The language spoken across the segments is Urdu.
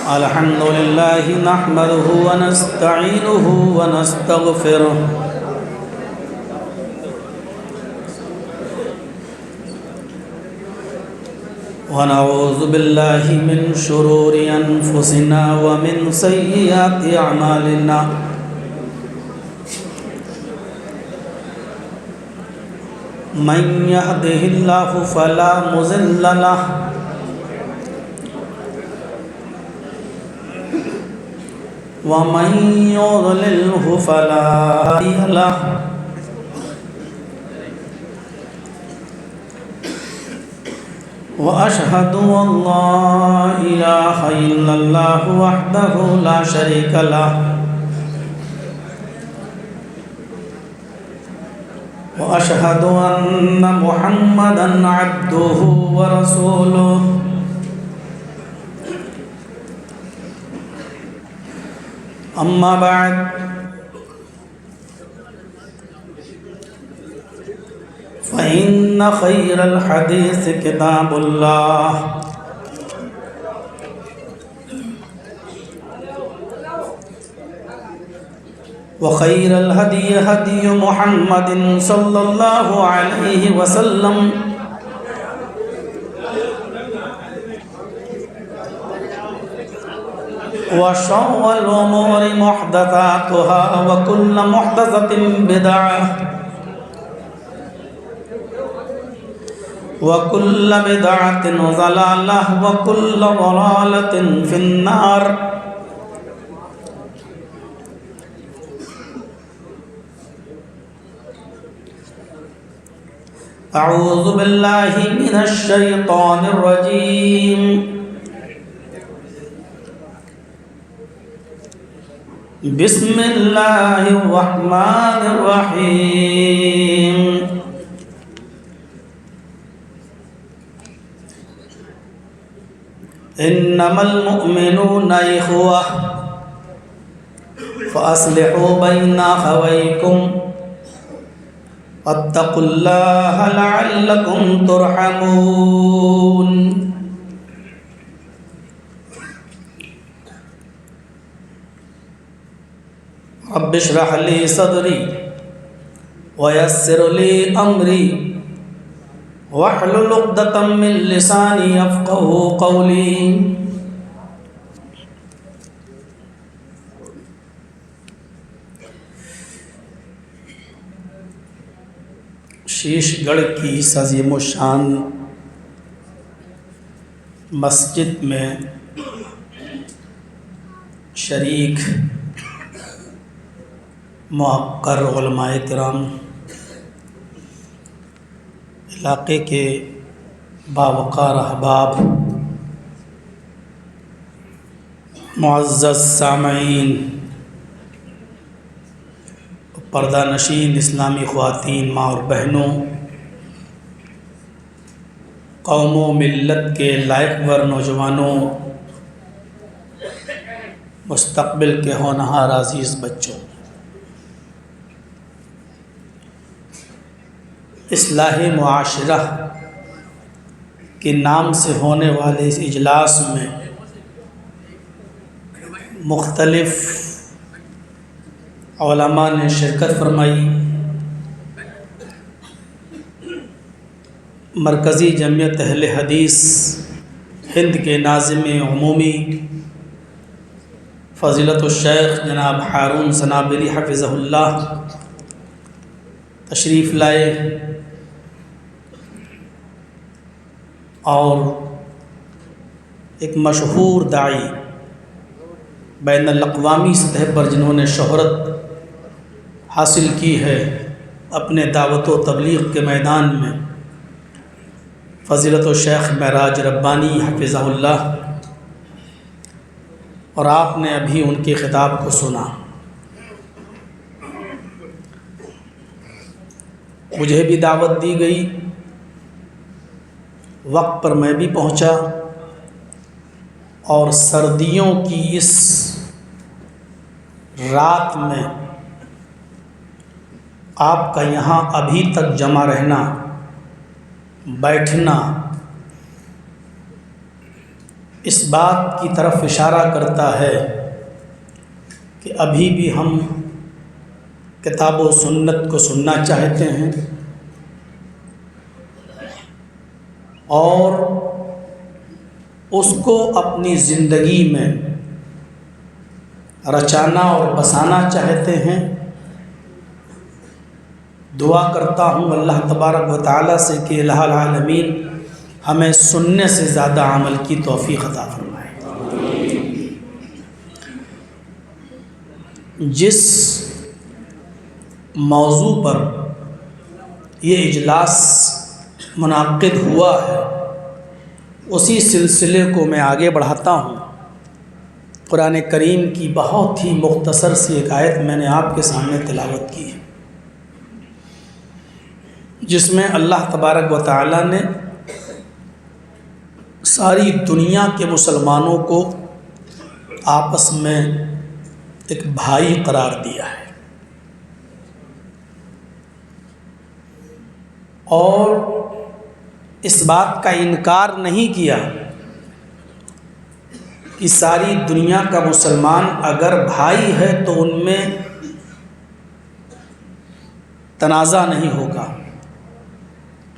الحمد لله نحمده ونستعينه ونستغفره ونعوذ بالله من شرور أنفسنا ومن سيئات أعمالنا من يهده الله فلا مضل له ومن يضلله فلا هادي له وأشهد أن لا إله إلا الله وحده لا شريك له وأشهد أن محمدًا عبده ورسوله أما بعد فإن خير الحديث كتاب الله وخير الهدي هدي محمد صلى الله عليه وسلم وشر الأمور محدثاتها وكل محدثة بدعة وكل بدعة ضلالة وكل ضلالة في النار. أعوذ بالله من الشيطان الرجيم. بسم الله الرحمن الرحيم. إنما المؤمنون إخوة فأصلحوا بين أخويكم واتقوا الله لعلكم ترحمون. رب اشرح لي صدري ويسر لي أمري واحلل عقدة من لساني يفقهوا قولي. شیش گڑھ کی اس عظیم الشان مسجد میں شریک موقر علماء کرام، علاقے کے باوقار احباب، معزز سامعین، پردہ نشین اسلامی خواتین، ماں اور بہنوں، قوم و ملت کے لائق ور نوجوانوں، مستقبل کے ہونہار عزیز بچوں، اصلاح معاشرہ کے نام سے ہونے والے اس اجلاس میں مختلف علماء نے شرکت فرمائی. مرکزی جمعیت اہل حدیث ہند کے ناظم عمومی فضیلت الشیخ جناب ہارون صنابری حفظہ اللہ تشریف لائے اور ایک مشہور داعی بین الاقوامی سطح پر جنہوں نے شہرت حاصل کی ہے اپنے دعوت و تبلیغ کے میدان میں، فضیلت الشیخ معراج ربانی حفظہ اللہ، اور آپ نے ابھی ان کے خطاب کو سنا. مجھے بھی دعوت دی گئی، وقت پر میں بھی پہنچا، اور سردیوں کی اس رات میں آپ کا یہاں ابھی تک جمع رہنا، بیٹھنا اس بات کی طرف اشارہ کرتا ہے کہ ابھی بھی ہم کتاب و سنت کو سننا چاہتے ہیں اور اس کو اپنی زندگی میں رچانا اور بسانا چاہتے ہیں۔ دعا کرتا ہوں اللہ تبارک و تعالیٰ سے کہ الہ العالمین ہمیں سننے سے زیادہ عمل کی توفیق عطا فرمائے۔ جس موضوع پر یہ اجلاس منعقد ہوا ہے اسی سلسلے کو میں آگے بڑھاتا ہوں۔ قرآن کریم کی بہت ہی مختصر سی ایک آیت میں نے آپ کے سامنے تلاوت کی ہے، جس میں اللہ تبارک و تعالیٰ نے ساری دنیا کے مسلمانوں کو آپس میں ایک بھائی قرار دیا ہے، اور اس بات کا انکار نہیں کیا کہ ساری دنیا کا مسلمان اگر بھائی ہے تو ان میں تنازع نہیں ہوگا،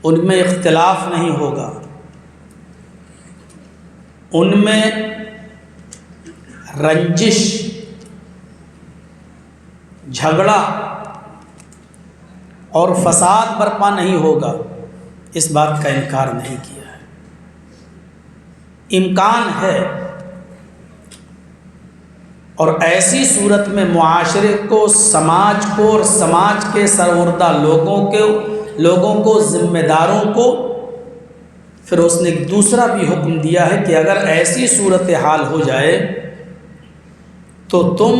ان میں اختلاف نہیں ہوگا، ان میں رنجش، جھگڑا اور فساد برپا نہیں ہوگا۔ اس بات کا انکار نہیں کیا ہے، امکان ہے، اور ایسی صورت میں معاشرے کو، سماج کو اور سماج کے سربراہ لوگوں کو، ذمہ داروں کو، پھر اس نے ایک دوسرا بھی حکم دیا ہے کہ اگر ایسی صورتحال ہو جائے تو تم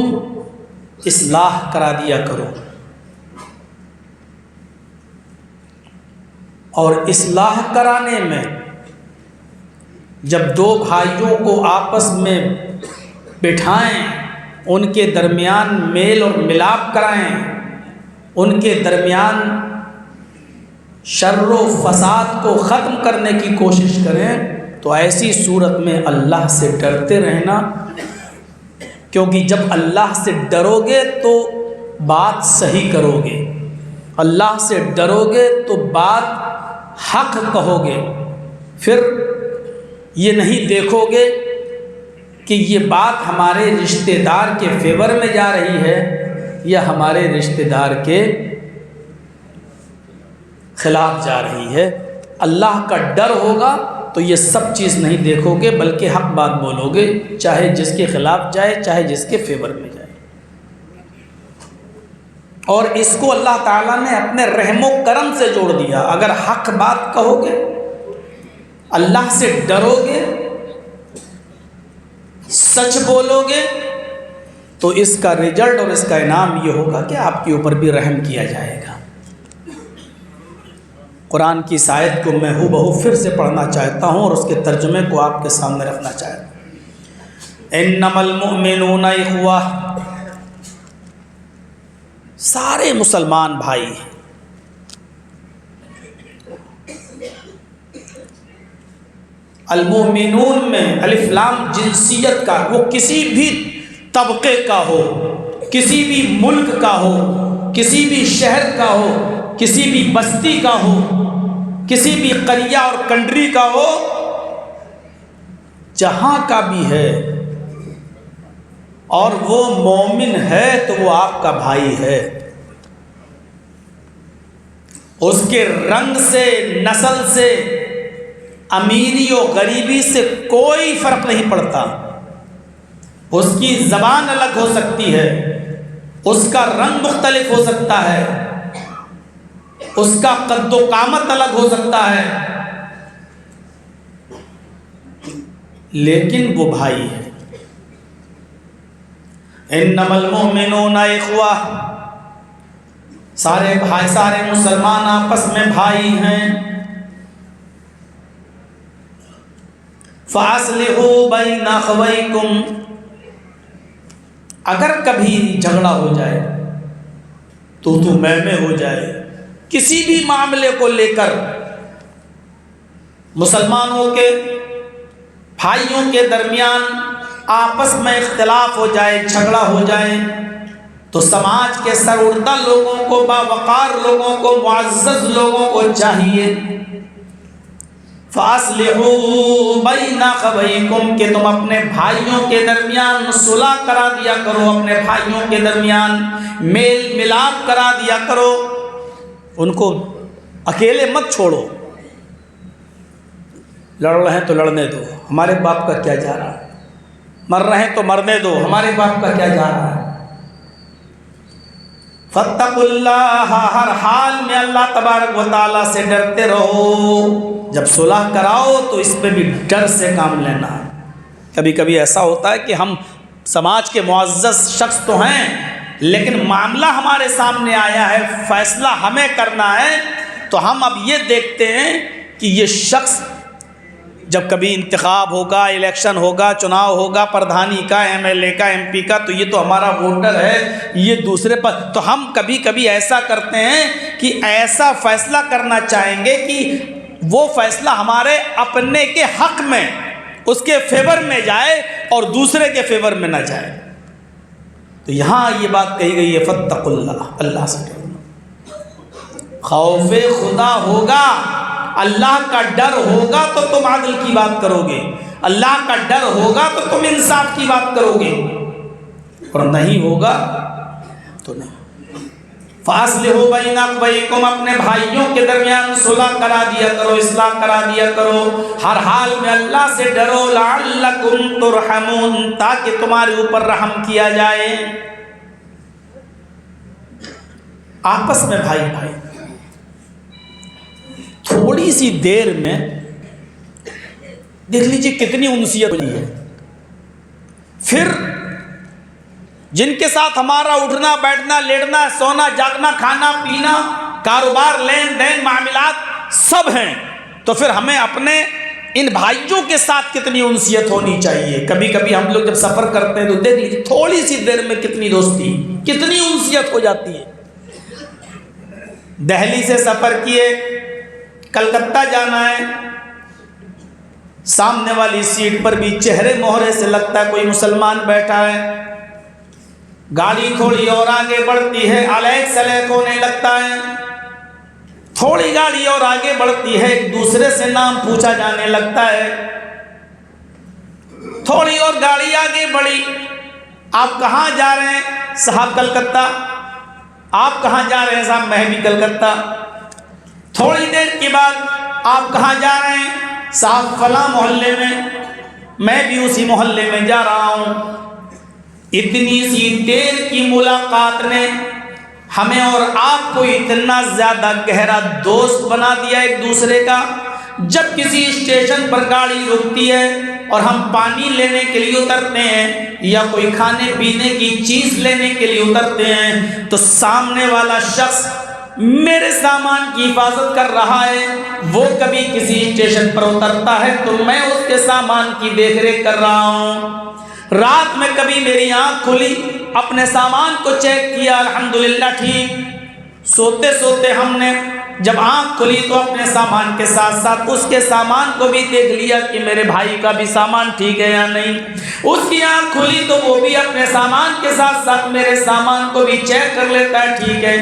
اصلاح کرا دیا کرو، اور اصلاح کرانے میں جب دو بھائیوں کو آپس میں بٹھائیں، ان کے درمیان میل اور ملاپ کرائیں، ان کے درمیان شر و فساد کو ختم کرنے کی کوشش کریں، تو ایسی صورت میں اللہ سے ڈرتے رہنا، کیونکہ جب اللہ سے ڈرو گے تو بات صحیح کرو گے، اللہ سے ڈرو گے تو بات حق کہو گے، پھر یہ نہیں دیکھو گے کہ یہ بات ہمارے رشتہ دار کے فیور میں جا رہی ہے یا ہمارے رشتہ دار کے خلاف جا رہی ہے۔ اللہ کا ڈر ہوگا تو یہ سب چیز نہیں دیکھو گے، بلکہ حق بات بولو گے، چاہے جس کے خلاف جائے چاہے جس کے فیور میں جائے۔ اور اس کو اللہ تعالیٰ نے اپنے رحم و کرم سے جوڑ دیا۔ اگر حق بات کہو گے، اللہ سے ڈرو گے، سچ بولو گے، تو اس کا رزلٹ اور اس کا انعام یہ ہوگا کہ آپ کے اوپر بھی رحم کیا جائے گا۔ قرآن کی اس آیت کو میں ہو پھر سے پڑھنا چاہتا ہوں اور اس کے ترجمے کو آپ کے سامنے رکھنا چاہتا ہوں۔ انما المؤمنون اخوہ، سارے مسلمان بھائی ہیں۔ المؤمنون میں الف لام جنسیت کا، وہ کسی بھی طبقے کا ہو، کسی بھی ملک کا ہو، کسی بھی شہر کا ہو، کسی بھی بستی کا ہو، کسی بھی قریہ اور کنٹری کا ہو، جہاں کا بھی ہے اور وہ مومن ہے تو وہ آپ کا بھائی ہے۔ اس کے رنگ سے، نسل سے، امیری و غریبی سے کوئی فرق نہیں پڑتا۔ اس کی زبان الگ ہو سکتی ہے، اس کا رنگ مختلف ہو سکتا ہے، اس کا قد و قامت الگ ہو سکتا ہے، لیکن وہ بھائی ہے۔ انما المؤمنون اخوہ، سارے بھائی، سارے مسلمان آپس میں بھائی ہیں۔ فَأَصْلِحُوا بَيْنَ أَخَوَيْكُمْ، اگر کبھی جھگڑا ہو جائے، تو میں ہو جائے، کسی بھی معاملے کو لے کر مسلمانوں کے بھائیوں کے درمیان آپس میں اختلاف ہو جائے، جھگڑا ہو جائے، تو سماج کے سربردہ لوگوں کو، باوقار لوگوں کو، معزز لوگوں کو چاہیے فَأَصْلِحُوا بَيْنَ أَخَوَيْكُمْ کہ تم اپنے بھائیوں کے درمیان صلح کرا دیا کرو، اپنے بھائیوں کے درمیان میل ملاپ کرا دیا کرو، ان کو اکیلے مت چھوڑو۔ لڑ رہے ہیں تو لڑنے دو، ہمارے باپ کا کیا جا رہا ہے، مر رہے ہیں تو مرنے دو، ہمارے باپ کا کیا جا رہا ہے۔ فَاتَّقُوا اللَّهَ ہر حال میں اللہ تبارک و تعالیٰ سے ڈرتے رہو۔ جب صلح کراؤ تو اس پہ بھی ڈر سے کام لینا۔ کبھی کبھی ایسا ہوتا ہے کہ ہم سماج کے معزز شخص تو ہیں، لیکن معاملہ ہمارے سامنے آیا ہے، فیصلہ ہمیں کرنا ہے، تو ہم اب یہ دیکھتے ہیں کہ یہ شخص جب کبھی انتخاب ہوگا، الیکشن ہوگا، چناؤ ہوگا، پردھانی کا، ایم ایل اے کا، ایم پی کا، تو یہ تو ہمارا ووٹر ہے، یہ دوسرے پر، تو ہم کبھی کبھی ایسا کرتے ہیں کہ ایسا فیصلہ کرنا چاہیں گے کہ وہ فیصلہ ہمارے اپنے کے حق میں، اس کے فیور میں جائے اور دوسرے کے فیور میں نہ جائے۔ تو یہاں یہ بات کہی گئی ہے فاتقوا اللہ، اللہ سے ڈرو۔ خوف خدا ہوگا، اللہ کا ڈر ہوگا تو تم عدل کی بات کرو گے، اللہ کا ڈر ہوگا تو تم انصاف کی بات کرو گے، اور نہیں ہوگا تو نہیں۔ فَأَصْلِحُوا بَيْنَ أَخَوَيْكُمْ اپنے بھائیوں کے درمیان صلح کرا دیا کرو، اصلاح کرا دیا کرو، ہر حال میں اللہ سے ڈرو، لَعَلَّكُمْ تُرْحَمُونَ تاکہ تمہارے اوپر رحم کیا جائے۔ آپس میں بھائی بھائی تھوڑی سی دیر میں دیکھ لیجئے کتنی انسیت ہوئی ہے، پھر جن کے ساتھ ہمارا اٹھنا بیٹھنا لیٹنا سونا جاگنا کھانا پینا کاروبار لین دین معاملات سب ہیں، تو پھر ہمیں اپنے ان بھائیوں کے ساتھ کتنی انسیت ہونی چاہیے۔ کبھی کبھی ہم لوگ جب سفر کرتے ہیں تو دیکھ لیجیے تھوڑی سی دیر میں کتنی دوستی کتنی انسیت ہو جاتی ہے۔ دہلی سے سفر کیے، کلکتہ جانا ہے، سامنے والی سیٹ پر بھی چہرے مہرے سے لگتا ہے کوئی مسلمان بیٹھا ہے، گاڑی تھوڑی اور آگے بڑھتی ہے، الیک سلیک ہونے لگتا ہے، تھوڑی گاڑی اور آگے بڑھتی ہے، ایک دوسرے سے نام پوچھا جانے لگتا ہے، تھوڑی اور گاڑی آگے بڑھی، آپ کہاں جا رہے ہیں صاحب؟ کلکتہ۔ آپ کہاں جا رہے ہیں صاحب؟ میں بھی کلکتہ۔ تھوڑی دیر کے بعد آپ کہاں جا رہے ہیں صاحب؟ فلاں محلے میں، میں بھی اسی محلے میں جا رہا ہوں۔ اتنی سی دیر کی ملاقات نے ہمیں اور آپ کو اتنا زیادہ گہرا دوست بنا دیا ایک دوسرے کا۔ جب کسی اسٹیشن پر گاڑی رکتی ہے اور ہم پانی لینے کے لیے اترتے ہیں یا کوئی کھانے پینے کی چیز لینے کے لیے اترتے ہیں تو سامنے والا شخص میرے سامان کی حفاظت کر رہا ہے، وہ کبھی کسی اسٹیشن پر اترتا ہے تو میں اس کے سامان کی دیکھ ریکھ کر رہا ہوں۔ رات میں کبھی میری آنکھ کھلی، اپنے سامان کو چیک کیا، الحمدللہ ٹھیک۔ سوتے سوتے ہم نے جب آنکھ کھلی تو اپنے سامان کے ساتھ ساتھ اس کے سامان کو بھی دیکھ لیا کہ میرے بھائی کا بھی سامان ٹھیک ہے یا نہیں۔ اس کی آنکھ کھلی تو وہ بھی اپنے سامان کے ساتھ ساتھ میرے سامان کو بھی چیک کر لیتا ہے، ٹھیک ہے۔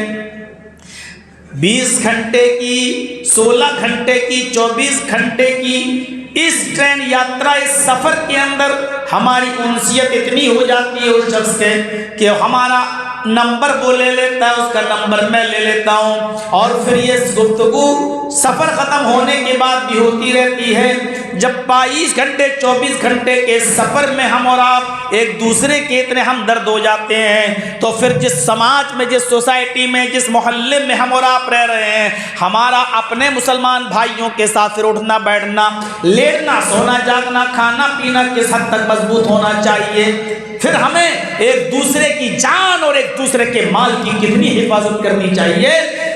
20 گھنٹے کی، 16 گھنٹے کی، 24 گھنٹے کی اس ٹرین یاترا، اس سفر کے اندر ہماری انسیت اتنی ہو جاتی ہے اس شخص سے کہ ہمارا نمبر وہ لے لیتا ہے، اس کا نمبر میں لے لیتا ہوں، اور پھر یہ گفتگو سفر ختم ہونے کے بعد بھی ہوتی رہتی ہے۔ جب 22 گھنٹے 24 گھنٹے کے سفر میں ہم اور آپ ایک دوسرے کے اتنے ہم درد ہو جاتے ہیں تو پھر جس سماج میں، جس سوسائٹی میں، جس محلے میں ہم اور آپ رہ رہے ہیں، ہمارا اپنے مسلمان بھائیوں کے ساتھ پھر اٹھنا بیٹھنا لیٹنا سونا جاگنا کھانا پینا کس حد تک مضبوط ہونا چاہیے۔ پھر ہمیں ایک دوسرے کی جان اور ایک دوسرے کے مال کی کتنی حفاظت کرنی چاہیے۔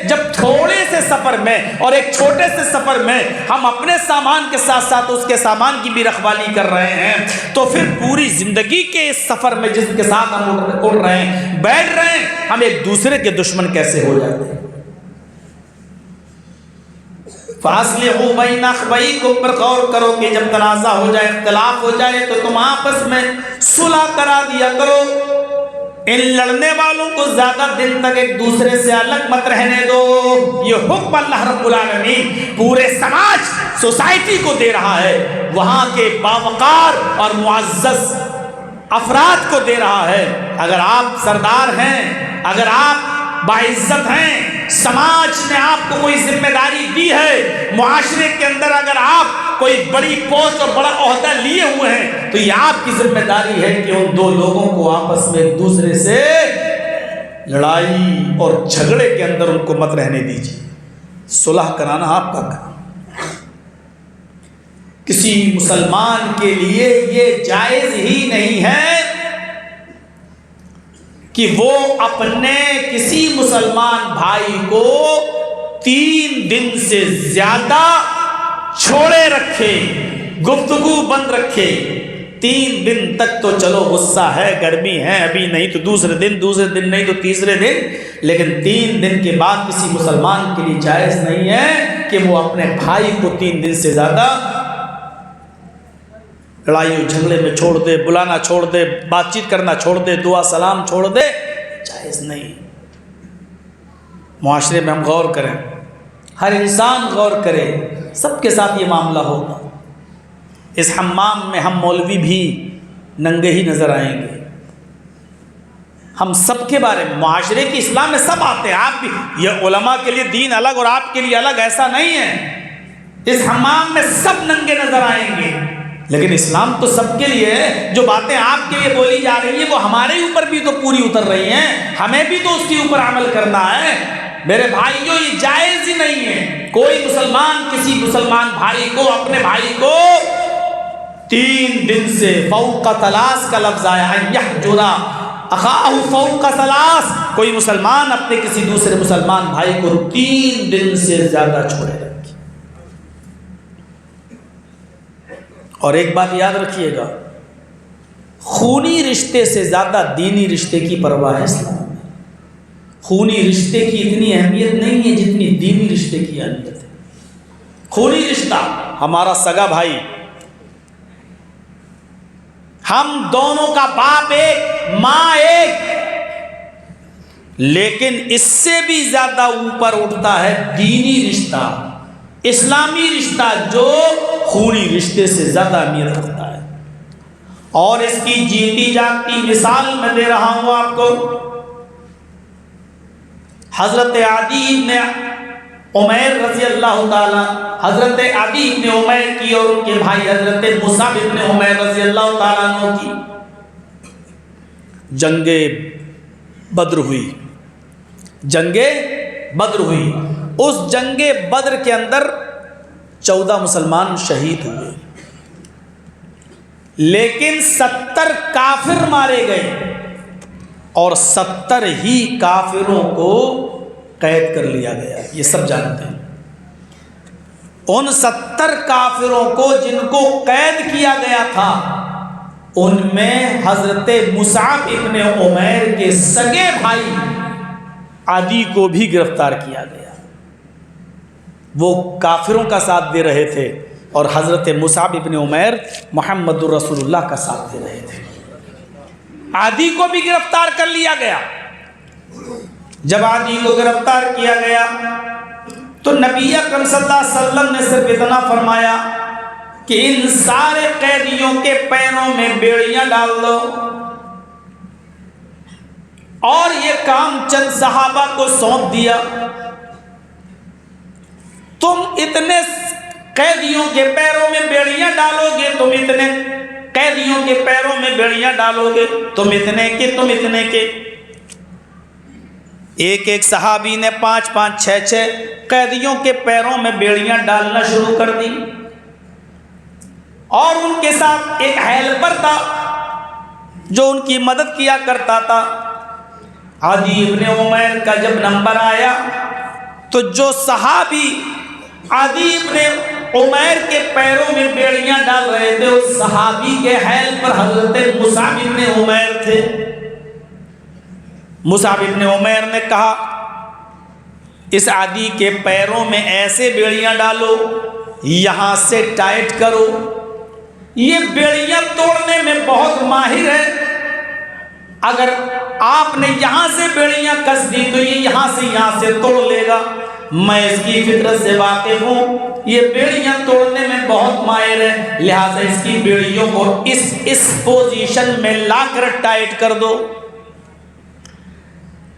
جب تھوڑے سے سفر میں اور ایک چھوٹے سے سفر میں ہم اپنے سامان کے ساتھ ساتھ اس کے سامان کی بھی رکھوالی کر رہے ہیں تو پھر پوری زندگی کے اس سفر میں جس کے ساتھ ہم اڑ رہے ہیں بیٹھ رہے ہیں، ہم ایک دوسرے کے دشمن کیسے ہو جاتے ہیں۔ فَأَصْلِحُوا بَيْنَ أَخَوَيْكُمْ، پر غور کرو کہ جب تنازع ہو جائے، اختلاف ہو جائے تو تم آپس میں صلح کرا دیا کرو. ان لڑنے والوں کو زیادہ دن تک ایک دوسرے سے الگ مت رہنے دو. یہ حکم اللہ رب العالمین پورے سماج سوسائٹی کو دے رہا ہے، وہاں کے باوقار اور معزز افراد کو دے رہا ہے. اگر آپ سردار ہیں، اگر آپ باعزت ہیں، سماج نے آپ کو کوئی ذمہ داری دی ہے، معاشرے کے اندر اگر آپ کوئی بڑی پوسٹ اور بڑا عہدہ لیے ہوئے ہیں تو یہ آپ کی ذمہ داری ہے کہ ان دو لوگوں کو آپس میں ایک دوسرے سے لڑائی اور جھگڑے کے اندر ان کو مت رہنے دیجیے. صلح کرانا آپ کا کام. کسی مسلمان کے لیے یہ جائز ہی نہیں ہے کہ وہ اپنے کسی مسلمان بھائی کو 3 دن سے زیادہ چھوڑے رکھے، گفتگو بند رکھے. 3 دن تک تو چلو غصہ ہے، گرمی ہے، ابھی نہیں تو دوسرے دن نہیں تو تیسرے دن، لیکن 3 دن کے بعد کسی مسلمان کے لیے جائز نہیں ہے کہ وہ اپنے بھائی کو 3 دن سے زیادہ لڑائی و جھگڑے میں چھوڑ دے، بلانا چھوڑ دے، بات چیت کرنا چھوڑ دے، دعا سلام چھوڑ دے. جائز نہیں. معاشرے میں ہم غور کریں، ہر انسان غور کرے، سب کے ساتھ یہ معاملہ ہوگا. اس حمام میں ہم مولوی بھی ننگے ہی نظر آئیں گے. ہم سب کے بارے میں معاشرے کی اصلاح میں سب آتے ہیں. آپ بھی، یہ علماء کے لیے دین الگ اور آپ کے لیے الگ ایسا نہیں ہے. اس حمام میں سب ننگے نظر آئیں گے، لیکن اسلام تو سب کے لیے ہے. جو باتیں آپ کے لیے بولی جا رہی ہیں وہ ہمارے اوپر بھی تو پوری اتر رہی ہیں، ہمیں بھی تو اس کے اوپر عمل کرنا ہے. میرے بھائیوں، یہ جائز ہی نہیں ہے کوئی مسلمان کسی مسلمان بھائی کو، اپنے بھائی کو 3 دن سے فوق 3 کا لفظ آیا ہے، یحجر اخاہ فوق 3. کوئی مسلمان اپنے کسی دوسرے مسلمان بھائی کو 3 دن سے زیادہ چھوڑے رکھے. اور ایک بات یاد رکھیے گا، خونی رشتے سے زیادہ دینی رشتے کی پرواہ ہے اسلام میں. خونی رشتے کی اتنی اہمیت نہیں ہے جتنی دینی رشتے کی اہمیت ہے. خونی رشتہ ہمارا سگا بھائی، ہم دونوں کا باپ ایک، ماں ایک، لیکن اس سے بھی زیادہ اوپر اٹھتا ہے دینی رشتہ، اسلامی رشتہ، جو خونی رشتے سے زیادہ اہمیت رکھتا ہے. اور اس کی جیتی جاگتی مثال میں دے رہا ہوں آپ کو. حضرت عدی بن عمیر رضی اللہ تعالی، حضرت عدی بن عمیر کی اور ان کے بھائی حضرت مصعب بن عمیر رضی اللہ تعالیٰ عنہ کی جنگ بدر ہوئی. جنگ بدر ہوئی. اس جنگ بدر کے اندر 14 مسلمان شہید ہوئے، لیکن 70 کافر مارے گئے اور 70 ہی کافروں کو قید کر لیا گیا. یہ سب جانتے ہیں. ان 70 کافروں کو جن کو قید کیا گیا تھا، ان میں حضرت مصعب ابن عمیر کے سگے بھائی عدی کو بھی گرفتار کیا گیا. وہ کافروں کا ساتھ دے رہے تھے اور حضرت مصعب ابن عمیر محمد الرسول اللہ کا ساتھ دے رہے تھے. عدی کو بھی گرفتار کر لیا گیا. جب عدی کو گرفتار کیا گیا تو نبی اکرم صلی اللہ علیہ وسلم نے صرف اتنا فرمایا کہ ان سارے قیدیوں کے پیروں میں بیڑیاں ڈال دو، اور یہ کام چند صحابہ کو سونپ دیا. تم اتنے قیدیوں کے پیروں میں بیڑیاں ڈالو گے، تم اتنے قیدیوں کے پیروں میں بیڑیاں ڈالو گے، تم اتنے کے. ایک صحابی نے 5 6 قیدیوں کے پیروں میں بیڑیاں ڈالنا شروع کر دی، اور ان کے ساتھ ایک ہیلپر تھا جو ان کی مدد کیا کرتا تھا. عدی ابن عمیر کا جب نمبر آیا تو جو صحابی عدی ابن عمیر کے پیروں میں بیڑیاں ڈال رہے تھے، اس صحابی کے حیل پر حضرت مصعب ابن عمیر تھے. مصعب ابن عمیر نے کہا اس عادی کے پیروں میں ایسے بیڑیاں ڈالو، یہاں سے ٹائٹ کرو۔ یہ بیڑیاں توڑنے میں بہت ماہر ہے، اگر آپ نے یہاں سے بیڑیاں کس دی تو یہ یہاں سے توڑ لے گا۔ میں اس کی فطرت سے واقف ہوں، یہ بیڑیاں توڑنے میں بہت ماہر ہے، لہٰذا اس کی بیڑیوں کو اس پوزیشن میں لا کر ٹائٹ کر دو۔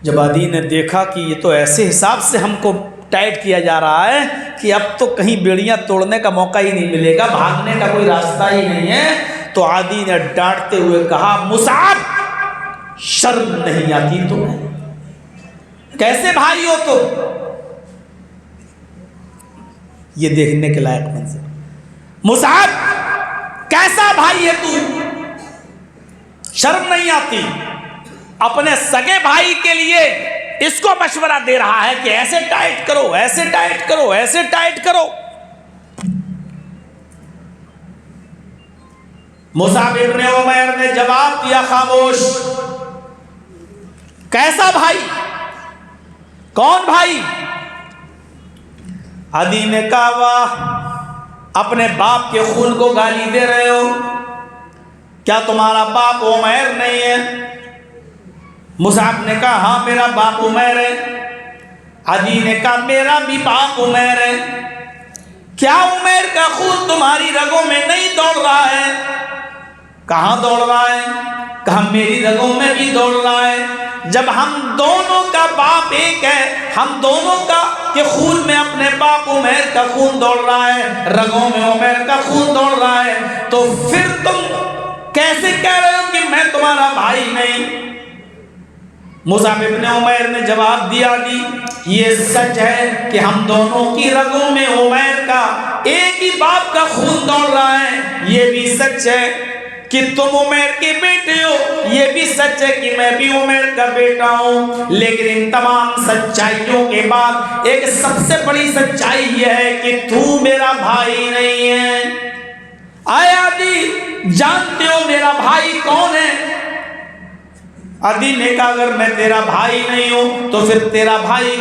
جب عادی نے دیکھا کہ یہ تو ایسے حساب سے ہم کو ٹائٹ کیا جا رہا ہے کہ اب تو کہیں بیڑیاں توڑنے کا موقع ہی نہیں ملے گا، بھاگنے کا کوئی راستہ ہی نہیں ہے، تو عادی نے ڈانٹتے ہوئے کہا، مصعب شرم نہیں آتی تمہیں؟ کیسے بھائی ہو تم؟ یہ دیکھنے کے لائق منظر، مصعب کیسا بھائی ہے تو؟ شرم نہیں آتی؟ اپنے سگے بھائی کے لیے اس کو مشورہ دے رہا ہے کہ ایسے ٹائٹ کرو، ایسے ٹائٹ کرو، ایسے ٹائٹ کرو۔ مصعب ابن عمیر نے جواب دیا، خاموش۔ کیسا بھائی؟ کون بھائی؟ عدی نے کہا، واہ، اپنے باپ کے خون کو گالی دے رہے ہو؟ کیا تمہارا باپ عمیر نہیں ہے؟ مصعب نے کہا، ہاں میرا باپ عمیر ہے۔ عدی نے کہا، میرا بھی باپ عمیر ہے۔ کیا عمیر کا خون تمہاری رگوں میں نہیں دوڑ رہا ہے؟ کہاں دوڑ رہا ہے؟ کہا میری رگوں میں بھی دوڑ رہا ہے۔ جب ہم دونوں کا باپ ایک ہے، ہم دونوں کا کہ خون میں اپنے باپ عمیر کا خون دوڑ رہا ہے، رگوں میں عمیر کا خون دوڑ رہا ہے، تو پھر تم کیسے کہہ رہے ہو کہ میں تمہارا بھائی نہیں؟ مصعب ابن عمیر نے جواب دیا، دی یہ سچ ہے کہ ہم دونوں کی رگوں میں عمیر کا ایک ہی باپ کا خون دوڑ رہا ہے، یہ بھی سچ ہے کہ تم عمیر کے بیٹے ہو، یہ بھی سچ ہے کہ میں بھی عمیر کا بیٹا ہوں، لیکن ان تمام سچائیوں کے بعد ایک سب سے بڑی سچائی یہ ہے کہ تو میرا بھائی نہیں ہے۔ آئے عدی، جانتے ہو میرا بھائی کون ہے؟ عدی نے کہا، اگر میں تیرا بھائی نہیں ہوں تو پھر تیرا بھائی،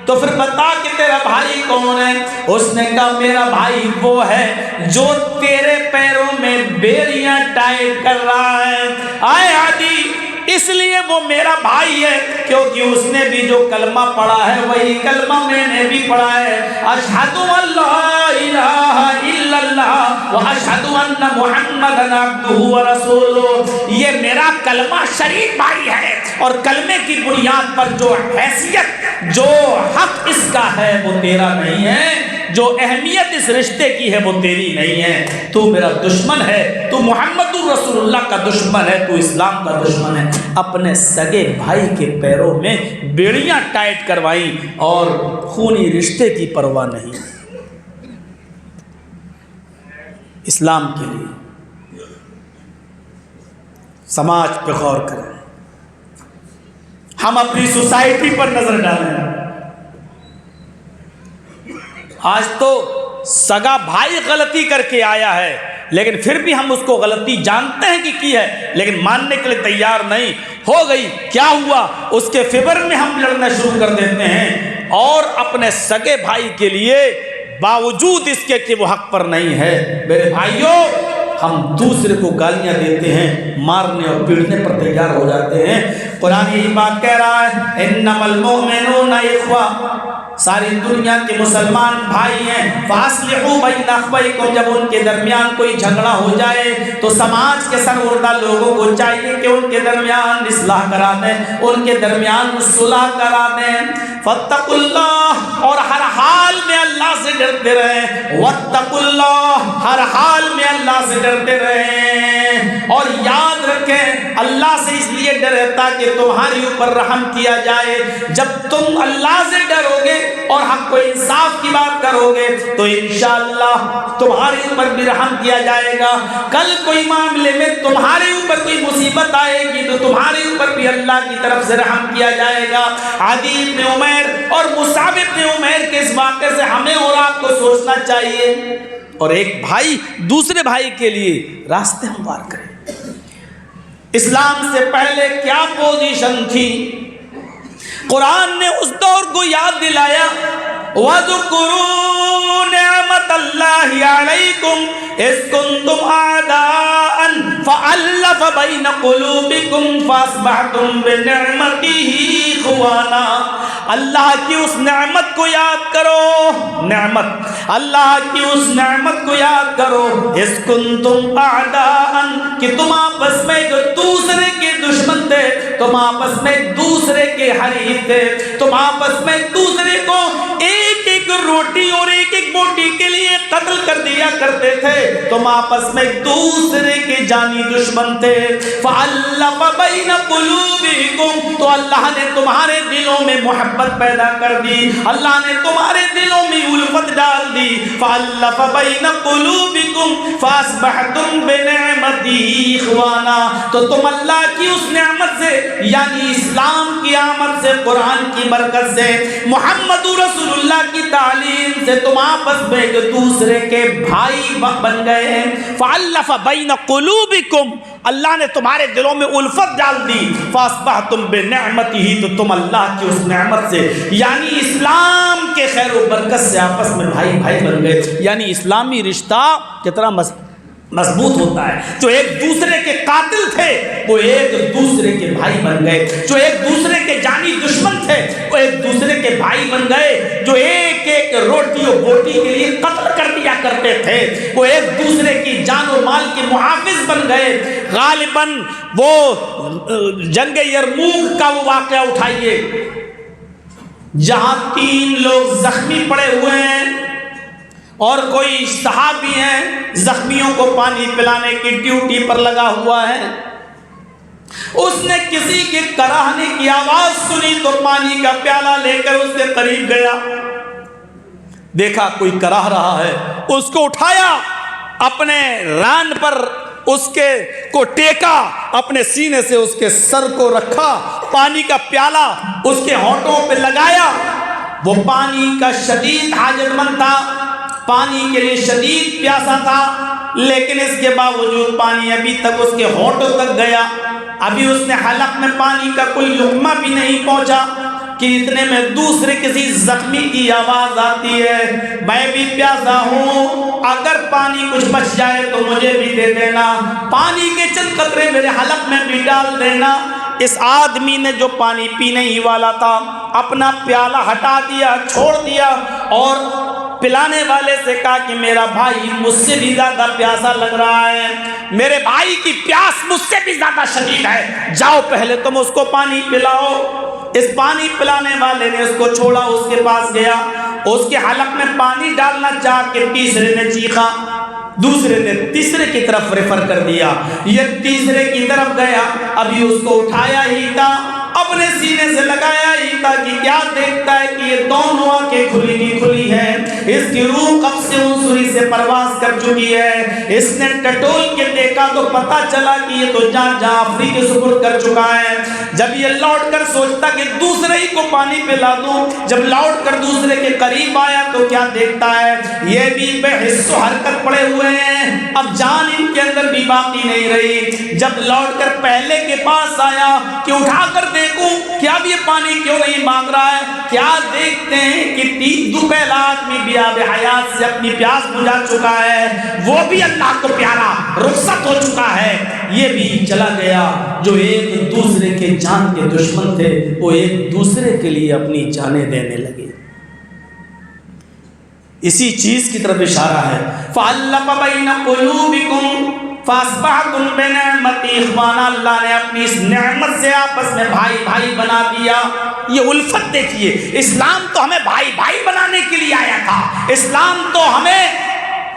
تو پھر بتا کہ تیرا بھائی کون ہے؟ اس نے کہا، میرا بھائی وہ ہے جو تیرے پیروں میں بیڑیاں ٹائٹ کر رہا ہے۔ آئے عدی، اس لیے وہ میرا بھائی ہے کیونکہ اس نے بھی جو کلمہ پڑھا ہے وہی کلمہ میں نے بھی پڑھا ہے، اشہد ان لا الہ الا اللہ و اشہد ان محمدا عبدہ و رسولہ۔ یہ میرا کلمہ شریک بھائی ہے، اور کلمے کی بنیاد پر جو حیثیت، جو حق اس کا ہے وہ تیرا نہیں ہے، جو اہمیت اس رشتے کی ہے وہ تیری نہیں ہے۔ تو میرا دشمن ہے، تو محمد رسول اللہ کا دشمن ہے، تو اسلام کا دشمن ہے۔ اپنے سگے بھائی کے پیروں میں بیڑیاں ٹائٹ کروائیں اور خونی رشتے کی پرواہ نہیں۔ اسلام کے لیے سماج پہ غور کریں، ہم اپنی سوسائٹی پر نظر ڈالیں۔ آج تو سگا بھائی غلطی کر کے آیا ہے، لیکن پھر بھی ہم اس کو غلطی جانتے ہیں کہ کی ہے، لیکن ماننے کے لیے تیار نہیں۔ ہو گئی، کیا ہوا، اس کے فیور میں ہم لڑنا شروع کر دیتے ہیں، اور اپنے سگے بھائی کے لیے باوجود اس کے کہ وہ حق پر نہیں ہے، میرے بھائیوں، ہم دوسرے کو گالیاں دیتے ہیں، مارنے اور پیٹنے پر تیار ہو جاتے ہیں۔ قرآن یہی بات کہہ رہا ہے، انما المؤمنون اخوہ، ساری دنیا کے مسلمان بھائی ہیں، فاصلحوا بین اخویکم، جب ان کے درمیان کوئی جھگڑا ہو جائے تو سماج کے سربردہ لوگوں کو چاہیے کہ ان کے درمیان اصلاح کرا دیں، ان کے درمیان صلح کرا دیں۔ فاتقوا اللہ، اور ہر حال میں اللہ سے ڈرتے رہیں، واتقوا اللہ، ہر حال میں اللہ سے ڈرتے رہیں، اور یاد رکھیں اللہ سے اس لیے ڈرے تاکہ تمہاری اوپر رحم کیا جائے۔ جب تم اللہ سے ڈرو گے اور حق و انصاف کی بات کرو گے تو انشاءاللہ تمہارے اوپر بھی رحم کیا جائے گا۔ کل کوئی معاملے میں تمہارے اوپر کوئی مصیبت آئے گی تو تمہارے اوپر بھی اللہ کی طرف سے رحم کیا جائے گا۔ عدی ابن عمیر اور مصعب ابن عمیر کے اس واقعے سے ہمیں اور آپ کو سوچنا چاہیے، اور ایک بھائی دوسرے بھائی کے لیے راستے ہموار کریں۔ اسلام سے پہلے کیا پوزیشن تھی؟ قرآن نے اس دور کو یاد دلایا، وَاذْكُرُوا نِعْمَةَ اللَّهِ عَلَيْكُمْ إِذْ كُنْتُمْ أَعْدَاءً فَأَلَّفَ بَيْنَ قُلُوبِكُمْ فَأَصْبَحْتُمْ بِنِعْمَتِهِ إِخْوَانًا۔ اللہ کی اس نعمت کو یاد کرو، نعمت اللہ کی اس نعمت کو یاد کرو، اِذْ كُنْتُمْ أَعْدَاءً کہ تم آپس میں ایک دوسرے کے دشمن تھے، تم آپس میں ایک دوسرے کے حریف تھے، تم آپس میں ایک دوسرے کو ایک ایک روٹی اور ایک ایک بوٹی کے لیے قتل کر دیا کرتے تھے، تم آپس میں ایک دوسرے کے جانی دشمن تھے۔ فَأَلَّفَ بَيْنَ قُلُوبِكُمْ تو اللہ نے تمہارے دلوں میں محبت پیدا کر دی، اللہ نے تمہارے دلوں میں الفت ڈال دی۔ فَأَلَّفَ بَيْنَ قُلُوبِكُمْ فَأَصْبَحْتُمْ بِنِعْمَتِهِ إِخْوَانًا تو تم اللہ کی اس نعمت سے یعنی اسلام کی آمد سے، قرآن کی برکت سے، محمد رسول اللہ کی تعلیم سے تم آپس میں ایک دوسرے کے بھائی بن گئے ہیں۔ فَأَلَّفَ بَيْنَ قُلُوبِكُمْ اللہ نے تمہارے دلوں میں الفت ڈال دی۔ فَأَصْبَحْتُمْ بِنِعْمَتِهِ تو تم اللہ کی اس نعمت سے یعنی اسلام کے خیر و برکت سے آپس میں بھائی بھائی بن گئے۔ یعنی اسلامی رشتہ کتنا مضبوط ہوتا ہے، جو ایک دوسرے کے قاتل تھے وہ ایک دوسرے کے بھائی بن گئے، جو ایک دوسرے کے جانی دشمن تھے وہ ایک دوسرے کے بھائی بن گئے، جو ایک ایک روٹی اور بوٹی کے لیے قتل کر دیا کرتے تھے وہ ایک دوسرے کی جان و مال کے محافظ بن گئے۔ غالباً وہ جنگ یرموک کا وہ واقعہ اٹھائیے جہاں 3 لوگ زخمی پڑے ہوئے ہیں اور کوئی صحابی ہیں زخمیوں کو پانی پلانے کی ڈیوٹی پر لگا ہوا ہے، اس نے کسی کے کراہنے کی آواز سنی تو پانی کا پیالہ لے کر اس کے قریب گیا، دیکھا کوئی کراہ رہا ہے، اس کو اٹھایا، اپنے ران پر اس کے کو ٹیکا، اپنے سینے سے اس کے سر کو رکھا، پانی کا پیالہ اس کے ہونٹوں پہ لگایا۔ وہ پانی کا شدید حاجت مند تھا، پانی کے لیے شدید پیاسا تھا، لیکن اس کے باوجود پانی ابھی تک اس کے ہونٹوں تک گیا، ابھی اس نے حلق میں پانی کا کوئی لقمہ بھی نہیں پہنچا کہ اتنے میں دوسرے کسی زخمی کی آواز آتی ہے، میں بھی پیاسا ہوں، اگر پانی کچھ بچ جائے تو مجھے بھی دے دینا، پانی کے چند قطرے میرے حلق میں بھی ڈال دینا۔ اس آدمی نے جو پانی پینے ہی والا تھا اپنا پیالہ ہٹا دیا، چھوڑ دیا اور پلانے والے سے کہا کہ میرا بھائی مجھ سے بھی زیادہ پیاسا لگ رہا ہے، میرے بھائی کی پیاس مجھ سے بھی زیادہ شدید ہے، جاؤ پہلے تم اس کو پانی پلاؤ۔ اس پانی پلانے والے نے اس کو چھوڑا، اس کے پاس گیا، اس کے حلق میں پانی ڈالنا چاہ کے تیسرے نے چیخا، دوسرے نے تیسرے کی طرف ریفر کر دیا، یہ تیسرے کی طرف گیا، ابھی اس کو اٹھایا ہی تھا، اپنے سینے سے لگایا ہی تھا کہ کیا دیکھتا ہے کہ یہ دونوں آنکھیں کھلی کی کھلی ہیں، اس کی روح کب سے انسوری سے پرواز کر چکی ہے، اس نے ٹٹول کے دیکھا تو پتا چلا کہ یہ تو جان آفری کے سپرد کر چکا ہے۔ جب یہ لوٹ کر سوچتا کہ دوسرے ہی کو پانی پلا دوں، جب لوٹ کر دوسرے کے قریب آیا تو کیا دیکھتا ہے، یہ بھی بے حس و حرکت پڑے ہوئے ہیں، اب جان ان کے اندر بھی باقی نہیں رہی۔ جب لوٹ کر پہلے کے پاس آیا کہ اٹھا کر دیکھوں کہ اب یہ پانی کیوں نہیں مانگ رہا ہے، کیا دیکھتے ہیں کہ پہلا آدمی بھی آب حیات سے اپنی پیاس بجھا چکا ہے، وہ بھی اللہ کو پیارا رخصت ہو چکا ہے، یہ بھی چلا گیا۔ جو ایک دوسرے کے جان کے دشمن تھے وہ ایک دوسرے کے لیے اپنی جانیں دینے لگے۔ اسی چیز کی طرف اشارہ ہے، فَأَلَّفَ بَيْنَ قُلُوبِكُمْ فَأَصْبَحْتُمْ بِنِعْمَتِهِ إِخْوَانًا اللہ نے اپنی اس نعمت سے آپس میں بھائی بھائی بنا دیا۔ یہ الفت دیکھیے، اسلام تو ہمیں بھائی بھائی بنانے کے لیے آیا تھا، اسلام تو ہمیں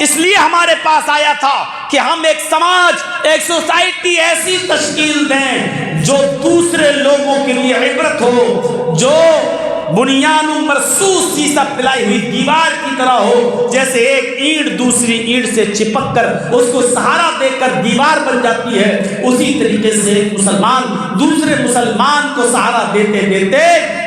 اس لیے ہمارے پاس آیا تھا کہ ہم ایک سماج، ایک سوسائٹی ایسی تشکیل دیں جو دوسرے لوگوں کے لیے عبرت ہو، جو بنیان مرصوص سیسا پلائی ہوئی دیوار کی طرح ہو، جیسے ایک اینٹ دوسری اینٹ سے چپک کر اس کو سہارا دے کر دیوار بن جاتی ہے، اسی طریقے سے ایک مسلمان دوسرے مسلمان کو سہارا دیتے دیتے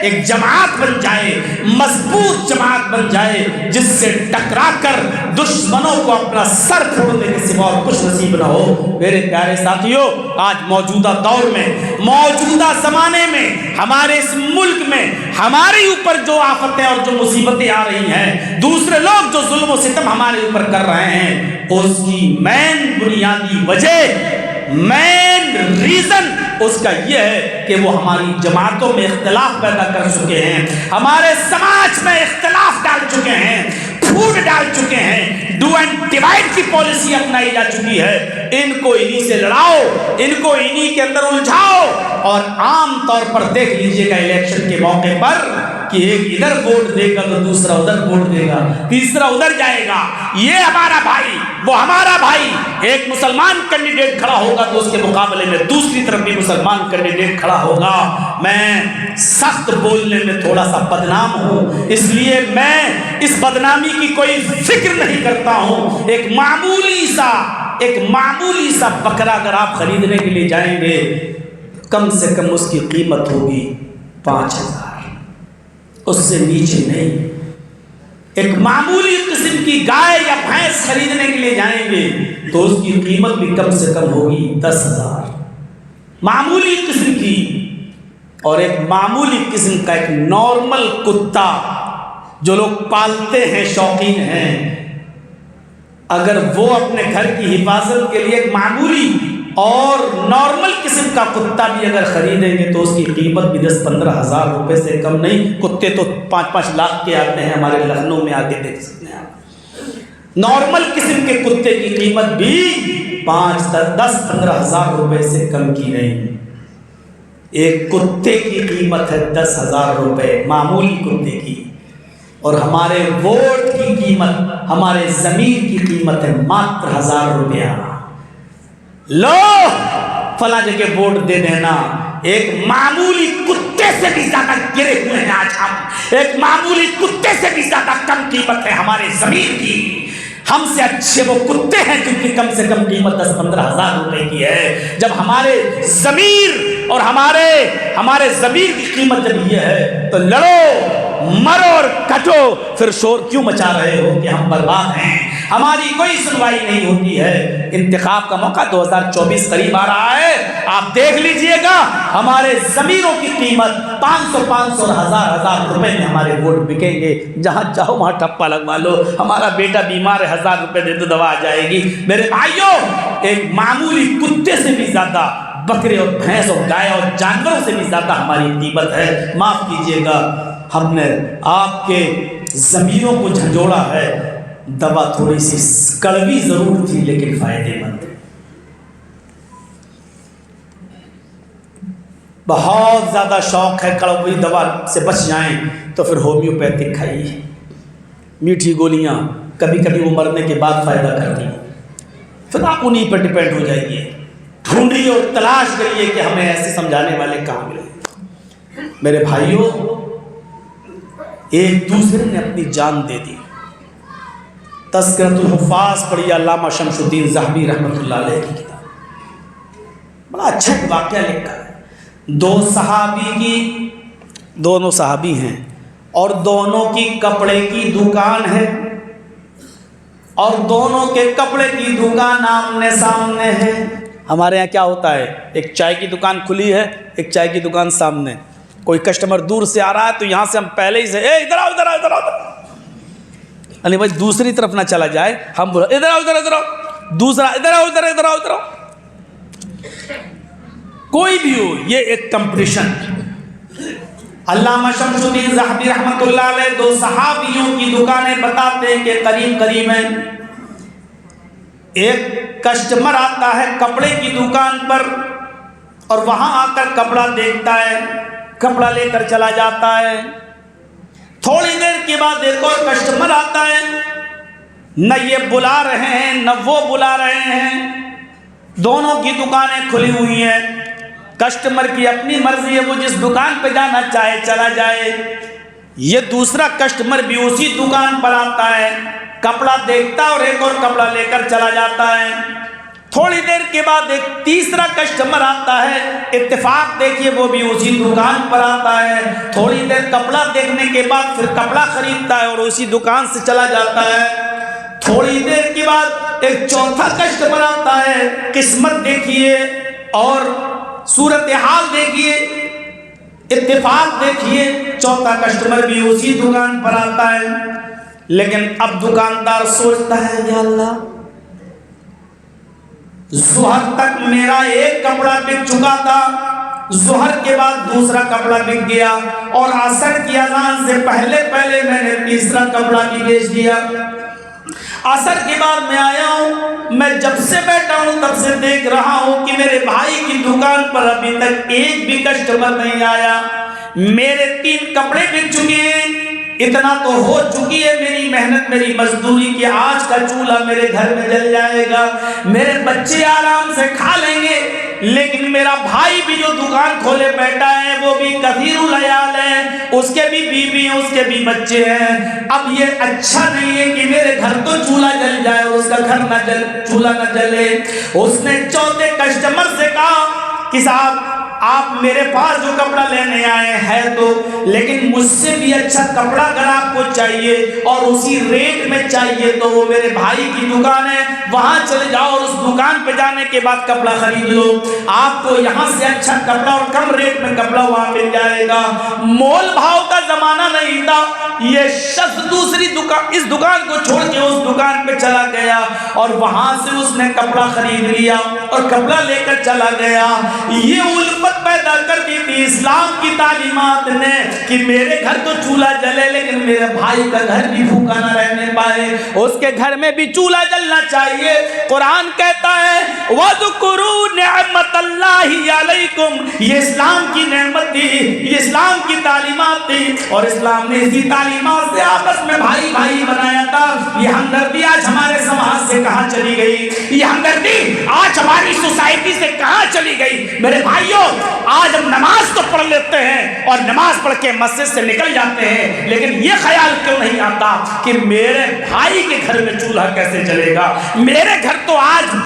ایک جماعت بن جائے، مضبوط جماعت بن جائے، جس سے ٹکرا کر دشمنوں کو اپنا سر پھوڑنے کے سوا اور کچھ نصیب نہ ہو۔ میرے پیارے ساتھیوں، آج موجودہ دور میں، موجودہ زمانے میں، ہمارے اس ملک میں ہمارے اوپر جو آفتیں اور جو مصیبتیں آ رہی ہیں، دوسرے لوگ جو ظلم و ستم ہمارے اوپر کر رہے ہیں، اس کی مین بنیادی وجہ، مین ریزن اس کا یہ ہے کہ وہ ہماری جماعتوں میں اختلاف پیدا کر چکے ہیں، ہمارے سماج میں اختلاف ڈال چکے ہیں، پھوٹ ڈال چکے ہیں، ڈو اینڈ ڈیوائڈ کی پالیسی اپنائی جا چکی ہے۔ ان کو انہی سے لڑاؤ، ان کو انہی کے اندر الجھاؤ، اور عام طور پر دیکھ لیجئے گا الیکشن کے موقع پر کہ ایک ادھر ووٹ دے گا تو دوسرا ادھر ووٹ دے گا، تیسرا ادھر جائے گا، یہ ہمارا بھائی وہ ہمارا بھائی۔ ایک مسلمان کینڈیڈیٹ کھڑا ہوگا تو اس کے مقابلے میں دوسری طرف بھی مسلمان کینڈیڈیٹ کھڑا ہوگا۔ میں سخت بولنے میں تھوڑا سا بدنام ہوں، اس لیے میں اس بدنامی کی کوئی فکر نہیں کرتا ہوں۔ ایک معمولی سا بکرا اگر آپ خریدنے کے لیے جائیں گے، کم سے کم اس کی قیمت ہوگی 5,000، اس سے نیچے نہیں۔ ایک معمولی قسم کی گائے یا بھینس خریدنے کے لیے جائیں گے تو اس کی قیمت بھی کم سے کم ہوگی 10,000، معمولی قسم کی۔ اور ایک معمولی قسم کا ایک نارمل کتا جو لوگ پالتے ہیں، شوقین ہیں، اگر وہ اپنے گھر کی حفاظت کے لیے ایک معمولی اور نارمل قسم کا کتا بھی اگر خریدیں گے تو اس کی قیمت بھی 10-15 ہزار روپے سے کم نہیں۔ کتے تو 5-5 لاکھ کے آتے ہیں، ہمارے لکھنؤ میں آگے دیکھ سکتے ہیں آپ۔ نارمل قسم کے کتے کی قیمت بھی 5-10-15 ہزار روپے سے کم کی نہیں۔ ایک کتے کی قیمت ہے 10,000 روپے، معمولی کتے کی، اور ہمارے ووٹ کی قیمت، ہمارے ضمیر کی قیمت ہے ماتر 1,000 روپیہ۔ لو فلاں جگہ ووٹ دے دینا۔ ایک معمولی کتے سے بھی زیادہ گرے ہوئے ہیں آج ہم، ایک معمولی کتے سے بھی زیادہ کم قیمت ہے ہمارے ضمیر کی۔ ہم سے اچھے وہ کتے ہیں جن کی کم سے کم قیمت 10-15 ہزار روپے کی ہے۔ جب ہمارے ضمیر اور ہمارے ضمیر کی قیمت جب یہ ہے تو لڑو، مرو اور کٹو، پھر شور کیوں مچا رہے ہو کہ ہم برباد ہیں، ہماری کوئی سنوائی نہیں ہوتی ہے۔ انتخاب کا موقع 2024 قریب آ رہا ہے، آپ دیکھ لیجئے گا ہمارے ضمیروں کی قیمت 500 اور 1000 روپے میں ہمارے ووٹ بکیں گے۔ جہاں چاہو وہاں ٹھپا لگوا لو، ہمارا بیٹا بیمار ہے 1000 روپے دے دو دوا آ جائے گی۔ میرے بھائیوں، ایک معمولی کتے سے بھی زیادہ، بکرے اور بھینس اور گائے اور جانوروں سے بھی زیادہ ہماری قیمت ہے۔ معاف کیجئے گا، ہم نے آپ کے ضمیروں کو جھنجھوڑا ہے۔ دوا تھوڑی سی کڑوی ضرور تھی لیکن فائدے مند۔ بہت زیادہ شوق ہے کڑوی دوا سے بچ جائیں تو پھر ہومیوپیتھک کھائیے، میٹھی گولیاں کبھی کبھی وہ مرنے کے بعد فائدہ کرتی ہیں، پھر آپ انہیں پر ڈپینڈ ہو جائیے۔ ڈھونڈیے اور تلاش کریے کہ ہمیں ایسے سمجھانے والے کہاں ملے۔ میرے بھائیوں، ایک دوسرے نے اپنی جان دے دی۔ تذکرۃ الحفاظ پڑھی علامہ شمس الدین ذہبی رحمۃ اللہ علیہ کی کتاب، بڑا اچھا واقعہ لکھا ہے۔ دونوں صحابی ہیں اور دونوں کی کپڑے کی دکان ہے، اور دونوں کے کپڑے کی دکان آمنے سامنے ہے۔ ہمارے یہاں کیا ہوتا ہے، ایک چائے کی دکان کھلی ہے، ایک چائے کی دکان سامنے، کوئی کسٹمر دور سے آ رہا ہے تو یہاں سے ہم پہلے ہی سے ادھر آؤ ادھر آؤ ادھر آؤ، یعنی بھائی دوسری طرف نہ چلا جائے، ہم بولا ادھر آؤ ادھر ادھر آؤ، دوسرا ادھر آؤ ادھر ادھر آؤ ادھر آؤ، کوئی بھی ہو، یہ ایک کمپٹیشن۔ علامہ شمس الدین ذہبی رحمۃ اللہ علیہ دو صحابیوں کی دکانیں بتاتے ہیں کہ قریب قریب ہیں۔ ایک کسٹمر آتا ہے کپڑے کی دکان پر اور وہاں آ کر کپڑا دیکھتا ہے، کپڑا لے کر چلا جاتا ہے۔ تھوڑی دیر کے بعد ایک اور کسٹمر آتا ہے، نہ یہ بلا رہے ہیں نہ وہ بلا رہے ہیں، دونوں کی دکانیں کھلی ہوئی ہیں، کسٹمر کی اپنی مرضی ہے، وہ جس دکان پہ جانا چاہے چلا جائے۔ یہ دوسرا کسٹمر بھی اسی دکان پر آتا ہے، کپڑا دیکھتا ہے اور ایک اور کپڑا لے کر چلا جاتا ہے۔ تھوڑی دیر کے بعد ایک تیسرا کسٹمر آتا ہے، اتفاق دیکھیے وہ بھی اسی دکان پر آتا ہے، تھوڑی دیر کپڑا دیکھنے کے بعد پھر کپڑا خریدتا ہے اور اسی دکان سے چلا جاتا ہے۔ تھوڑی دیر کے بعد ایک چوتھا کسٹمر آتا ہے، قسمت دیکھیے اور صورتحال دیکھیے، اتفاق دیکھیے، چوتھا کسٹمر بھی اسی دکان پر آتا ہے۔ لیکن اب دکاندار سوچتا ہے یا اللہ، ظہر تک میرا ایک کپڑا بک چکا تھا، ظہر کے بعد دوسرا کپڑا بک گیا، اور عصر کی اذان سے پہلے میں نے تیسرا کپڑا بھی بیچ دیا۔ عصر کے بعد میں آیا ہوں، میں جب سے بیٹھا ہوں تب سے دیکھ رہا ہوں کہ میرے بھائی کی دکان پر ابھی تک ایک بھی کسٹمر نہیں آیا، میرے 3 کپڑے بک چکے ہیں، اتنا تو ہو چکی ہے میری محنت، میری مزدوری کہ آج کا چولہا میرے گھر میں جل جائے گا، میرے بچے آرام سے کھا لیں گے، لیکن میرا بھائی بھی جو دکان کھولے بیٹھا ہے وہ بھی کثیر العیال ہے، اس کے بھی بیوی ہیں، اس کے بھی بچے ہیں۔ اب یہ اچھا نہیں ہے کہ میرے گھر تو چولہا جل جائے اور اس کا گھر چولہا نہ جلے۔ اس نے چوتھے کسٹمر سے کہا کہ صاحب آپ میرے پاس جو کپڑا لینے آئے ہیں تو، لیکن مجھ سے بھی اچھا کپڑا اگر آپ کو چاہیے اور اسی ریٹ میں چاہیے تو وہ میرے بھائی کی دکان ہے، وہاں چلے جاؤ اور اس دکان پہ جانے کے بعد کپڑا خرید لو، آپ کو یہاں سے اچھا کپڑا اور کم ریٹ میں کپڑا وہاں مل جائے گا۔ مول بھاؤ کا زمانہ نہیں تھا، یہ شخص دوسری دکان، اس دکان کو چھوڑ کے اس دکان پہ چلا گیا اور وہاں سے اس نے کپڑا خرید لیا اور کپڑا لے کر چلا گیا۔ یہ الفت پیدا کر دی تھی اسلام کی تعلیمات نے کہ میرے گھر تو چولہا جلے لیکن میرے بھائی کا گھر بھی بھوکا نہ رہنے پائے، اس کے گھر میں بھی چولہا جلنا چاہیے۔ قرآن کہتا ہے وَاذْكُرُوا نِعْمَةَ اللَّهِ عَلَيْكُمْ، یہ اسلام کی نعمت تھی، یہ اسلام کی تعلیمات تھی، اور اسلام نے اسی تعلیمات سے آپس میں بھائی بھائی بنایا تھا۔ یہ ہمدردی آج ہمارے سماج سے کہاں چلی گئی؟ یہ ہمدردی آج ہماری سوسائٹی سے کہاں چلی گئی؟ میرے بھائیوں، آج ہم نماز تو پڑھ لیتے ہیں اور نماز پڑھ کے مسجد سے نکل جاتے ہیں، لیکن یہ خیال کیوں نہیں آتا کہ میرے بھائی کے گھر میں چولہا کیسے جلے گا؟ میرے گھر تو آج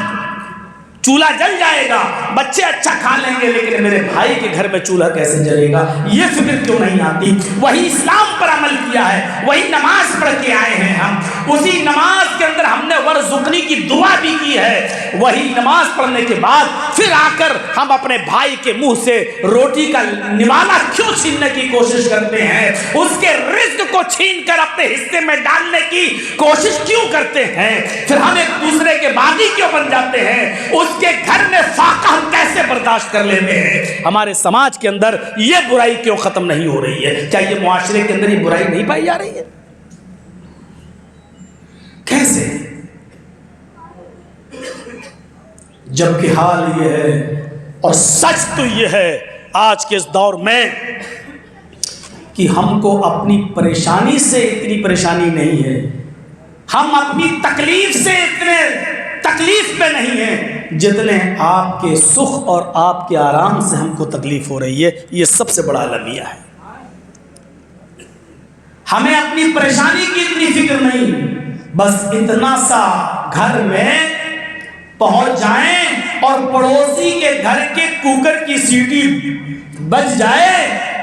چولہا جل جائے گا، بچے اچھا کھا لیں گے، لیکن میرے بھائی کے گھر میں چولہا کیسے جلے گا؟ یہ فکر کیوں نہیں آتی؟ وہی اسلام پر عمل کیا ہے، وہی نماز پڑھ کے آئے ہیں ہم، اسی نماز کے اندر ہم نے ورزقنی کی دعا بھی کی ہے، وہی نماز پڑھنے کے بعد پھر آ کر ہم اپنے بھائی کے منہ سے روٹی کا نوالا کیوں چھیننے کی کوشش کرتے ہیں؟ اس کے رزق کو چھین کر اپنے حصے میں ڈالنے کی کوشش کیوں کرتے ہیں؟ پھر ہم ایک دوسرے کے باغی کیوں بن جاتے ہیں؟ اس کے گھر میں فاقہ ہم کیسے برداشت کر لیتے ہیں؟ ہمارے سماج کے اندر یہ برائی کیوں ختم نہیں ہو رہی ہے؟ کیا یہ معاشرے کے اندر یہ برائی نہیں پائی جا رہی ہے؟ کیسے؟ جبکہ حال یہ ہے اور سچ تو یہ ہے آج کے اس دور میں کہ ہم کو اپنی پریشانی سے اتنی پریشانی نہیں ہے، ہم اپنی تکلیف سے اتنے تکلیف پہ نہیں ہیں جتنے آپ کے سکھ اور آپ کے آرام سے ہم کو تکلیف ہو رہی ہے۔ یہ سب سے بڑا المیہ ہے۔ ہمیں اپنی پریشانی کی اتنی فکر نہیں، بس اتنا سا گھر میں پہنچ جائیں اور پڑوسی کے گھر کے کوکر کی سیٹی بج جائے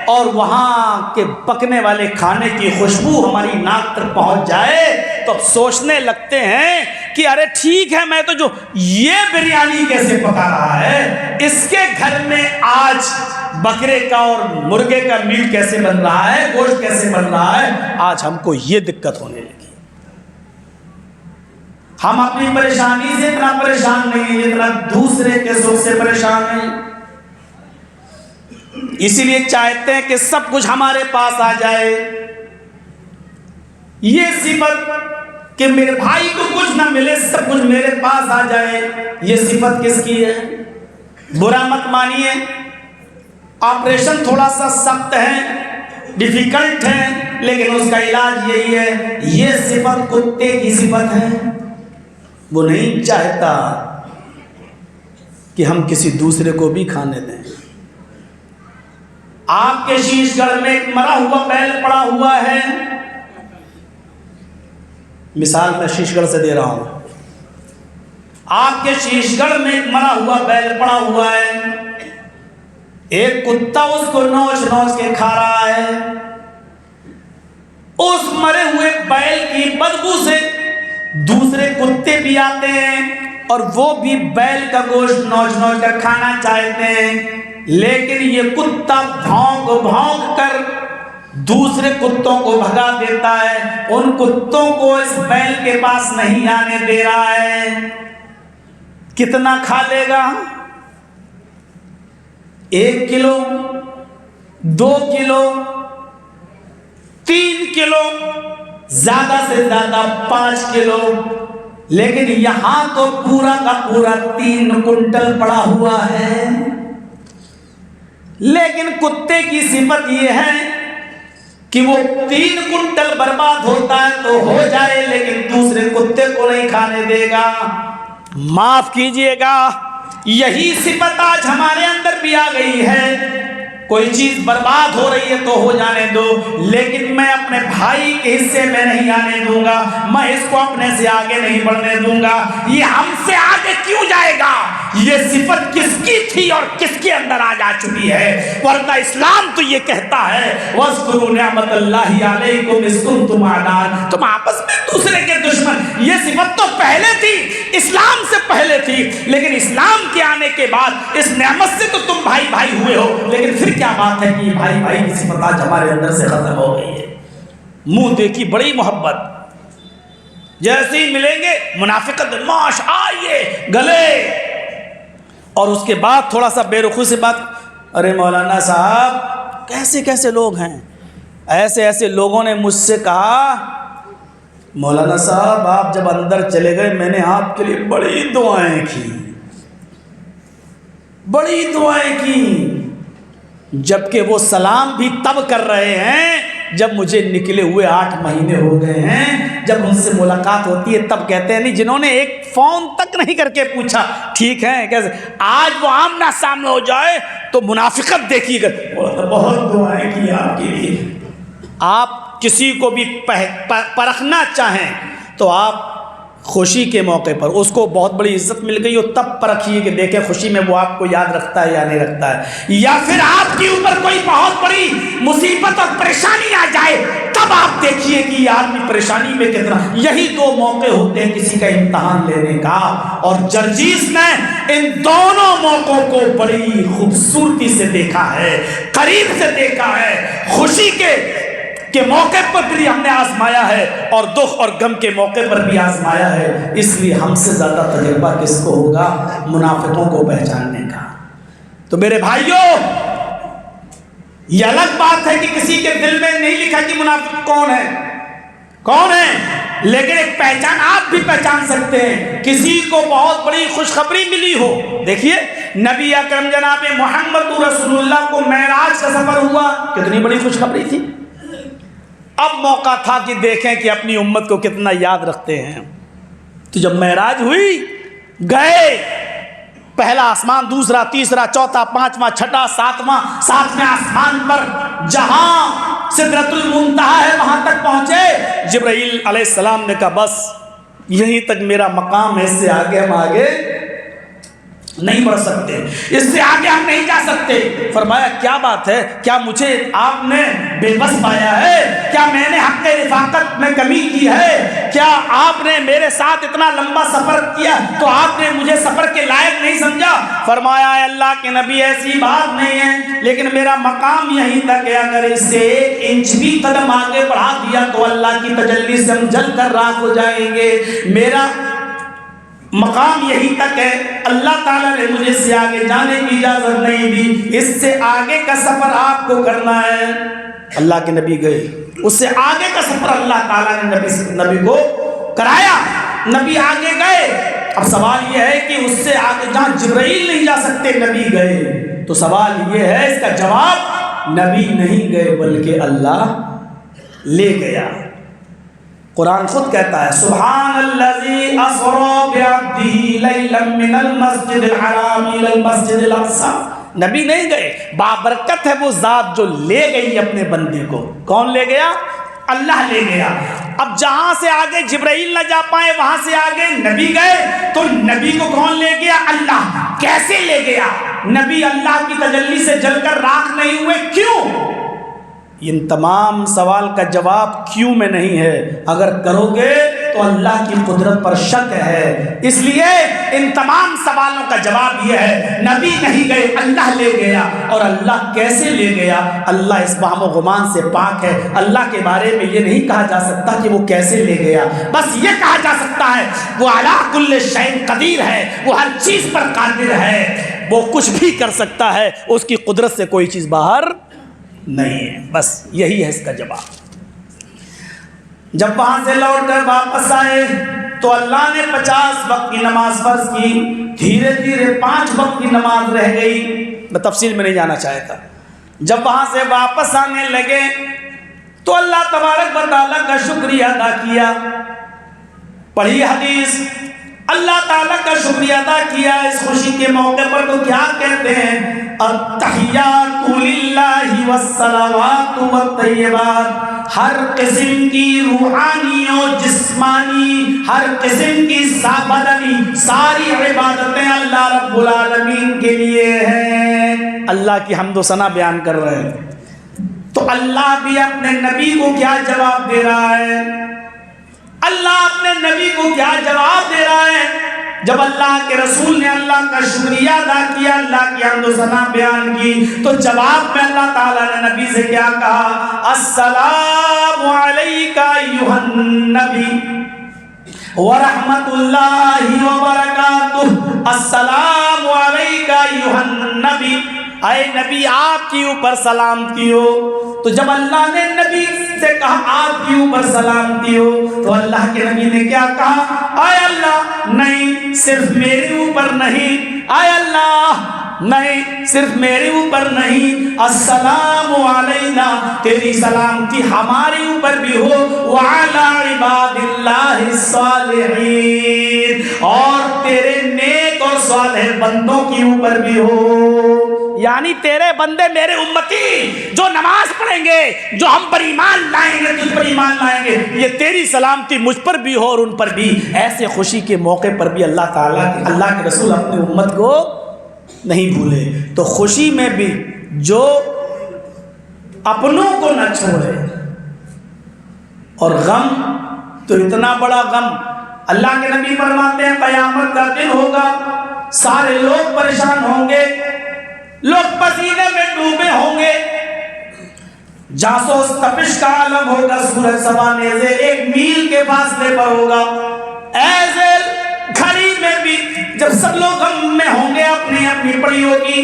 اور وہاں کے پکنے والے کھانے کی خوشبو ہماری ناک تک پہنچ جائے تو اب سوچنے لگتے ہیں کہ ارے ٹھیک ہے، میں تو جو یہ بریانی کیسے پکا رہا ہے، اس کے گھر میں آج بکرے کا اور مرغے کا میٹ کیسے بن رہا ہے، گوشت کیسے بن رہا ہے، آج ہم کو یہ دقت ہونے لگی۔ ہم اپنی پریشانی سے اتنا پریشان نہیں ہیں جتنا دوسرے کے سکھ سے پریشان ہیں، اسی لیے چاہتے ہیں کہ سب کچھ ہمارے پاس آ جائے۔ یہ صفت کہ میرے بھائی کو کچھ نہ ملے، سب کچھ میرے پاس آ جائے، یہ صفت کس کی ہے؟ برا مت مانیے، آپریشن تھوڑا سا سخت ہے، ڈیفیکلٹ ہے، لیکن اس کا علاج یہی ہے۔ یہ صفت کتے کی صفت ہے، وہ نہیں چاہتا کہ ہم کسی دوسرے کو بھی کھانے دیں۔ آپ کے شیش گڑھ میں ایک مرا ہوا بیل پڑا ہوا ہے، مثال میں شیش گڑھ سے دے رہا ہوں، آپ کے شیش گڑھ میں ایک مرا ہوا بیل پڑا ہوا ہے، ایک کتا اس کو نوچ نوچ کے کھا رہا ہے، اس مرے ہوئے بیل کی بدبو سے دوسرے کتے بھی آتے ہیں اور وہ بھی بیل کا گوشت نوچ نوچ کر کھانا چاہتے ہیں، لیکن یہ کتا بھونک بھونک کر دوسرے کتوں کو بھگا دیتا ہے، ان کتوں کو اس بیل کے پاس نہیں آنے دے رہا ہے۔ کتنا کھا لے گا؟ 1 کلو، 2 کلو، 3 کلو، زیادہ سے زیادہ 5 کلو، لیکن یہاں تو پورا کا پورا 3 کنٹل پڑا ہوا ہے۔ لیکن کتے کی صفت یہ ہے کہ وہ 3 کنٹل برباد ہوتا ہے تو ہو جائے، لیکن دوسرے کتے کو نہیں کھانے دے گا۔ معاف کیجئے گا، یہی صفت آج ہمارے اندر بھی آ گئی ہے۔ کوئی چیز برباد ہو رہی ہے تو ہو جانے دو، لیکن میں اپنے بھائی کے حصے میں نہیں آنے دوں گا، میں اس کو اپنے سے آگے نہیں بڑھنے دوں گا۔ یہ ہم سے آگے کیوں جائے گا؟ یہ صفت کس کی تھی اور کس کے اندر آج آ چکی ہے؟ ورنہ اسلام تو یہ کہتا ہے وَاذْكُرُوا نِعْمَتَ اللَّهِ عَلَيْكُمْ إِذْ كُنْتُمْ أَعْدَاءً، تم آپس میں دوسرے کے دشمن۔ یہ صفت تو پہلے تھی، اسلام سے پہلے تھی، لیکن اسلام کے آنے کے بعد اس نعمت سے تو تم بھائی بھائی ہوئے ہو، لیکن پھر کیا بات ہے کہ بھائی بھائی کی صفت آج ہمارے اندر سے ختم ہو گئی ہے۔ منہ دیکھی بڑی محبت، جیسے ہی ملیں گے منافقت ماش آئیے گلے، اور اس کے بعد تھوڑا سا بے رخی سے بات، ارے مولانا صاحب کیسے کیسے لوگ ہیں؟ ایسے ایسے لوگوں نے مجھ سے کہا مولانا صاحب آپ جب اندر چلے گئے میں نے آپ کے لیے بڑی دعائیں کی، بڑی دعائیں کی، جبکہ وہ سلام بھی تب کر رہے ہیں جب مجھے نکلے ہوئے 8 مہینے ہو گئے ہیں، جب ان سے ملاقات ہوتی ہے تب کہتے ہیں، نہیں جنہوں نے ایک فون تک نہیں کر کے پوچھا ٹھیک ہے کیسے، آج وہ آمنا سامنے ہو جائے تو منافقت دیکھیے گا۔ بہت دعائیں کی آپ کے لیے۔ آپ کسی کو بھی پرکھنا چاہیں تو آپ خوشی کے موقع پر اس کو بہت بڑی عزت مل گئی ہو تب پرکھیے کہ دیکھیں خوشی میں وہ آپ کو یاد رکھتا ہے یا نہیں رکھتا ہے، یا پھر آپ کے اوپر کوئی بہت بڑی مصیبت اور پریشانی آ جائے تب آپ دیکھیے کہ یہ آدمی پریشانی میں کتنا۔ یہی 2 موقع ہوتے ہیں کسی کا امتحان لینے کا، اور جرجیس نے ان دونوں موقعوں کو بڑی خوبصورتی سے دیکھا ہے، قریب سے دیکھا ہے۔ خوشی کے موقع پر بھی ہم نے آزمایا ہے اور دکھ اور غم کے موقع پر بھی آزمایا ہے، اس لیے ہم سے زیادہ تجربہ کس کو ہوگا؟ منافقوں کو پہچاننے کا۔ تو میرے بھائیوں، یہ الگ بات ہے کہ کسی کے دل میں نہیں لکھا کہ منافق کون ہے، لیکن ایک پہچان آپ بھی پہچان سکتے ہیں۔ کسی کو بہت بڑی خوشخبری ملی ہو، دیکھیے نبی اکرم جناب محمد رسول اللہ کو معراج کا سفر ہوا، کتنی بڑی خوشخبری تھی۔ اب موقع تھا کہ دیکھیں کہ اپنی امت کو کتنا یاد رکھتے ہیں۔ تو جب معراج ہوئی، گئے پہلا آسمان، دوسرا، تیسرا، چوتھا، پانچواں، چھٹا، ساتویں آسمان پر جہاں سدرۃ المنتہا ہے وہاں تک پہنچے۔ جبرائیل علیہ السلام نے کہا بس یہیں تک میرا مقام ہے، اس سے آگے ہم آگے نہیں بڑھ سکتے، اس سے آگے ہم نہیں جا سکتے۔ فرمایا کیا بات ہے، کیا مجھے آپ نے بے بس پایا ہے؟ کیا میں نے حق رفاقت میں کمی کی ہے؟ کیا آپ نے میرے ساتھ اتنا لمبا سفر کیا تو آپ نے مجھے سفر کے لائق نہیں سمجھا؟ فرمایا اے اللہ کے نبی ایسی بات نہیں ہے، لیکن میرا مقام یہیں تک ہے، اگر اس سے 1 انچ بھی قدم آگے بڑھا دیا تو اللہ کی تجلی سے ہم جل کر راکھ ہو جائیں گے۔ میرا مقام یہی تک ہے، اللہ تعالیٰ نے مجھے اس سے آگے جانے کی اجازت نہیں دی، اس سے آگے کا سفر آپ کو کرنا ہے۔ اللہ کے نبی گئے، اس سے آگے کا سفر اللہ تعالیٰ نے نبی کو کرایا، نبی آگے گئے۔ اب سوال یہ ہے کہ اس سے آگے جہاں جبرائیل نہیں جا سکتے نبی گئے، تو سوال یہ ہے اس کا جواب نبی نہیں گئے بلکہ اللہ لے گیا۔ قرآن خود کہتا ہے سبحان الذی اسری بعبدہ لیلا من المسجد الحرام الی المسجد الاقصی نبی نہیں گئے، بابرکت ہے وہ ذات جو لے گئی اپنے بندے کو۔ کون لے گیا؟ اللہ لے گیا۔ اب جہاں سے آگے جبرائیل نہ جا پائے وہاں سے آگے نبی گئے، تو نبی کو کون لے گیا؟ اللہ۔ کیسے لے گیا؟ نبی اللہ کی تجلی سے جل کر راکھ نہیں ہوئے، کیوں؟ ان تمام سوال کا جواب کیوں میں نہیں ہے، اگر کرو گے تو اللہ کی قدرت پر شک ہے۔ اس لیے ان تمام سوالوں کا جواب یہ ہے، نبی نہیں گئے، اللہ لے گیا۔ اور اللہ کیسے لے گیا؟ اللہ اس وہم و گمان سے پاک ہے۔ اللہ کے بارے میں یہ نہیں کہا جا سکتا کہ وہ کیسے لے گیا، بس یہ کہا جا سکتا ہے وہ علی کل شیء قدیر ہے، وہ ہر چیز پر قادر ہے، وہ کچھ بھی کر سکتا ہے، اس کی قدرت سے کوئی چیز باہر نہیں ہے۔ بس یہی ہے اس کا جواب۔ جب وہاں سے لوٹ کر واپس آئے تو اللہ نے 50 وقت کی نماز فرض کی، دھیرے دھیرے 5 وقت کی نماز رہ گئی، میں تفصیل میں نہیں جانا چاہتا۔ جب وہاں سے واپس آنے لگے تو اللہ تبارک و تعالیٰ کا شکریہ ادا کیا۔ پڑھی حدیث، اللہ تعالیٰ کا شکریہ ادا کیا اس خوشی کے موقع پر، تو کیا کہتے ہیں؟ التحیات للہ والصلوات والطیبات، ہر قسم کی روحانی اور جسمانی، ہر قسم کی بدنی ساری عبادتیں اللہ رب العالمین کے لیے ہیں۔ اللہ کی حمد و ثنا بیان کر رہے ہیں، تو اللہ بھی اپنے نبی کو کیا جواب دے رہا ہے؟ اللہ اپنے نبی کو کیا جواب دے رہا ہے؟ جب اللہ کے رسول نے اللہ کا شکریہ ادا کیا، اللہ کی حمد و ثنا بیان کی، تو جواب میں اللہ تعالیٰ نے نبی سے کیا کہا؟ السلام علیکہ ایھا النبی ورحمۃ اللہ وبرکاتہ، السلام علیکہ ایھا النبی، اے نبی آپ کے اوپر سلامتی ہو۔ تو جب اللہ نے نبی سے کہا آپ کے اوپر سلامتی ہو، تو اللہ کے نبی نے کیا کہا؟ اے اللہ نہیں، صرف میرے اوپر نہیں، اے اللہ نہیں، صرف میرے اوپر نہیں، السلام علینا، تیری سلامتی ہمارے اوپر بھی ہو، وعلی عباد اللہ الصالحین، اور تیرے نیک اور صالح بندوں کے اوپر بھی ہو۔ یعنی تیرے بندے میرے امتی جو نماز پڑھیں گے، جو ہم پر ایمان لائیں گے، تجھ پر ایمان لائیں گے، یہ تیری سلامتی مجھ پر بھی ہو اور ان پر بھی۔ ایسے خوشی کے موقع پر بھی اللہ تعالیٰ اللہ کے رسول اپنی امت کو نہیں بھولے۔ تو خوشی میں بھی جو اپنوں کو نہ چھوڑے، اور غم تو اتنا بڑا غم، اللہ کے نبی فرماتے ہیں قیامت کا دن ہوگا، سارے لوگ پریشان ہوں گے، لوگ پسینے میں ڈوبے ہوں گے، جاسوس تپش کا عالم ہوگا، سورج سوانے سے 1 میل کے فاصلے پر ہوگا۔ ایسے گھڑی میں بھی جب سب لوگ غم میں ہوں گے، اپنی اپنی پڑی ہوگی،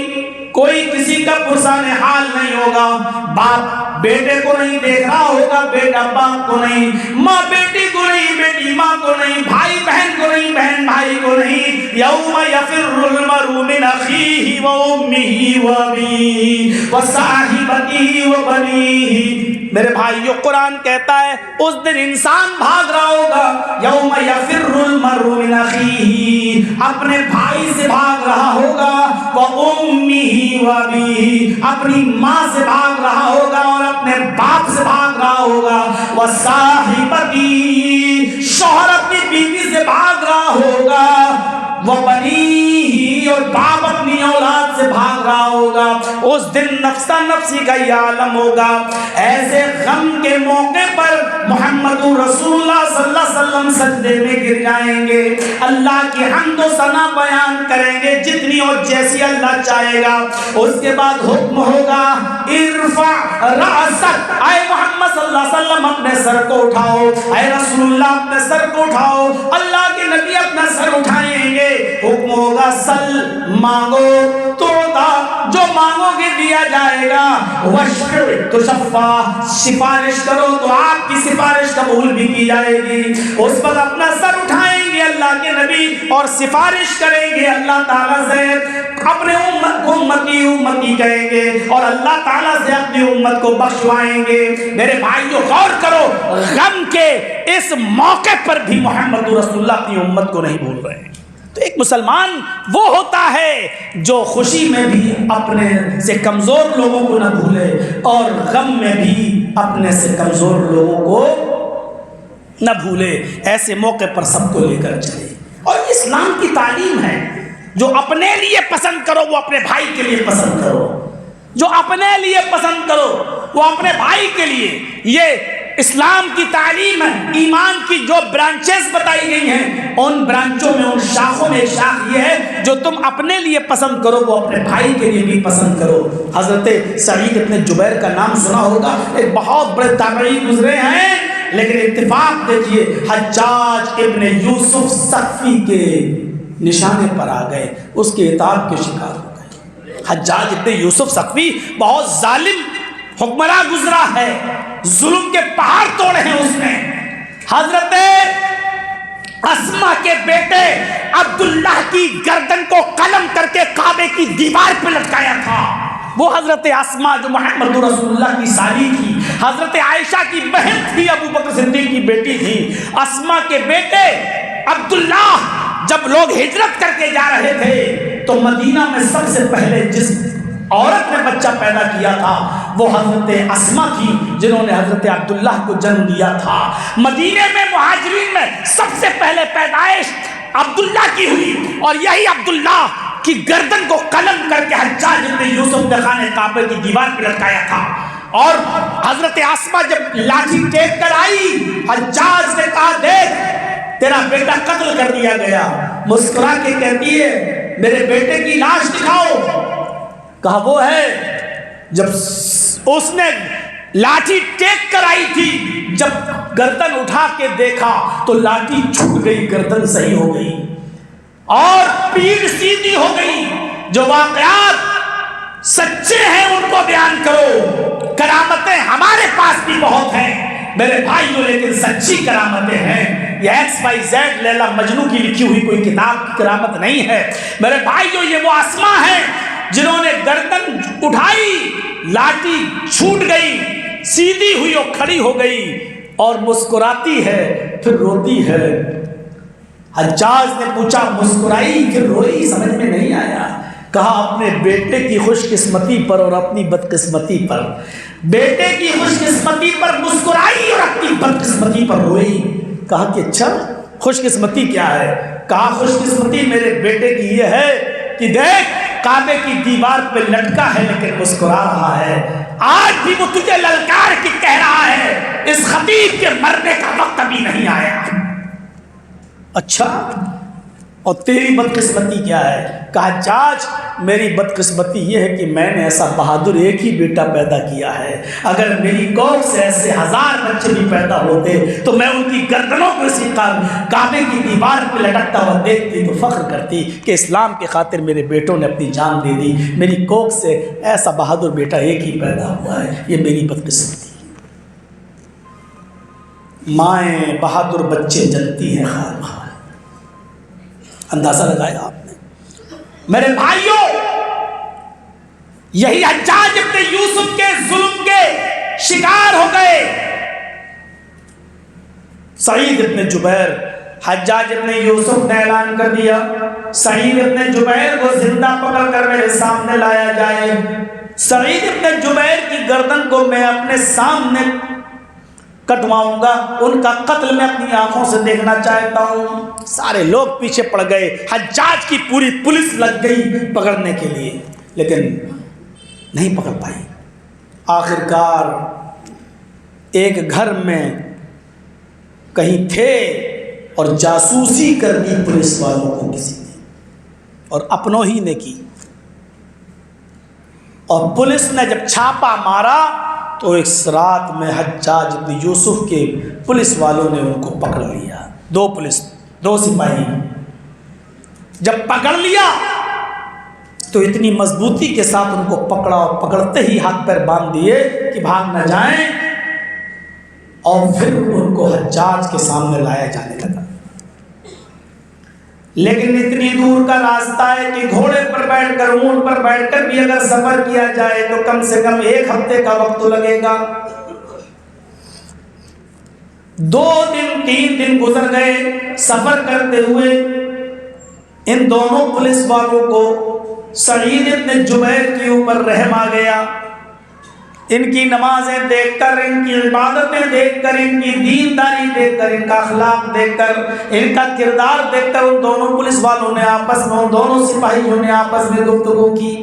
کوئی کسی کا پرسان حال نہیں ہوگا، باپ بیٹے کو نہیں دیکھ رہا ہوگا، بیٹا باپ کو نہیں، ماں بیٹی کو نہیں، بیٹی ماں کو نہیں، بھائی بہن کو نہیں، بہن بھائی کو نہیں۔ یوم یفر المرء من اخیہ وامہ وابیہ وصاحبتہ وبنیہ۔ میرے بھائیو، قرآن کہتا ہے اس دن انسان بھاگ رہا ہوگا، یوم یفر المرء من اخیہ، اپنے بھائی سے بھاگ رہا ہوگا، وامہ وابیہ، اپنی ماں سے بھاگ رہا ہوگا اور اپنے باپ سے بھاگ رہا ہوگا، وصاحبتہ، شوہر اپنی بیوی سے بھاگ رہا ہوگا، وبنیہ، اور باپ اپنی اولاد سے بھاگ رہا ہوگا۔ اس دن نفسا نفسی کا یہ عالم ہوگا۔ ایسے غم کے موقع پر محمد رسول اللہ صلی اللہ علیہ وسلم سجدے میں گر جائیں گے، اللہ کی حمد و ثنا بیان کریں گے جتنی اور جیسی اللہ چاہے گا۔ اس کے بعد حکم ہوگا ارفع رأسک، اے محمد صلی اللہ علیہ وسلم اپنے سر کو اٹھاؤ، اے رسول اللہ اپنے سر کو اٹھاؤ۔ اللہ کے نبی اپنا سر اٹھائیں گے، حکم ہوگا سل، مانگو تو جو مانگو گے دیا جائے گا، وشفع تشفع، سفارش کرو تو آپ کی سفارش قبول بھی کی جائے گی۔ اس پر اپنا سر اٹھائیں گے اللہ کے نبی اور سفارش کریں گے اللہ تعالیٰ سے، اپنے امت کو امتی امتی کہیں گے اور اللہ تعالیٰ سے اپنی امت کو بخشوائیں گے۔ میرے بھائیو غور کرو، غم کے اس موقع پر بھی محمد رسول اللہ اپنی امت کو نہیں بھول رہے ہیں۔ تو ایک مسلمان وہ ہوتا ہے جو خوشی میں بھی اپنے سے کمزور لوگوں کو نہ بھولے اور غم میں بھی اپنے سے کمزور لوگوں کو نہ بھولے، ایسے موقع پر سب کو لے کر چلے۔ اور اسلام کی تعلیم ہے، جو اپنے لیے پسند کرو وہ اپنے بھائی کے لیے پسند کرو، جو اپنے لیے پسند کرو وہ اپنے بھائی کے لیے۔ یہ اسلام کی تعلیم ہے۔ ایمان کی جو برانچز بتائی گئی ہیں ان برانچوں میں، ان شاخوں میں ایک شاخ یہ ہے جو تم اپنے لیے پسند کرو وہ اپنے بھائی کے لیے بھی پسند کرو۔ حضرت سعید ابن جبیر کا نام سنا ہوگا، ایک بہت بڑے تابعی گزرے ہیں، لیکن اتفاق دیکھیے حجاج ابن یوسف ثقفی کے نشانے پر آ گئے، اس کے عتاب کے شکار ہو گئے۔ حجاج ابن یوسف ثقفی بہت ظالم حکمراں گزرا ہے، ظلم کے پہاڑ توڑے ہیں اس نے۔ حضرت اسما کے بیٹے عبداللہ کی گردن کو قلم کر کے کعبے کی دیوار پہ لٹکایا تھا۔ وہ حضرت اسما جو محمد رسول اللہ کی سالی تھی، حضرت عائشہ کی بہن تھی، ابو بکر صدیق کی بیٹی تھی۔ اسما کے بیٹے عبداللہ جب لوگ ہجرت کر کے جا رہے تھے تو مدینہ میں سب سے پہلے جس عورت نے بچہ پیدا کیا تھا وہ حضرت اسما تھی، جنہوں نے حضرت عبداللہ کو جنم دیا تھا۔ مدینے میں مہاجرین میں سب سے پہلے پیدائش عبداللہ کی ہوئی، اور یہی عبداللہ کی گردن کو قلم کر کے حجاج ابن یوسف نے خانہ کعبہ کی دیوار پہ لٹکایا تھا۔ اور حضرت اسما جب لاٹھی ٹیک کر آئی، حجاج نے کہا دیکھ تیرا بیٹا قتل کر دیا گیا۔ مسکرا کے کہتی ہے میرے بیٹے کی لاش دکھاؤ۔ کہا وہ ہے۔ جب اس نے لاٹھی ٹیک کر آئی تھی، جب گردن اٹھا کے دیکھا تو لاٹھی چھوٹ گئی، گردن صحیح ہو گئی اور پیٹھ سیدھی ہو گئی۔ جو واقعات سچے ہیں ان کو بیان کرو، کرامتیں ہمارے پاس بھی بہت ہیں میرے بھائیوں، لیکن سچی کرامتیں ہیں۔ یہ ایکس وائی زیڈ لیلا مجنو کی لکھی ہوئی کوئی کتاب کی کرامت نہیں ہے میرے بھائیوں۔ یہ وہ اسما ہیں جنہوں نے گردن اٹھائی، لاٹھی چھوٹ گئی، سیدھی ہوئی اور کھڑی ہو گئی، اور مسکراتی ہے پھر روتی ہے۔ حجاج نے پوچھا مسکرائی پھر روئی؟ سمجھ میں نہیں آیا۔ کہا اپنے بیٹے کی خوش قسمتی پر اور اپنی بدقسمتی پر، بیٹے کی خوش قسمتی پر مسکرائی اور اپنی بدقسمتی پر روئی۔ کہا کہ اچھا خوش قسمتی کیا ہے؟ کہا خوش قسمتی میرے بیٹے کی یہ ہے کہ دیکھ کعبے کی دیوار پہ لٹکا ہے لیکن مسکرا رہا ہے، آج بھی وہ تجھے للکار کے کہہ رہا ہے اس خطیب کے مرنے کا وقت ابھی نہیں آیا۔ اچھا اور تیری بدقسمتی کیا ہے؟ کہا حجاج میری بدقسمتی یہ ہے کہ میں نے ایسا بہادر ایک ہی بیٹا پیدا کیا ہے، اگر میری قوم سے ایسے 1000 بچے بھی پیدا ہوتے تو میں ان کی گردنوں کو اسی کعبے کی دیوار پہ لٹکتا ہوا دیکھتی تو فخر کرتی کہ اسلام کے خاطر میرے بیٹوں نے اپنی جان دے دی، میری قوم سے ایسا بہادر بیٹا ایک ہی پیدا ہوا ہے، یہ میری بدقسمتی۔ مائیں بہادر بچے جنتی ہیں خار خار۔ اندازہ لگایا آپ نے میرے بھائیوں؟ یہی حجاج ابن یوسف کے ظلم کے شکار ہو گئے۔ سعید ابن جبیر، حجاج ابن یوسف نے اعلان کر دیا سعید ابن جبیر کو زندہ پکڑ کر میرے سامنے لایا جائے۔ سعید ابن جبیر کی گردن کو میں اپنے سامنے کٹواؤں گا، ان کا قتل میں اپنی آنکھوں سے دیکھنا چاہتا ہوں۔ سارے لوگ پیچھے پڑ گئے، حجاج کی پوری پولیس لگ گئی پکڑنے کے لیے، لیکن نہیں پکڑ پائی۔ آخرکار ایک گھر میں کہیں تھے اور جاسوسی کر دی پولیس والوں کو کسی نے، اور اپنوں ہی نے کی، اور پولیس نے جب چھاپا مارا تو ایک رات میں حجاج بن یوسف کے پولیس والوں نے ان کو پکڑ لیا۔ دو سپاہی جب پکڑ لیا تو اتنی مضبوطی کے ساتھ ان کو پکڑا، اور پکڑتے ہی ہاتھ پیر باندھ دیے کہ بھاگ نہ جائیں، اور پھر ان کو حجاج کے سامنے لایا جانے لگا۔ لیکن اتنی دور کا راستہ ہے کہ گھوڑے پر بیٹھ کر، اونٹ پر بیٹھ کر بھی اگر سفر کیا جائے تو کم سے کم 1 ہفتے کا وقت تو لگے گا۔ 2 دن 3 دن گزر گئے سفر کرتے ہوئے، ان دونوں پولیس والوں کو سعید ابن جبیر کے اوپر رحم آ گیا۔ ان کی نمازیں دیکھ کر، ان کی عبادتیں دیکھ کر، ان کی دینداری دیکھ کر، ان کا اخلاق دیکھ کر، ان کا کردار دیکھ کر ان دونوں پولیس والوں نے آپس میں، ان دونوں سپاہیوں نے آپس میں گفتگو کی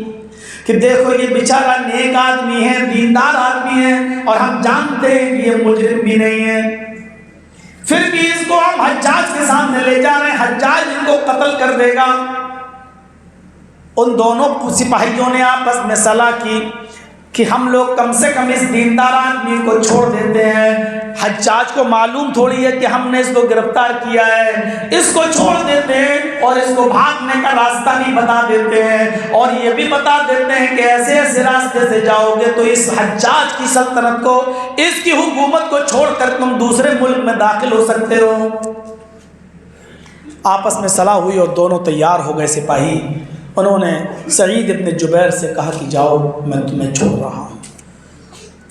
کہ دیکھو یہ بیچارہ نیک آدمی ہے، دیندار آدمی ہے، اور ہم جانتے ہیں کہ یہ مجرم بھی نہیں ہے، پھر بھی اس کو ہم حجاج کے سامنے لے جا رہے ہیں، حجاج ان کو قتل کر دے گا۔ ان دونوں سپاہیوں نے آپس میں صلاح کی کہ ہم لوگ کم سے کم اس دیندار آدمی کو چھوڑ دیتے ہیں، حجاج کو معلوم تھوڑی ہے کہ ہم نے اس کو گرفتار کیا ہے، اس کو چھوڑ دیتے ہیں اور اس کو بھاگنے کا راستہ بھی بتا دیتے ہیں، اور یہ بھی بتا دیتے ہیں کہ ایسے ایسے راستے سے جاؤ گے تو اس حجاج کی سلطنت کو، اس کی حکومت کو چھوڑ کر تم دوسرے ملک میں داخل ہو سکتے ہو۔ آپس میں صلاح ہوئی اور دونوں تیار ہو گئے سپاہی۔ انہوں نے سعید ابن جبیر سے کہا کہ جاؤ، میں تمہیں چھوڑ رہا ہوں،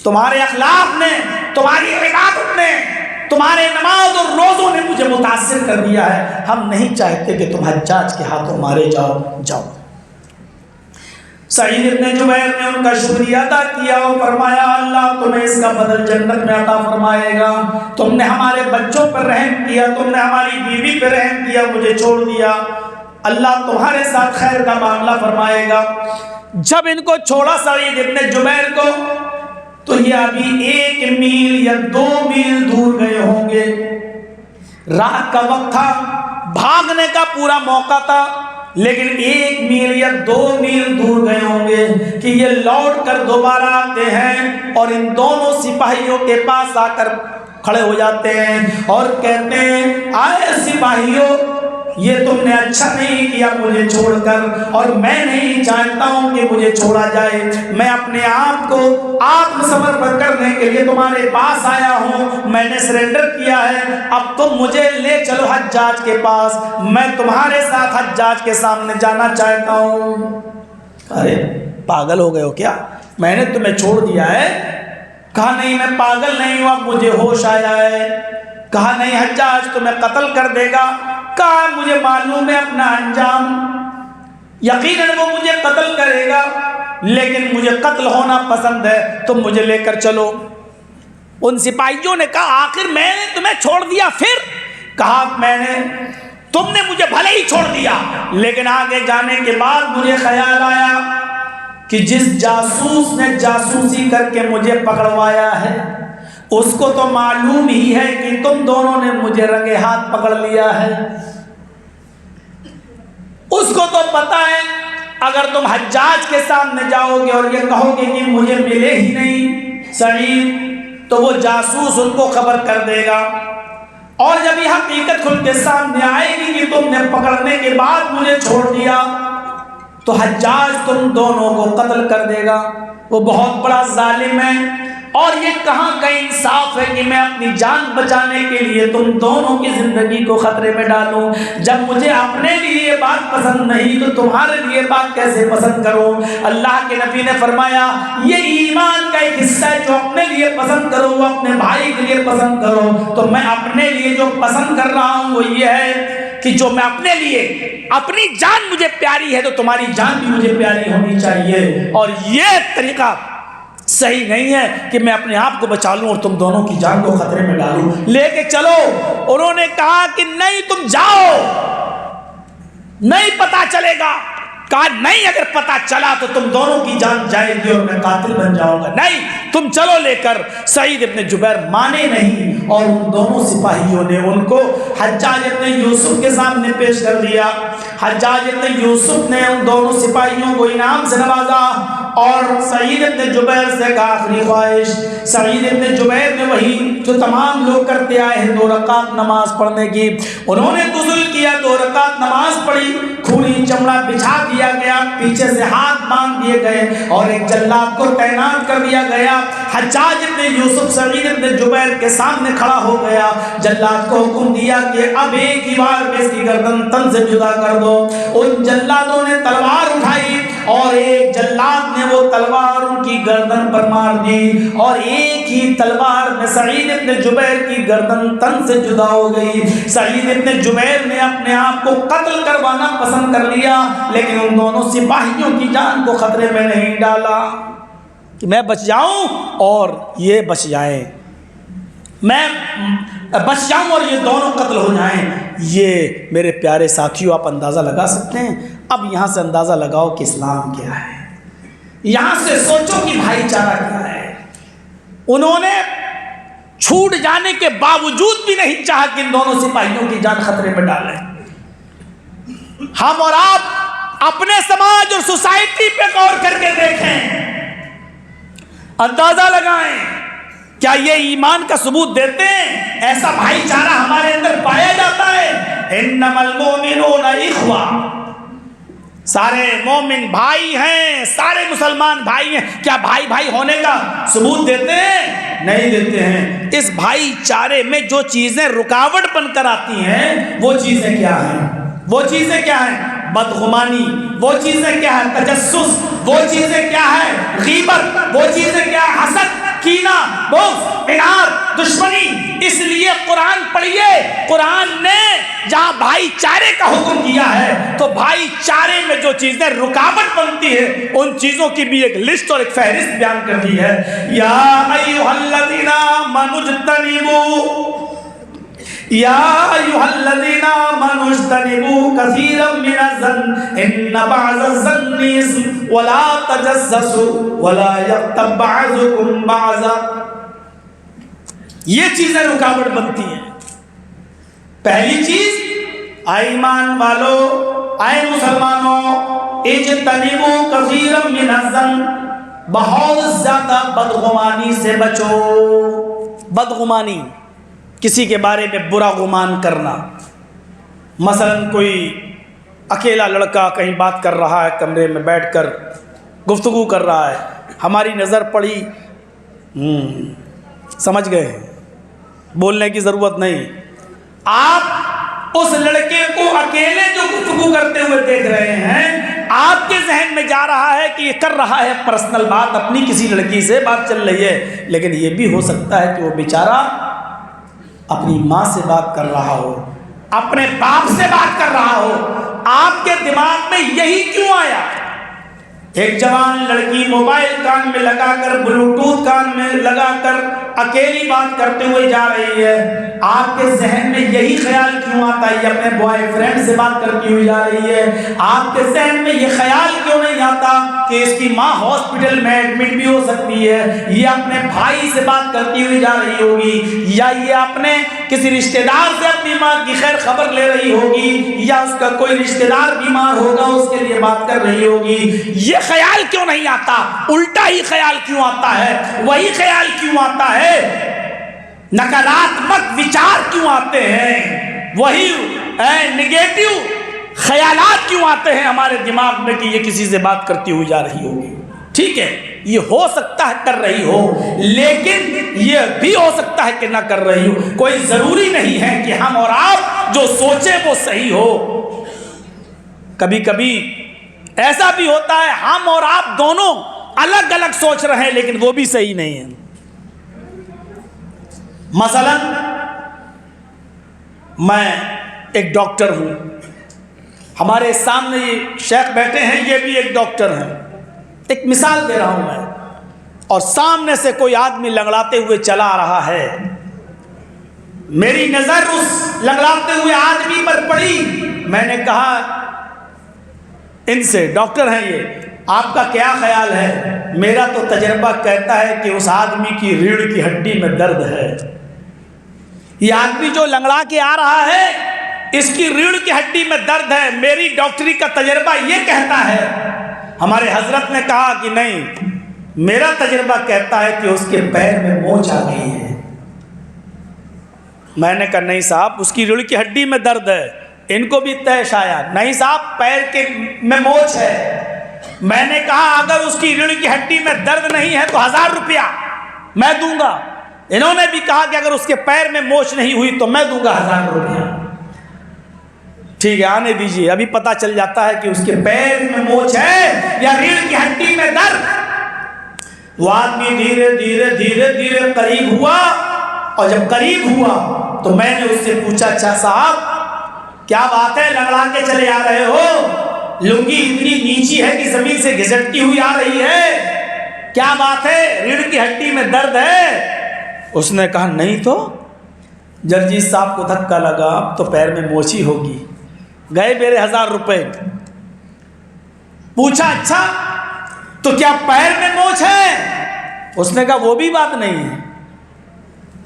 تمہارے اخلاق نے، تمہاری عبادت نے، تمہارے نماز اور روزوں نے مجھے متاثر کر دیا ہے، ہم نہیں چاہتے کہ تم حجاج کے ہاتھوں مارے جاؤ، جاؤ۔ سعید ابن جبیر نے ان کا شکریہ ادا کیا اور فرمایا اللہ تمہیں اس کا بدل جنت میں عطا فرمائے گا، تم نے ہمارے بچوں پر رحم کیا، تم نے ہماری بیوی پر رحم کیا، مجھے چھوڑ دیا، اللہ تمہارے ساتھ خیر کا معاملہ فرمائے گا۔ جب ان کو چھوڑا سعید ابن جبیر کو، تو یہ ابھی 1 میل یا 2 میل دور گئے ہوں گے، رات کا وقت تھا، بھاگنے کا پورا موقع تھا، لیکن 1 میل یا 2 میل دور گئے ہوں گے کہ یہ لوٹ کر دوبارہ آتے ہیں اور ان دونوں سپاہیوں کے پاس آ کر کھڑے ہو جاتے ہیں اور کہتے ہیں آئے سپاہیوں، یہ تم نے اچھا نہیں کیا مجھے چھوڑ کر، اور میں نہیں چاہتا ہوں کہ مجھے چھوڑا جائے، میں اپنے آپ کو آتم سمرپن کرنے کے لیے تمہارے پاس آیا ہوں، میں نے سرنڈر کیا ہے، اب تم مجھے لے چلو حجاج کے پاس، میں تمہارے ساتھ حجاج کے سامنے جانا چاہتا ہوں۔ ارے پاگل ہو گئے ہو کیا، میں نے تمہیں چھوڑ دیا ہے؟ کہا نہیں میں پاگل نہیں ہوں، اب مجھے ہوش آیا ہے۔ کہا نہیں حجاج تمہیں قتل کر دے گا۔ کہا مجھے معلوم ہے اپنا انجام، یقیناً وہ مجھے قتل کرے گا، لیکن مجھے قتل ہونا پسند ہے، تم مجھے لے کر چلو۔ ان سپاہیوں نے کہا آخر میں نے تمہیں چھوڑ دیا پھر؟ کہا تم نے مجھے بھلے ہی چھوڑ دیا، لیکن آگے جانے کے بعد مجھے خیال آیا کہ جس جاسوس نے جاسوسی کر کے مجھے پکڑوایا ہے اس کو تو معلوم ہی ہے کہ تم دونوں نے مجھے رنگے ہاتھ پکڑ لیا ہے، اس کو تو پتا ہے اگر تم حجاج کے سامنے جاؤ گے اور یہ کہو گے کہ مجھے ملے ہی نہیں سعید، تو وہ جاسوس ان کو خبر کر دے گا، اور جب یہ حقیقت کھل کے سامنے آئے گی کہ تم نے پکڑنے کے بعد مجھے چھوڑ دیا تو حجاج تم دونوں کو قتل کر دے گا، وہ بہت بڑا ظالم ہے، اور یہ کہاں کا انصاف ہے کہ میں اپنی جان بچانے کے لیے تم دونوں کی زندگی کو خطرے میں ڈالوں، جب مجھے اپنے لیے یہ بات پسند نہیں تو تمہارے لیے بات کیسے پسند کروں؟ اللہ کے نبی نے فرمایا یہ ایمان کا ایک حصہ ہے، جو اپنے لیے پسند کرو وہ اپنے بھائی کے لیے پسند کرو، تو میں اپنے لیے جو پسند کر رہا ہوں وہ یہ ہے کہ جو میں اپنے لیے، اپنی جان مجھے پیاری ہے تو تمہاری جان بھی مجھے پیاری ہونی چاہیے، اور یہ طریقہ صحیح نہیں ہے کہ میں اپنے آپ کو بچا لوں اور تم دونوں کی جان کو خطرے میں ڈالوں، لے کے چلو۔ انہوں نے کہا کہ نہیں تم جاؤ، نہیں پتا چلے گا۔ کہا نہیں اگر پتا چلا تو تم دونوں کی جان جائے گی اور میں قاتل بن جاؤں گا، نہیں تم چلو لے کر۔ سعید ابن جبیر مانے نہیں، اور ان دونوں سپاہیوں نے ان کو حجاج ابن یوسف کے سامنے پیش کر دیا۔ حجاج ابن یوسف نے ان دونوں سپاہیوں کو انعام سے نوازا اور سعید ابن جبیر سے کہا آخری خواہش۔ سعید ابن جبیر نے وہی جو تمام لوگ کرتے آئے ہیں 2 رکعت نماز پڑھنے کی، انہوں نے غسل کیا، 2 رکعت نماز پڑھی، کھولی چمڑا بچھا دیا گیا، پیچھے سے ہاتھ باندھ دیے گئے اور ایک جلاد کو تعینات کر دیا گیا۔ حجاج ابن یوسف سعید ابن جبیر کے سامنے کھڑا ہو گیا، جلاد کو حکم دیا کہ اب ایک ہی بار میں اس کی گردن تن سے جدا کر دو۔ ان جلادوں نے تلوار اٹھائی اور ایک جلاد نے وہ تلوار ان کی گردن پر مار دی اور ایک ہی تلوار میں سعید ابن جبیر کی گردن تن سے جدا ہو گئی۔ سعید ابن جبیر نے اپنے آپ کو قتل کروانا پسند کر لیا، لیکن ان دونوں سپاہیوں کی جان کو خطرے میں نہیں ڈالا کہ میں بچ جاؤں اور یہ بچ جائیں، میں بچ جاؤں اور یہ دونوں قتل ہو جائیں۔ یہ میرے پیارے ساتھیوں آپ اندازہ لگا سکتے ہیں۔ اب یہاں سے اندازہ لگاؤ کہ اسلام کیا ہے، یہاں سے سوچو کہ بھائی چارہ کیا ہے۔ انہوں نے چھوٹ جانے کے باوجود بھی نہیں چاہا کہ ان دونوں سپاہیوں کی جان خطرے میں ڈالیں۔ ہم اور آپ اپنے سماج اور سوسائٹی پہ غور کر کے دیکھیں، اندازہ لگائیں، کیا یہ ایمان کا ثبوت دیتے ہیں؟ ایسا بھائی چارہ ہمارے اندر پایا جاتا ہے؟ انما المؤمنون اخوہ، سارے مومن بھائی ہیں، سارے مسلمان بھائی ہیں۔ کیا بھائی بھائی ہونے کا ثبوت دیتے ہیں؟ نہیں دیتے ہیں۔ اس بھائی چارے میں جو چیزیں رکاوٹ بن کر آتی ہیں وہ چیزیں کیا ہیں؟ وہ چیزیں کیا ہیں؟ بدگمانی، وہ چیزیں کیا ہے؟ تجسس، وہ چیزیں کیا ہے؟ غیبت، وہ چیزیں کیا ہے؟ حسد، کینہ، بغض، عناد، دشمنی۔ اس لیے قرآن پڑھیے، قرآن نے جہاں بھائی چارے کا حکم دیا ہے تو بھائی چارے میں جو چیزیں رکاوٹ بنتی ہے ان چیزوں کی بھی ایک لسٹ اور ایک فہرست بیان کر دی ہے۔ یا ایھا الذین آمنوا اجتنبوا یا ایھا الذین آمنوا اجتنبوا کثیرا من الظن ان بعض الظن اثم ولا تجسسوا ولا یغتب بعضکم بعضا۔ یہ چیزیں رکاوٹ بنتی ہیں۔ پہلی چیز، اے ایمان والو، اے مسلمانوں، اجتنبوا کثیرا من الظن، بہت زیادہ بدگمانی سے بچو۔ بدگمانی، کسی کے بارے میں برا گمان کرنا۔ مثلا کوئی اکیلا لڑکا کہیں بات کر رہا ہے، کمرے میں بیٹھ کر گفتگو کر رہا ہے، ہماری نظر پڑی، سمجھ گئے، بولنے کی ضرورت نہیں۔ آپ اس لڑکے کو اکیلے جو گفتگو کرتے ہوئے دیکھ رہے ہیں، آپ کے ذہن میں جا رہا ہے کہ یہ کر رہا ہے پرسنل بات، اپنی کسی لڑکی سے بات چل رہی ہے، لیکن یہ بھی ہو سکتا ہے کہ وہ بیچارہ اپنی ماں سے بات کر رہا ہو، اپنے باپ سے بات کر رہا ہو۔ آپ کے دماغ میں یہی کیوں آیا؟ ایک جوان لڑکی موبائل کان میں لگا کر، بلوٹوتھ کان میں لگا کر اکیلی بات کرتے ہوئے جا رہی ہے، آپ کے ذہن میں یہی خیال کیوں آتا ہے؟ یہ اپنے بوائے فرینڈ سے بات کرتی ہوئی جا رہی ہے، آپ کے ذہن میں یہ خیال کیوں نہیں آتا کہ اس کی ماں ہاسپٹل میں ایڈمٹ بھی ہو سکتی ہے، یہ اپنے بھائی سے بات کرتی ہوئی جا رہی ہوگی، یا یہ اپنے کسی رشتہ دار سے اپنی ماں کی خیر خبر لے رہی ہوگی، یا اس کا کوئی رشتہ دار بیمار ہوگا اس کے لیے بات کر رہی ہوگی۔ یہ خیال کیوں نہیں آتا؟ الٹا ہی خیال کیوں آتا ہے؟ وہی خیال کیوں آتا ہے؟ نکاراتمک وچار کیوں آتے ہیں؟ وہی نگیٹو خیالات کیوں آتے ہیں ہمارے دماغ میں کہ یہ کسی سے بات کرتی ہوئی جا رہی ہوگی؟ ٹھیک ہے، یہ ہو سکتا ہے کر رہی ہو، لیکن یہ بھی ہو سکتا ہے کہ نہ کر رہی ہو۔ کوئی ضروری نہیں ہے کہ ہم اور آپ جو سوچیں وہ صحیح ہو۔ کبھی کبھی ایسا بھی ہوتا ہے ہم اور آپ دونوں الگ الگ سوچ رہے ہیں لیکن وہ بھی صحیح نہیں ہے۔ مثلا میں ایک ڈاکٹر ہوں، ہمارے سامنے یہ شیخ بیٹھے ہیں، یہ بھی ایک ڈاکٹر ہیں، ایک مثال دے رہا ہوں میں، اور سامنے سے کوئی آدمی لنگڑاتے ہوئے چلا آ رہا ہے، میری نظر اس لنگڑاتے ہوئے آدمی پر پڑی، میں نے کہا ان سے، ڈاکٹر ہیں یہ، آپ کا کیا خیال ہے؟ میرا تو تجربہ کہتا ہے کہ اس آدمی کی ریڑھ کی ہڈی میں درد ہے۔ یہ آدمی جو لنگڑا کے آ رہا ہے اس کی ریڑھ کی ہڈی میں درد ہے، میری ڈاکٹری کا تجربہ یہ کہتا ہے۔ ہمارے حضرت نے کہا کہ نہیں، میرا تجربہ کہتا ہے کہ اس کے پیر میں موچ آ گئی ہے۔ میں نے کہا نہیں صاحب، اس کی ریڑھ کی ہڈی میں درد ہے، ان کو بھی طیش آیا۔ نہیں صاحب، پیر کے میں موچ ہے۔ میں نے کہا اگر اس کی ریڑھ کی ہڈی میں درد نہیں ہے تو 1000 روپیہ میں دوں گا۔ انہوں نے بھی کہا کہ اگر اس کے پیر میں موچ نہیں ہوئی تو میں دوں گا 1000 روپیہ۔ ٹھیک ہے آنے دیجئے، ابھی پتہ چل جاتا ہے کہ اس کے پیر میں موچ ہے یا ریڑھ کی ہڈی میں درد۔ وہ آدمی دھیرے دھیرے دھیرے دھیرے قریب ہوا، اور جب قریب ہوا تو میں نے اس سے پوچھا اچھا صاحب کیا بات ہے لنگڑا کے چلے آ رہے ہو، لنگی اتنی نیچی ہے کہ زمین سے گھسٹتی ہوئی آ رہی ہے، کیا بات ہے ریڑھ کی ہڈی میں درد ہے؟ اس نے کہا نہیں تو جرجیت صاحب کو دھکا لگا، اب تو پیر میں موچی ہوگی، گئے میرے 1000 روپے۔ پوچھا اچھا تو کیا پیر میں موچ ہے؟ اس نے کہا وہ بھی بات نہیں ہے،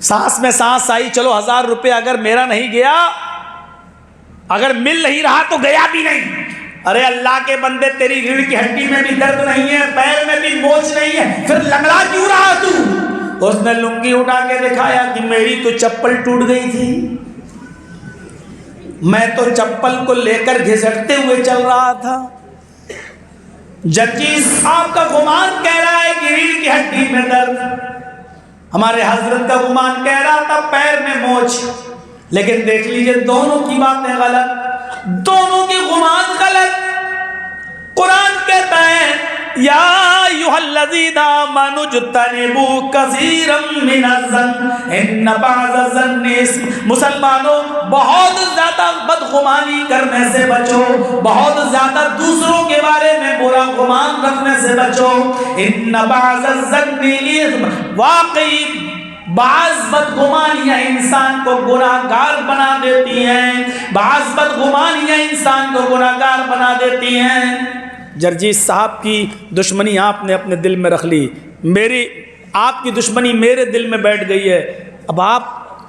سانس میں سانس آئی، چلو 1000 روپے اگر میرا نہیں گیا، اگر مل نہیں رہا تو گیا بھی نہیں۔ ارے اللہ کے بندے تیری ریڑھ کی ہڈی میں بھی درد نہیں ہے، پیر میں بھی موچ نہیں ہے، پھر لنگڑا کیوں رہا تو؟ اس نے لنگی اٹھا کے دکھایا کہ میری تو چپل ٹوٹ گئی تھی، میں تو چپل کو لے کر گھسٹتے ہوئے چل رہا تھا۔ جرجیت صاحب کا گمان کہہ رہا ہے کہ ریڑھ کی ہڈی میں درد، ہمارے حضرت کا گمان کہہ رہا تھا پیر میں موچ، لیکن دیکھ لیجئے دونوں کی باتیں غلط، دونوں کی گمان غلط۔ قرآن کہتا ہے یا ایھا الذین آمنوا اجتنبوا کثیرا من الظن ان بعض الظن اثم۔ مسلمانوں بہت زیادہ بدگمانی کرنے سے بچو، بہت زیادہ دوسروں کے بارے میں برا گمان رکھنے سے بچو۔ ان بعض الظن اثم، واقعی بعض بدگمانیاں انسان کو گناہگار بنا دیتی ہیں، بعض بدگمانیاں انسان کو گناہگار بنا دیتی ہیں۔ جرجیت صاحب کی دشمنی آپ نے اپنے دل میں رکھ لی، آپ کی دشمنی میرے دل میں بیٹھ گئی ہے، اب آپ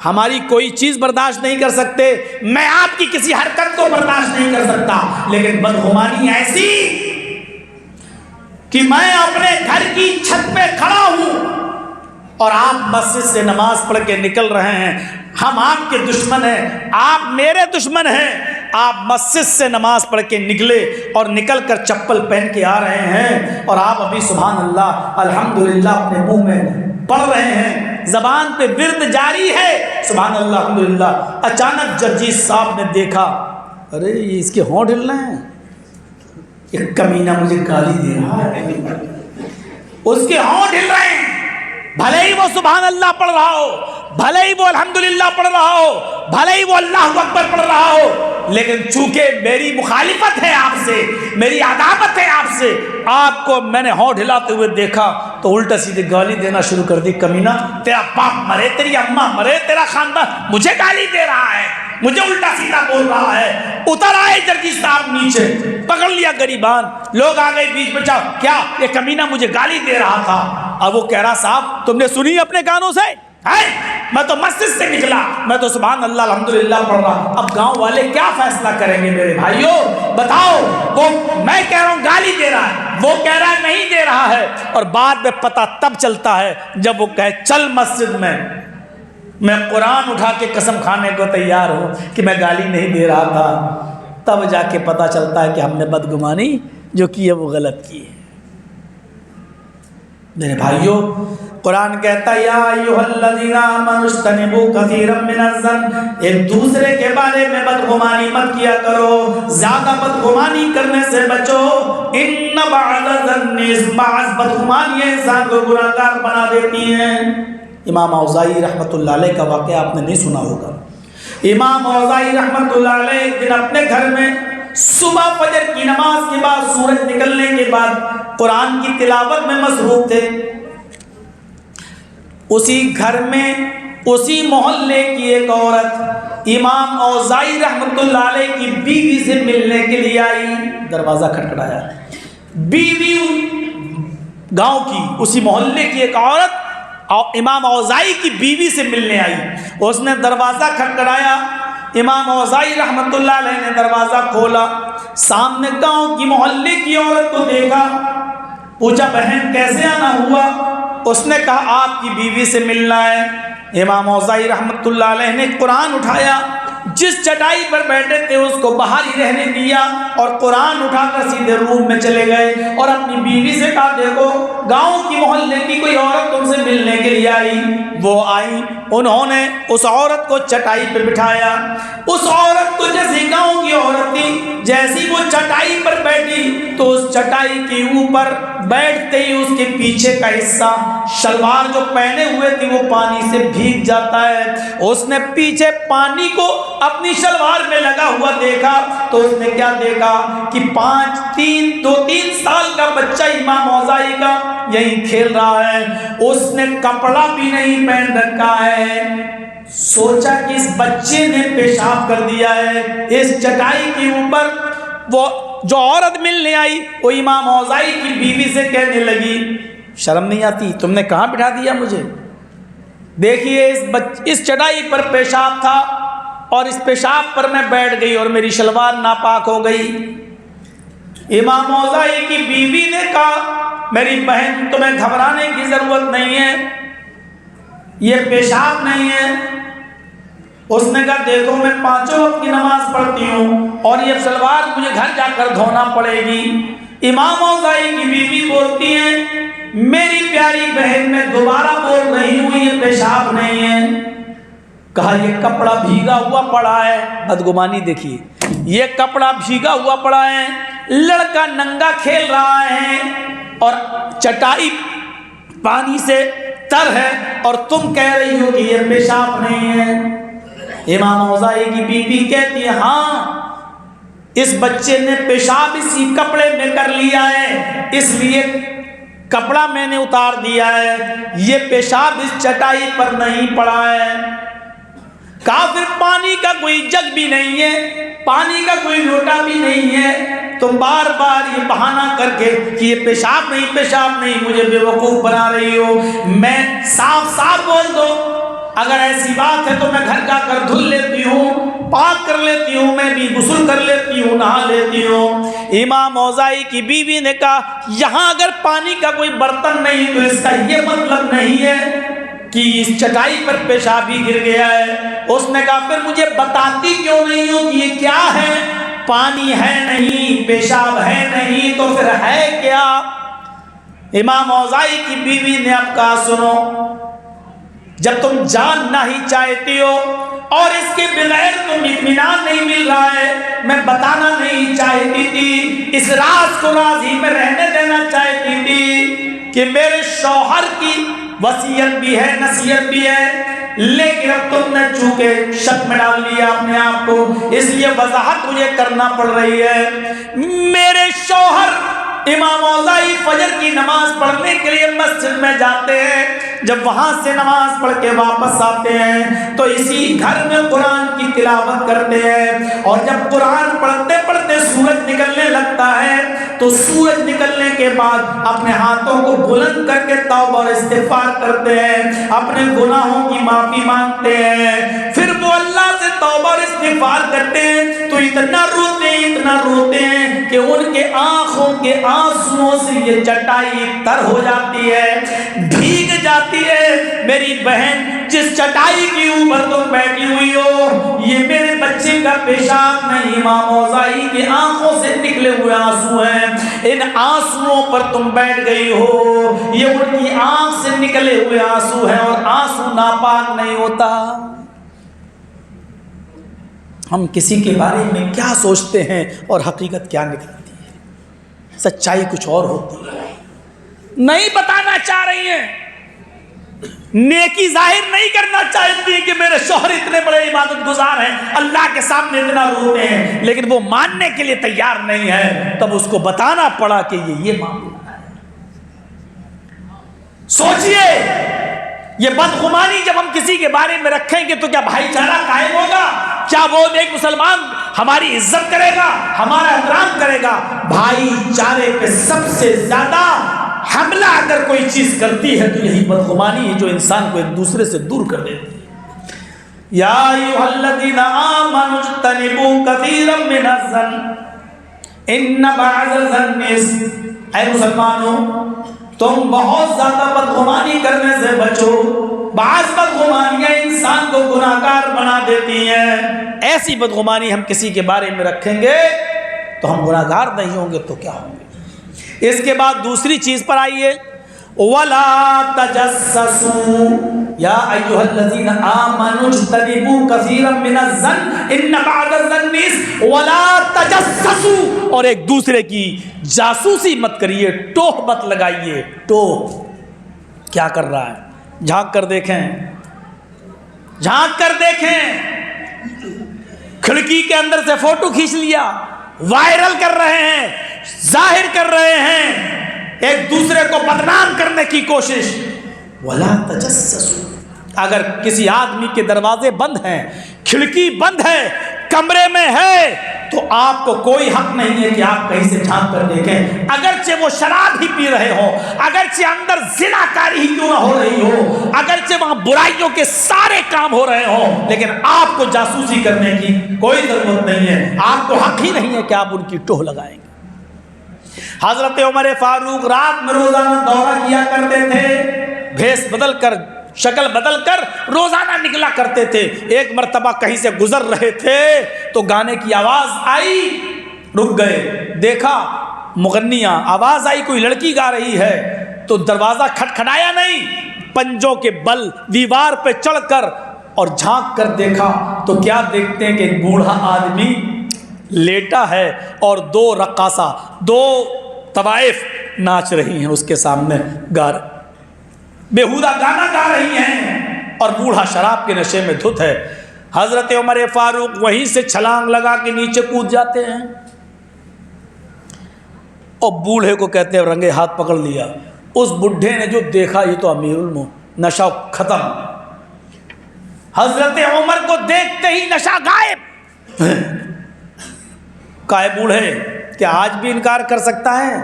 ہماری کوئی چیز برداشت نہیں کر سکتے، میں آپ کی کسی حرکت کو برداشت نہیں کر سکتا، لیکن بدگمانی ایسی کہ میں اپنے گھر کی چھت پہ کھڑا ہوں اور آپ مسجد سے نماز پڑھ کے نکل رہے ہیں، ہم آپ کے دشمن ہیں، آپ میرے دشمن ہیں، آپ مسجد سے نماز پڑھ کے نکلے اور نکل کر چپل پہن کے آ رہے ہیں، اور آپ ابھی سبحان اللہ الحمدللہ اپنے منہ میں پڑھ رہے ہیں، زبان پہ ورد جاری ہے سبحان اللہ الحمدللہ۔ اچانک جرجیت صاحب نے دیکھا ارے یہ اس کے ہونٹ ہل رہے ہیں، ایک کمینہ مجھے گالی دے رہا ہے، اس کے ہونٹ ہل رہے ہیں، بھلے ہی وہ سبحان اللہ پڑھ رہا ہو، بھلے ہی وہ الحمدللہ پڑھ رہا ہو، بھلے ہی وہ اللہ اکبر پڑھ رہا ہو، لیکن چونکہ میری مخالفت ہے آپ سے، میری عداوت ہے آپ سے، آپ کو میں نے ہونٹ ہلاتے ہوئے دیکھا تو الٹا سیدھے گالی دینا شروع کر دی، کمینہ تیرا باپ مرے، تیری اماں مرے، تیرا خاندان مجھے گالی دے رہا ہے، مجھے الٹا سیدھا بول رہا ہے۔ اتر آئے جرجیت صاحب نیچے، پکڑ لیا گریبان، لوگ آ گئے بیچ میں، کیا یہ کمینہ مجھے گالی دے رہا تھا؟ اب وہ کہہ رہا صاحب تم نے سنی اپنے کانوں سے؟ میں تو مسجد سے نکلا، میں تو سبحان اللہ الحمدللہ پڑھ رہا، اب گاؤں والے کیا فیصلہ کریں گے میرے بھائیوں بتاؤ؟ وہ میں کہہ رہا ہوں گالی دے رہا ہے، وہ کہہ رہا ہے نہیں دے رہا ہے، اور بعد میں پتہ تب چلتا ہے جب وہ کہے چل مسجد میں قرآن اٹھا کے قسم کھانے کو تیار ہوں کہ میں گالی نہیں دے رہا تھا، تب جا کے پتہ چلتا ہے کہ ہم نے بدگمانی جو کی ہے وہ غلط کی ہے۔ میرے بھائیوں قرآن کہتا ہے یا ایھا الذین آمنوا اجتنبوا کثیرا من الظن، ایک دوسرے کے بارے میں بدگمانی مت کیا کرو، زیادہ بدگمانی کرنے سے بچو، ان بعض الظن اثم، بعض بدگمانیاں انسان کو گناہگار بنا دیتی ہیں۔ امام اوزاعی رحمۃ اللہ علیہ کا واقعہ آپ نے نہیں سنا ہوگا، امام اوزاعی رحمۃ اللہ علیہ ایک دن اپنے گھر میں صبح فجر کی نماز کے بعد سورج نکلنے کے بعد قرآن کی تلاوت میں مصروف تھے، اسی گھر میں اسی محلے کی ایک عورت امام اوزاعی رحمۃ اللہ علیہ کی بیوی سے ملنے کے لیے آئی، دروازہ کھٹکھٹایا، بیوی گاؤں کی اسی محلے کی ایک عورت امام اوزاعی کی بیوی سے ملنے آئی، اس نے دروازہ کھٹکھٹایا، امام اوزاعی رحمۃ اللہ علیہ نے دروازہ کھولا، سامنے گاؤں کی محلے کی عورت کو دیکھا، پوچھا بہن کیسے آنا ہوا؟ اس نے کہا آپ کی بیوی سے ملنا ہے۔ امام اوزاعی رحمۃ اللہ علیہ نے قرآن اٹھایا، جس چٹائی پر بیٹھے تھے اس کو باہر ہی رہنے دیا اور قرآن اٹھا کر سیدھے روم میں چلے گئے اور اپنی بیوی سے کہا دیکھو گاؤں کی محلے کی کوئی عورت تم سے ملنے کے لیے آئی، وہ آئی، انہوں نے اس عورت کو چٹائی پہ بٹھایا۔ اس عورت کو جیسی گاؤں کی عورت تھی، جیسی وہ چٹائی پر بیٹھی تو اس چٹائی کے اوپر بیٹھتے ہی اس کے پیچھے کا حصہ، شلوار جو پہنے ہوئے تھی وہ پانی سے بھیگ جاتا ہے۔ اس نے پیچھے پانی کو اپنی شلوار میں لگا ہوا دیکھا تو اس نے کیا دیکھا کہ 2-3 سال کا بچہ امام اوزاعی کا یہی کھیل رہا ہے، اس نے کپڑا بھی نہیں پہن رکھا ہے۔ سوچا کہ اس بچے نے پیشاب کر دیا ہے۔ اس چٹائی کے اوپر وہ جو عورت ملنے آئی وہ امام اوزاعی کی بیوی سے کہنے لگی، شرم نہیں آتی؟ تم نے کہاں بٹھا دیا مجھے؟ دیکھیے اس چٹائی پر پیشاب تھا اور اس پیشاب پر میں بیٹھ گئی اور میری شلوار ناپاک ہو گئی۔ امام اوزاعی کی بیوی نے کہا، میری بہن تمہیں گھبرانے کی ضرورت نہیں ہے، یہ پیشاب نہیں ہے۔ اس نے کہا دیکھو میں 5 وقت کی نماز پڑھتی ہوں اور یہ شلوار مجھے گھر جا کر دھونا پڑے گی۔ امام اوزاعی کی بیوی بولتی ہیں، میری پیاری بہن میں دوبارہ بول رہی ہوں یہ پیشاب نہیں ہے۔ کہا یہ کپڑا بھیگا ہوا پڑا ہے۔ بدگمانی دیکھیے، یہ کپڑا بھیگا ہوا پڑا ہے، لڑکا ننگا کھیل رہا ہے اور چٹائی پانی سے تر ہے اور تم کہہ رہی ہو کہ یہ پیشاب نہیں ہے۔ امام اوزاعی کی بیوی کہتی ہے ہاں، اس بچے نے پیشاب اسی کپڑے میں کر لیا ہے، اس لیے کپڑا میں نے اتار دیا ہے، یہ پیشاب اس چٹائی پر نہیں پڑا ہے۔ کافر پانی کا کوئی جگ بھی نہیں ہے، پانی کا کوئی لوٹا بھی نہیں ہے، تم بار بار یہ بہانہ کر کے کہ یہ پیشاب نہیں مجھے بے وقوف بنا رہی ہو۔ میں صاف صاف بول دو، اگر ایسی بات ہے تو میں گھر جا کر دھل لیتی ہوں، پاک کر لیتی ہوں، میں بھی غسل کر لیتی ہوں، نہا لیتی ہوں۔ امام اوزاعی کی بیوی نے کہا یہاں اگر پانی کا کوئی برتن نہیں تو اس کا یہ مطلب نہیں ہے کہ اس چٹائی پر پیشاب ہی گر گیا ہے۔ اس نے کہا پھر مجھے بتاتی کیوں نہیں ہو کہ یہ کیا ہے؟ پانی ہے نہیں، پیشاب ہے نہیں، تو پھر ہے کیا؟ امام اوزاعی کی بیوی نے اب کہا سنو، جب تم جاننا ہی چاہتی ہو اور اس کے بغیر تم اطمینان نہیں مل رہا ہے، میں بتانا نہیں چاہتی تھی، اس راز کو راز ہی میں رہنے دینا چاہتی تھی کہ میرے شوہر کی وصیت بھی ہے، نصیحت بھی ہے، لیکن اب تم نے چونکہ شک میں ڈال لیا اپنے آپ کو، اس لیے وضاحت مجھے کرنا پڑ رہی ہے۔ میرے شوہر امام اوزاعی فجر کی نماز پڑھنے کے لیے مسجد میں جاتے ہیں، جب وہاں سے نماز پڑھ کے واپس آتے ہیں تو اسی گھر میں قرآن کی تلاوت کرتے ہیں، اور جب قرآن پڑھتے پڑھتے سورج نکلنے لگتا ہے تو سورج نکلنے کے بعد اپنے ہاتھوں کو بلند کر کے توبہ اور استغفار کرتے ہیں، اپنے گناہوں کی معافی مانگتے ہیں، پھر وہ اللہ سے توبہ اور استغفار کرتے ہیں تو اتنا روتے ہیں کہ ان کے آنکھوں کے آنسوؤں سے یہ چٹائی تر ہو جاتی ہے، بھیگ جاتی ہے۔ میری بہن جس چٹائی کے اوپر تم بیٹھی ہوئی ہو یہ میرے بچے کا پیشاب نہیں، امام اوزاعی کی آنکھوں سے نکلے ہوئے آنسو ہیں، ان آنسوؤں پر تم بیٹھ گئی ہو، یہ ان کی آنکھ سے نکلے ہوئے آنسو ہیں اور آنسو ناپاک نہیں ہوتا۔ ہم کسی کے بارے میں کیا سوچتے ہیں اور حقیقت کیا نکلتی ہے، سچائی کچھ اور ہوتی ہے۔ نہیں بتانا چاہ رہی ہیں، نیکی ظاہر نہیں کرنا چاہتی کہ میرے شوہر اتنے بڑے عبادت گزار ہیں، اللہ کے سامنے اتنا روتے ہیں، لیکن وہ ماننے کے لیے تیار نہیں ہے، تب اس کو بتانا پڑا کہ یہ معاملہ ہے۔ سوچئے یہ بدگمانی جب ہم کسی کے بارے میں رکھیں گے تو کیا بھائی چارہ قائم ہوگا؟ کیا وہ ایک مسلمان ہماری عزت کرے گا، ہمارا احترام کرے گا؟ بھائی چارے پہ سب سے زیادہ حملہ اگر کوئی چیز کرتی ہے تو یہی بدگمانی ہے جو انسان کو ایک دوسرے سے دور کر دیتی ہے۔ یا ایھا الذین آمنوا اجتنبوا کثیرا من الظن ان بعض الظن اثم۔ اے مسلمانوں تم بہت زیادہ بدگمانی کرنے سے بچو، بعض بدگمانیاں انسان کو گناہگار بنا دیتی ہیں۔ ایسی بدگمانی ہم کسی کے بارے میں رکھیں گے تو ہم گناہگار نہیں ہوں گے تو کیا ہوں گے؟ اس کے بعد دوسری چیز پر آئیے، ولا تجسسوا یا ایھا الذین آمنوا اجتنبوا کثیرا من الظن ان بعض الظن ولا تجسسوا، اور ایک دوسرے کی جاسوسی مت کریے، ٹوہ مت لگائیے۔ ٹوہ کیا کر رہا ہے؟ جھانک کر دیکھیں، جھانک کر دیکھیں۔ کھڑکی کے اندر سے فوٹو کھینچ لیا، وائرل کر رہے ہیں، ظاہر کر رہے ہیں، ایک دوسرے کو بدنام کرنے کی کوشش۔ ولا تجسسوا، اگر کسی آدمی کے دروازے بند ہیں، کھڑکی بند ہے، کمرے میں ہے، تو آپ کو کوئی حق نہیں ہے کہ آپ کہیں سے جھانک کر دیکھیں، اگرچہ وہ شراب ہی پی رہے ہوں، اگرچہ اندر زنا کاری ہی کیوں نہ ہو رہی ہو، اگرچہ وہاں برائیوں کے سارے کام ہو رہے ہوں، لیکن آپ کو جاسوسی کرنے کی کوئی ضرورت نہیں ہے، آپ کو حق ہی نہیں ہے کہ آپ ان کی ٹوہ لگائیں گے۔ حضرت عمر فاروق رات میں روزانہ دورہ کیا کرتے تھے، بھیس بدل کر، شکل بدل کر روزانہ نکلا کرتے تھے۔ ایک مرتبہ کہیں سے گزر رہے تھے تو گانے کی آواز آئی، رک گئے، دیکھا مغنیاں، آواز آئی کوئی لڑکی گا رہی ہے، تو دروازہ کھٹکھٹایا نہیں، پنجوں کے بل دیوار پہ چڑھ کر اور جھانک کر دیکھا تو کیا دیکھتے ہیں کہ ایک بوڑھا آدمی لیٹا ہے اور دو رقاصہ، دو طوائف ناچ رہی ہیں اس کے سامنے، بیہودہ گانا گا رہی ہیں، اور بوڑھا شراب کے نشے میں دھت ہے۔ حضرت عمر فاروق وہیں سے چھلانگ لگا کے نیچے کود جاتے ہیں، اور بوڑھے کو کہتے ہیں رنگے ہاتھ پکڑ لیا۔ اس بڈھے نے جو دیکھا یہ تو امیر المومنین، نشہ ختم۔ حضرت عمر کو دیکھتے ہی نشہ غائب۔ کہے بوڑھے کیا آج بھی انکار کر سکتا ہے؟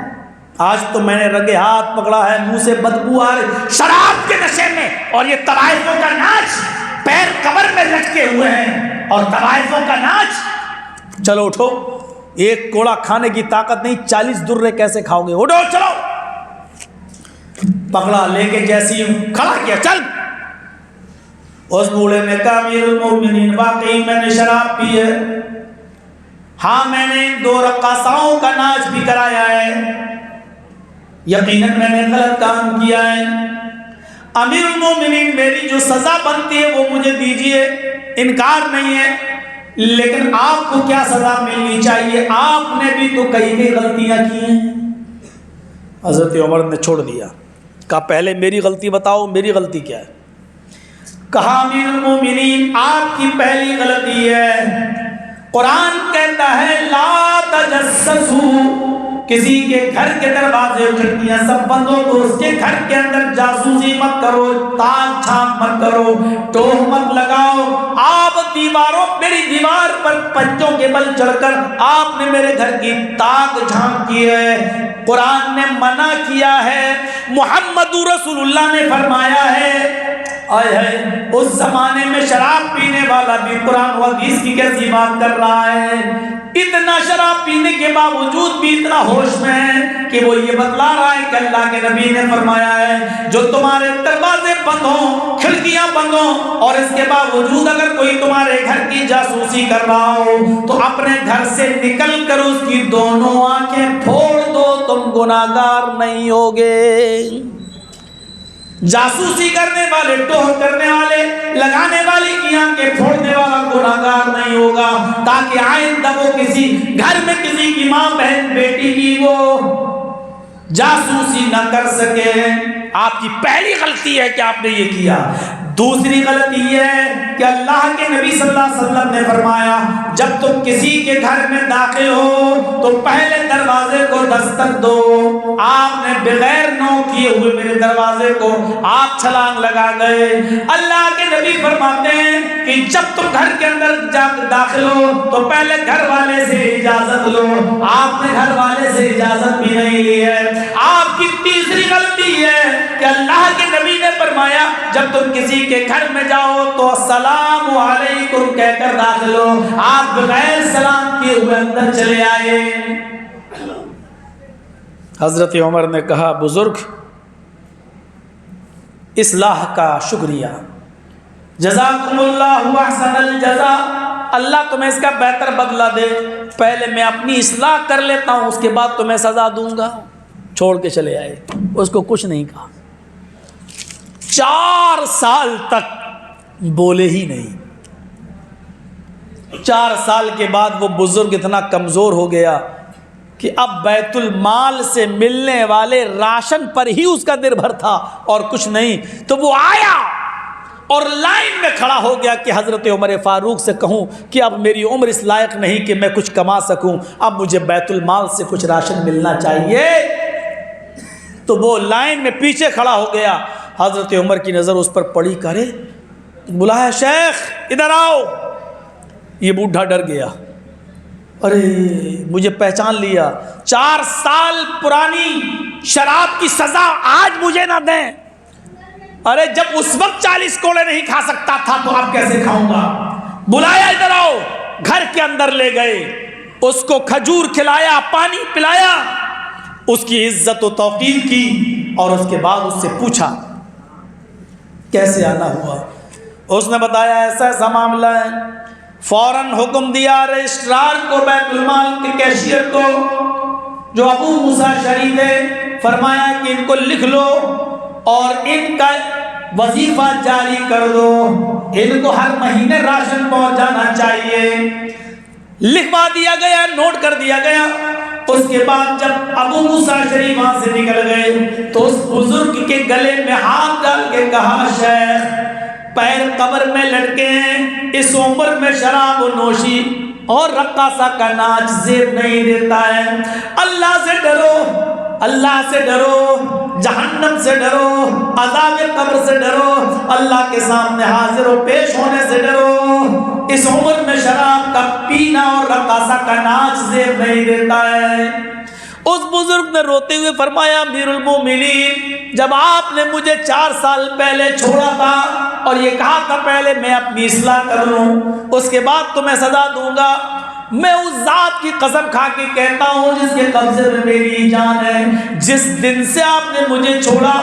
آج تو میں نے رنگے ہاتھ پکڑا ہے، منہ سے بدبو آ رہی شراب کے نشے میں، اور یہ طوائفوں کا ناچ، پیر قبر میں لٹکے ہوئے ہیں اور طوائفوں کا ناچ۔ چلو اٹھو، ایک کوڑا کھانے کی طاقت نہیں، 40 درے کیسے کھاؤ گے؟ اٹھو چلو۔ پکڑا، لے کے جیسی کھڑا کیا، چل۔ اس بوڑھے نے کہا امیر المومنین واقعی میں نے شراب پی ہے، ہاں میں نے 2 رقاصاؤں کا ناچ بھی کرایا ہے، یقیناً میں نے غلط کام کیا ہے، امیر المومنین میری جو سزا بنتی ہے وہ مجھے دیجئے، انکار نہیں ہے، لیکن آپ کو کیا سزا ملنی چاہیے؟ آپ نے بھی تو کئی غلطیاں کی ہیں۔ حضرت عمر نے چھوڑ دیا، کہا پہلے میری غلطی بتاؤ، میری غلطی کیا ہے؟ کہا امیر المومنین آپ کی پہلی غلطی ہے، قرآن کہتا ہے لا تجسسوا، کسی کے گھر کے دروازے کھڑکیاں سب بند ہو تو اس کے گھر کے اندر جاسوسی مت کرو، تاک چھانک مت کرو، ٹوہ مت لگاؤ۔ آپ دیواروں، میری دیوار پر پنجوں کے بل چڑھ کر آپ نے میرے گھر کی تاک جھانک کی ہے، قرآن نے منع کیا ہے، محمد رسول اللہ نے فرمایا ہے۔ آئے ہے اس زمانے میں شراب پینے والا بھی قرآن و حدیث کی کیسی بات کر رہا ہے، اتنا شراب پینے کے باوجود بھی اتنا ہوش میں ہے کہ وہ یہ بتلا رہا ہے کہ اللہ کے نبی نے فرمایا ہے جو تمہارے دروازے بند ہوں، کھڑکیاں بند ہوں، اور اس کے باوجود اگر کوئی تمہارے گھر کی جاسوسی کر رہا ہو تو اپنے گھر سے نکل کر اس کی دونوں آنکھیں پھوڑ دو، تم گناہگار نہیں ہوگے۔ جاسوسی کرنے والے، ٹوہ کرنے والے، لگانے والی کی آنکھیں پھوڑنے والا گناہگار نہیں ہوگا، تاکہ آئندہ وہ کسی گھر میں کسی کی ماں بہن بیٹی کی وہ جاسوسی نہ کر سکے۔ آپ کی پہلی غلطی ہے کہ آپ نے یہ کیا۔ دوسری غلطی یہ ہے کہ اللہ کے نبی صلی اللہ علیہ وسلم نے فرمایا جب تم کسی کے گھر میں داخل ہو تو پہلے دروازے کو دستک دو۔ آپ نے بغیر نو کیے ہوئے میرے دروازے کو آپ چھلانگ لگا گئے۔ اللہ کے نبی فرماتے ہیں کہ جب تم گھر کے اندر داخل ہو تو پہلے گھر والے سے اجازت لو۔ آپ نے گھر والے سے اجازت بھی نہیں لی ہے۔ آپ کی تیسری غلطی ہے کہ اللہ کے نبی نے فرمایا جب تم کسی کے گھر میں جاؤ تو السلام علیکم کہہ کر داخل ہو، آپ بغیر سلام کیے ہوئے اندر چلے آئے۔ حضرت عمر نے کہا بزرگ اصلاح کا شکریہ، جزاکم اللہ احسن الجزاء، اللہ تمہیں اس کا بہتر بدلہ دے، پہلے میں اپنی اصلاح کر لیتا ہوں اس کے بعد تمہیں سزا دوں گا۔ چھوڑ کے چلے آئے، اس کو کچھ نہیں کہا۔ 4 سال تک بولے ہی نہیں۔ 4 سال کے بعد وہ بزرگ اتنا کمزور ہو گیا کہ اب بیت المال سے ملنے والے راشن پر ہی اس کا نربھر تھا اور کچھ نہیں۔ تو وہ آیا اور لائن میں کھڑا ہو گیا کہ حضرت عمر فاروق سے کہوں کہ اب میری عمر اس لائق نہیں کہ میں کچھ کما سکوں، اب مجھے بیت المال سے کچھ راشن ملنا چاہیے۔ تو وہ لائن میں پیچھے کھڑا ہو گیا، حضرت عمر کی نظر اس پر پڑی، کرے بلایا شیخ ادھر آؤ۔ یہ بوڑھا ڈر گیا، ارے مجھے پہچان لیا، 4 سال پرانی شراب کی سزا آج مجھے نہ دیں۔ ارے جب اس وقت 40 کوڑے نہیں کھا سکتا تھا تو اب کیسے کھاؤں گا؟ بلایا ادھر آؤ، گھر کے اندر لے گئے، اس کو کھجور کھلایا، پانی پلایا، اس کی عزت و توقیر کی، اور اس کے بعد اس سے پوچھا کیسے آنا ہوا۔ اس نے بتایا ایسا ایسا معاملہ ہے۔ فوراً حکم دیا رجسٹرار کو، بیت المال کے کیشیئر کو جو ابو موسیٰ شریف ہے، فرمایا کہ ان کو لکھ لو اور ان کا وظیفہ جاری کر دو، ان کو ہر مہینے راشن پہنچانا چاہیے۔ لکھوا دیا گیا، نوٹ کر دیا گیا۔ اس کے بعد جب ابو موسیٰ شریف وہاں سے نکل گئے تو اس بزرگ کے گلے میں ہاتھ ڈال کے کہا شیخ پیر قبر میں لٹکے ہیں، اس عمر میں شراب و نوشی اور رقاصہ کا ناچ زیب نہیں دیتا ہے۔ اللہ سے ڈرو، اللہ سے ڈرو، جہنم سے ڈرو، عذاب قبر سے ڈرو، اللہ کے سامنے حاضر و پیش ہونے سے ڈرو۔ اس عمر میں شراب کا پینا اور رقاصہ کا ناچ زیب نہیں دیتا ہے۔ اس بزرگ نے روتے ہوئے فرمایا امیر المومنین، جب آپ نے مجھے 4 سال پہلے چھوڑا تھا اور یہ کہا تھا پہلے میں اپنی اصلاح کر لوں، اس کے بعد تو میں سزا دوں گا، میں اس ذات کی قسم کھا کے کہتا ہوں جس کے قبضے میں میری جان ہے، جس دن سے آپ نے مجھے چھوڑا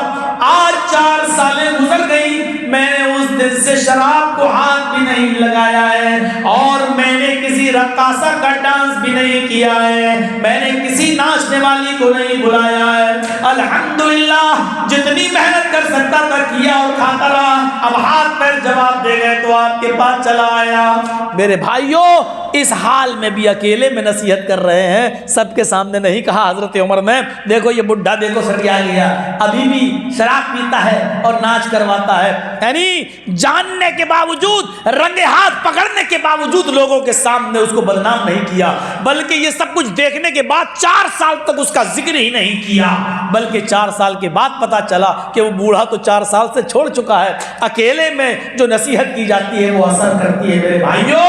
آج 4 سالیں گزر گئی، میں نے اس دن سے شراب کو ہاتھ بھی نہیں لگایا ہے، اور میں نے کسی رقاصہ کا ڈانس بھی نہیں کیا ہے، میں نے کسی ناچنے والی کو نہیں بلایا ہے۔ الحمدللہ جتنی محنت کر سکتا تھا کیا اور کھاتا رہا، اب ہاتھ پیر جواب دے گئے تو آپ کے پاس چلا آیا۔ میرے بھائیوں، اس حال میں بھی اکیلے میں نصیحت کر رہے ہیں، سب کے سامنے نہیں کہا حضرت عمر نے، دیکھو یہ بڈھا دیکھو سٹیا گیا، ابھی بھی شراب پیتا ہے اور ناچ کرواتا ہے، یعنی جاننے کے باوجود، رنگے ہاتھ پکڑنے کے باوجود لوگوں کے سامنے اس کو بدنام نہیں کیا، بلکہ یہ سب کچھ دیکھنے کے بعد 4 سال تک اس کا ذکر ہی نہیں کیا، بلکہ 4 سال کے بعد پتا چلا کہ وہ بوڑھا تو 4 سال سے چھوڑ چکا ہے۔ اکیلے میں جو نصیحت کی جاتی ہے وہ اثر کرتی ہے۔ میرے بھائیوں،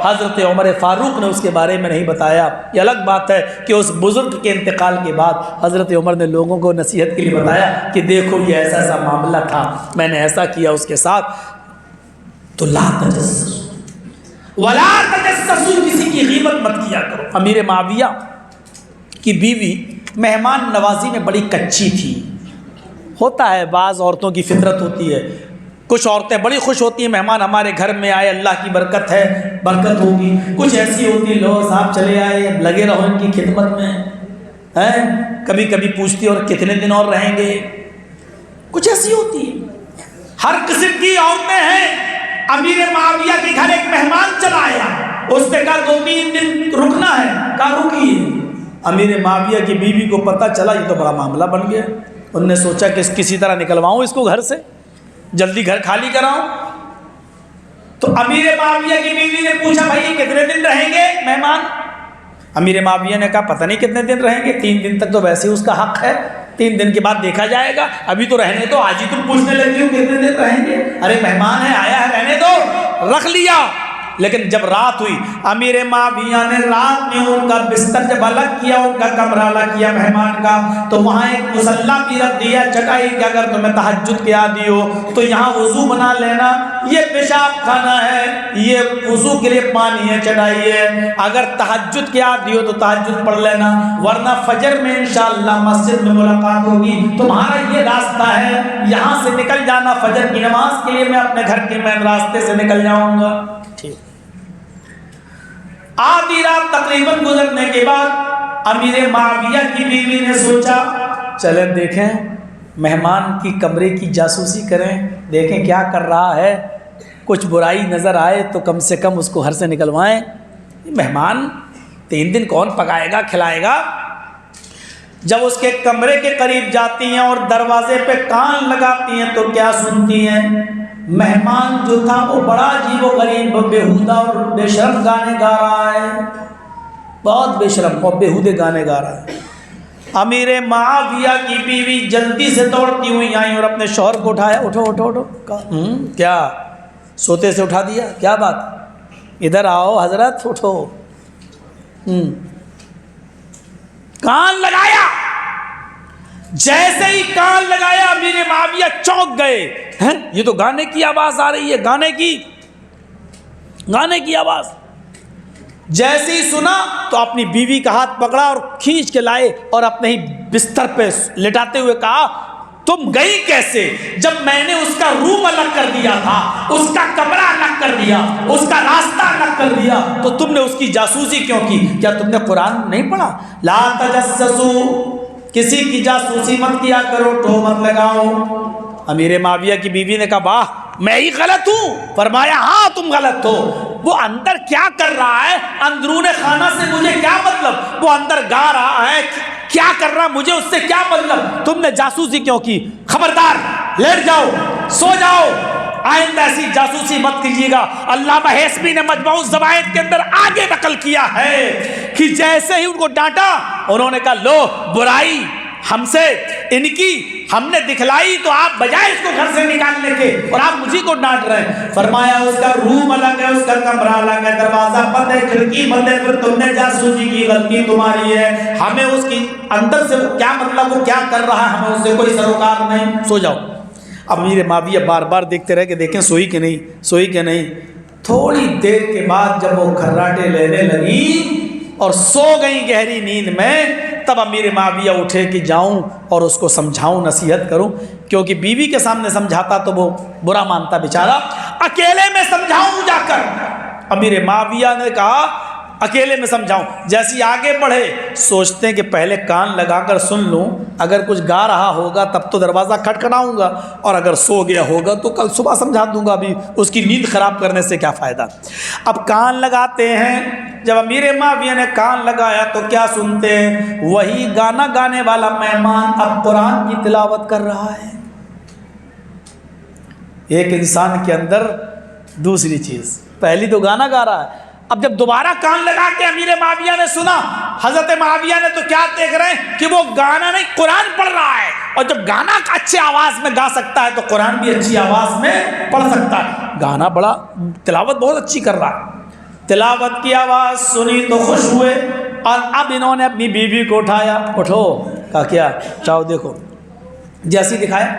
حضرت عمر فاروق نے اس کے بارے میں نہیں بتایا، یہ الگ بات ہے کہ اس بزرگ کے انتقال کے بعد حضرت عمر نے لوگوں کو نصیحت کے لیے بتایا کہ دیکھو یہ ایسا ایسا معاملہ تھا، میں نے ایسا کیا اس کے ساتھ، تو لا تجسسوا ولا تجسسوا، کسی کی غیبت مت کیا کرو۔ امیر معاویہ کی بیوی مہمان نوازی میں بڑی کچی تھی، ہوتا ہے بعض عورتوں کی فطرت ہوتی ہے، کچھ عورتیں بڑی خوش ہوتی ہیں مہمان ہمارے گھر میں آئے، اللہ کی برکت ہے، برکت ہوگی، کچھ ایسی ہوتی لو صاحب چلے آئے لگے رہو ان کی خدمت میں، کبھی کبھی پوچھتی اور کتنے دن اور رہیں گے، کچھ ایسی ہوتی ہے، ہر قسم کی عورتیں ہیں۔ امیر معاویہ کے گھر ایک مہمان چلا آیا، اس نے کہا 2-3 دن رکنا ہے، کہا رکیے۔ امیر معاویہ کی بیوی کو پتہ چلا یہ تو بڑا معاملہ بن گیا، انہوں نے سوچا کہ کسی طرح نکلواؤں اس کو گھر سے، جلدی گھر خالی کراؤں۔ تو امیر معاویہ کی بیوی نے پوچھا بھائی کتنے دن رہیں گے مہمان؟ امیر معاویہ نے کہا پتہ نہیں کتنے دن رہیں گے، 3 دن تک تو ویسے ہی اس کا حق ہے، 3 دن کے بعد دیکھا جائے گا، ابھی تو رہنے دو، آج ہی تم پوچھنے لگی ہو کتنے دن رہیں گے، ارے مہمان ہے آیا ہے رہنے دو، رکھ لیا۔ لیکن جب رات ہوئی، امیر معاویہ نے رات میں ان کا بستر جب الگ کیا، ان کا کمرہ الگ کیا مہمان کا، تو وہاں ایک مصلی بھی رکھ دیا چٹائی کہ اگر تمہیں تہجد کے عادی ہو تو یہاں وضو بنا لینا، یہ پیشاب کھانا ہے، یہ وضو کے لیے پانی ہے، چٹائی ہے، اگر تہجد کے عادی ہو تو تہجد پڑھ لینا، ورنہ فجر میں انشاءاللہ مسجد میں ملاقات ہوگی، تمہارا یہ راستہ ہے، یہاں سے نکل جانا فجر کی نماز کے لیے، میں اپنے گھر کے مین راستے سے نکل جاؤں گا۔ ٹھیک، آدھی رات تقریباً گزرنے کے بعد امیر معاویہ کی بیوی نے سوچا چلیں دیکھیں مہمان کی کمرے کی جاسوسی کریں، دیکھیں کیا کر رہا ہے، کچھ برائی نظر آئے تو کم سے کم اس کو گھر سے نکلوائیں۔ مہمان 3 دن کون پکائے گا کھلائے گا؟ جب اس کے کمرے کے قریب جاتی ہیں اور دروازے پہ کان لگاتی ہیں تو کیا سنتی ہیں؟ مہمان جو تھا وہ بڑا عجیب و غریب بیہودہ اور بے شرم گانے گا رہا ہے، بہت بے شرم اور بیہودے گانے گا رہا ہے۔ امیر معاویہ کی بیوی جلدی سے دوڑتی ہوئی آئیں اور اپنے شوہر کو اٹھایا، اٹھو اٹھو اٹھو۔ کیا سوتے سے اٹھا دیا؟ کیا بات، ادھر آؤ حضرت، اٹھو۔ کان لگایا، جیسے ہی کان لگایا امیر معاویہ چونک گئے، ہیں یہ تو گانے کی آواز آ رہی ہے، گانے کی آواز۔ جیسے ہی سنا تو اپنی بیوی کا ہاتھ پکڑا اور کھینچ کے لائے اور اپنے ہی بستر پہ لٹاتے ہوئے کہا، تم گئی کیسے؟ جب میں نے اس کا روم الگ کر دیا تھا، اس کا کمرہ الگ کر دیا، اس کا راستہ الگ کر دیا، تو تم نے اس کی جاسوسی کیوں کی؟ کیا تم نے قرآن نہیں پڑھا؟ لا تجسسوا، کسی کی جاسوسی مت کیا کرو، ٹو مت لگاؤ۔ امیر معاویہ کی بیوی نے کہا، واہ میں ہی غلط ہوں؟ فرمایا ہاں تم غلط ہو۔ وہ اندر کیا کر رہا ہے، اندرون خانہ سے مجھے کیا مطلب؟ وہ اندر گا رہا ہے، کیا کر رہا مجھے اس سے کیا مطلب؟ تم نے جاسوسی کیوں کی؟ خبردار، لیٹ جاؤ، سو جاؤ، آئندہ ایسی جاسوسی مت کیجیے گا۔ علامہ حیثمی نے مجموع الزوائد کے اندر آگے نقل کیا ہے کہ جیسے ہی ان کو ڈانٹا، انہوں نے کہا لو برائی ہم سے ان کی ہم نے دکھلائی تو آپ بجائے اس کو گھر سے نکالنے کے اور آپ مجھے کو ڈانٹ رہے ہیں۔ فرمایا اس کا روم الگ ہے، اس کا کمرہ الگ ہے، دروازہ بند ہے، کھڑکی بند ہے، پھر تم نے جاسوسی کی، غلطی تمہاری ہے، ہمیں اس کی اندر سے کیا مطلب وہ کیا کر رہا ہے، ہمیں اس سے کوئی سروکار نہیں، سو جاؤ۔ امیر معاویہ بار بار دیکھتے رہے کہ دیکھیں سوئی کہ نہیں، سوئی کہ نہیں۔ تھوڑی دیر کے بعد جب وہ کھراٹے لینے لگی اور سو گئی گہری نیند میں، تب امیر معاویہ اٹھے کہ جاؤں اور اس کو سمجھاؤں، نصیحت کروں، کیونکہ بیوی کے سامنے سمجھاتا تو وہ برا مانتا بیچارہ، اکیلے میں سمجھاؤں جا کر۔ امیر معاویہ نے کہا اکیلے میں سمجھاؤں۔ جیسی آگے بڑھے سوچتے ہیں کہ پہلے کان لگا کر سن لوں، اگر کچھ گا رہا ہوگا تب تو دروازہ کھٹکھٹاؤں گا، اور اگر سو گیا ہوگا تو کل صبح سمجھا دوں گا، ابھی اس کی نیند خراب کرنے سے کیا فائدہ۔ اب کان لگاتے ہیں، جب امیر معاویہ نے کان لگایا تو کیا سنتے ہیں؟ وہی گانا گانے والا مہمان اب قرآن کی تلاوت کر رہا ہے۔ ایک انسان کے اندر دوسری چیز، پہلی تو گانا گا رہا ہے، اب جب دوبارہ کان لگا کے امیر معاویہ نے سنا، حضرت معاویہ نے تو کیا دیکھ رہے ہیں کہ وہ گانا نہیں قرآن پڑھ رہا ہے، اور جب گانا اچھے آواز میں گا سکتا ہے تو قرآن بھی اچھی آواز میں پڑھ سکتا ہے۔ گانا بڑا تلاوت بہت اچھی کر رہا ہے۔ تلاوت کی آواز سنی تو خوش ہوئے، اور اب انہوں نے اپنی بیوی کو اٹھایا، اٹھو، کہا کیا چاہو دیکھو، جیسی دکھایا،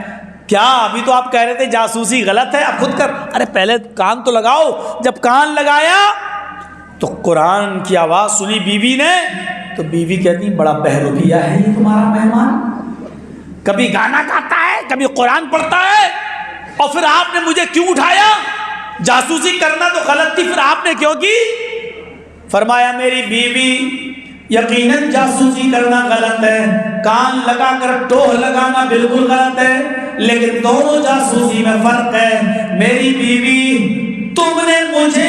کیا ابھی تو آپ کہہ رہے تھے جاسوسی غلط ہے، اب خود کر، ارے پہلے کان تو لگاؤ۔ جب کان لگایا تو قرآن کی آواز سنی بیوی نے، تو بیوی کہتی بڑا بہروپیہ ہے یہ تمہارا مہمان، کبھی گانا گاتا ہے کبھی قرآن پڑھتا ہے، اور پھر آپ نے مجھے کیوں اٹھایا؟ جاسوسی کرنا تو غلط تھی، پھر آپ نے کیوں کی؟ فرمایا میری بیوی یقیناً جاسوسی کرنا غلط ہے، کان لگا کر ٹوہ لگانا بالکل غلط ہے، لیکن دونوں جاسوسی میں فرق ہے۔ میری بیوی تم نے مجھے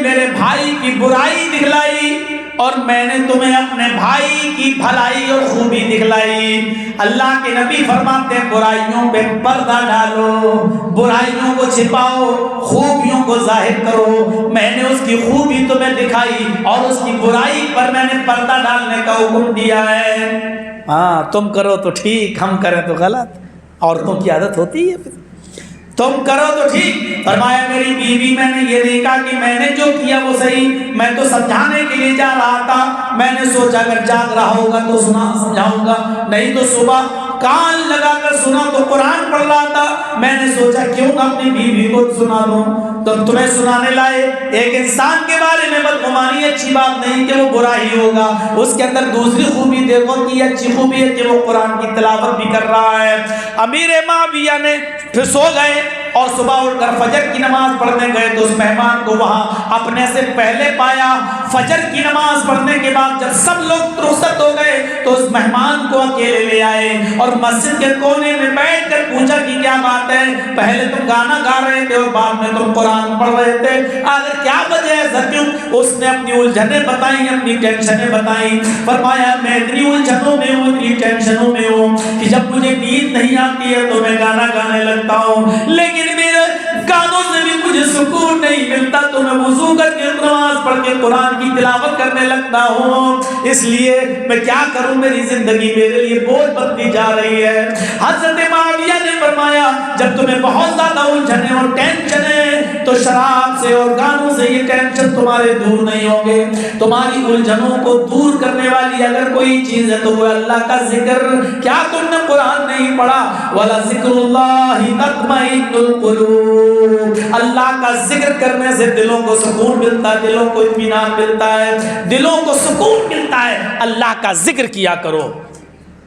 میرے بھائی کی برائی دکھلائی، اور میں نے تمہیں اپنے بھائی کی بھلائی اور خوبی دکھلائی۔ اللہ کے نبی فرماتے ہیں برائیوں پہ پردہ ڈالو، برائیوں کو چھپاؤ، خوبیوں کو ظاہر کرو۔ میں نے اس کی خوبی تمہیں دکھائی اور اس کی برائی پر میں نے پردہ ڈالنے کا حکم دیا ہے۔ ہاں تم کرو تو ٹھیک، ہم کریں تو غلط، عورتوں کی عادت ہوتی ہے، تم کرو تو ٹھیک۔ فرمایا میری بیوی میں نے یہ دیکھا کہ میں نے جو کیا وہ صحیح، میں تو سمجھانے کے لیے جا رہا تھا، میں نے سوچا اگر جاگ رہا ہوگا تو سمجھاؤں گا، نہیں تو صبح کان لگا کر سنا تو قرآن پڑھ رہا تھا، میں نے سوچا کیوں نہ اپنی بیوی کو سنا دوں، تو تمہیں سنانے لائے۔ ایک انسان کے بارے میں بدگمانی اچھی بات نہیں کہ وہ برا ہی ہوگا، اس کے اندر دوسری خوبی دیکھو کہ اچھی خوبی ہے کہ وہ قرآن کی تلاوت بھی کر رہا ہے۔ امیر معاویہ نے پھر سو گئے اور صبح اٹھ کر فجر کی نماز پڑھنے گئے تو اس مہمان کو وہاں اپنے سے پہلے پایا۔ فجر کی نماز پڑھنے کے بعد جب سب لوگ رخصت ہو گئے تو اس مہمان کو اکیلے لے آئے اور مسجد کے کونے میں بیٹھ کر پوچھا کہ کیا بات ہے، پہلے تم گانا گا رہے تھے اور بعد میں تم قرآن پڑھ رہے تھے، آخر کیا وجہ ہے، ایسا کیوں؟ اس نے اپنی الجھنیں بتائیں، اپنی ٹینشنیں بتائیں۔ فرمایا میں اتنی الجھنوں میں ہوں، اتنی ٹینشنوں میں ہوں کہ جب مجھے نیند نہیں آتی ہے تو میں گانا گانے لگتا ہوں، لیکن میرے گانوں سے بھی مجھے سکون نہیں ملتا تو میں وضو کر کے نماز پڑھ کے قرآن کی تلاوت کرنے لگتا ہوں، اس لیے میں کیا کروں، میری زندگی میرے لیے بوجھ بنتی جا رہی ہے۔ حضرت معاویہ نے فرمایا جب تمہیں بہت زیادہ الجھنیں اور ٹینشن ہے تو شراب سے اور گانوں سے یہ ٹینشن تمہارے دور نہیں ہوں گے، تمہاری الجھنوں کو دور کرنے والی اگر کوئی چیز ہے تو وہ اللہ کا ذکر۔ کیا تم نے قرآن نہیں پڑھا؟ وَلَذِكْرُ اللَّهِ تَطْمَئِنُّ الْقُلُوبُ، اللہ کا ذکر کرنے سے دلوں کو سکون ملتا ہے، دلوں کو اطمینان ملتا ہے، دلوں کو سکون ملتا ہے۔ اللہ کا ذکر کیا کرو،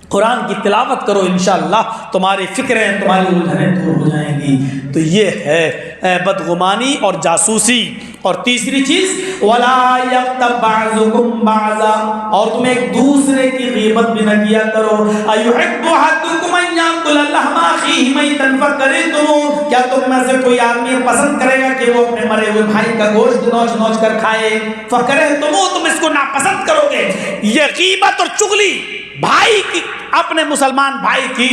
قرآن کی تلاوت کرو، انشاءاللہ تمہاری فکریں، تمہاری الجھنیں دور ہو جائیں گی۔ تو یہ ہے بدگمانی اور جاسوسی۔ اور تیسری چیز وَلَا يَغْتَبْ بَعْضُكُمْ بَعْضًا، اور تم ایک دوسرے کی غیبت بھی نہ کیا کرو۔ أَيُحِبُّ أَحَدُكُمْ أَن يَأْكُلَ لَحْمَ أَخِيهِ مَيْتًا فَكَرِهْتُمُوهُ، کیا تم میں سے کوئی آدمی پسند کرے گا کہ وہ اپنے مرے ہوئے بھائی کا گوشت نوچ نوچ کر کھائے؟ فَكَرِهْتُمُوهُ، تم اس کو ناپسند کرو گے۔ یہ غیبت اور چغلی بھائی کی، اپنے مسلمان بھائی کی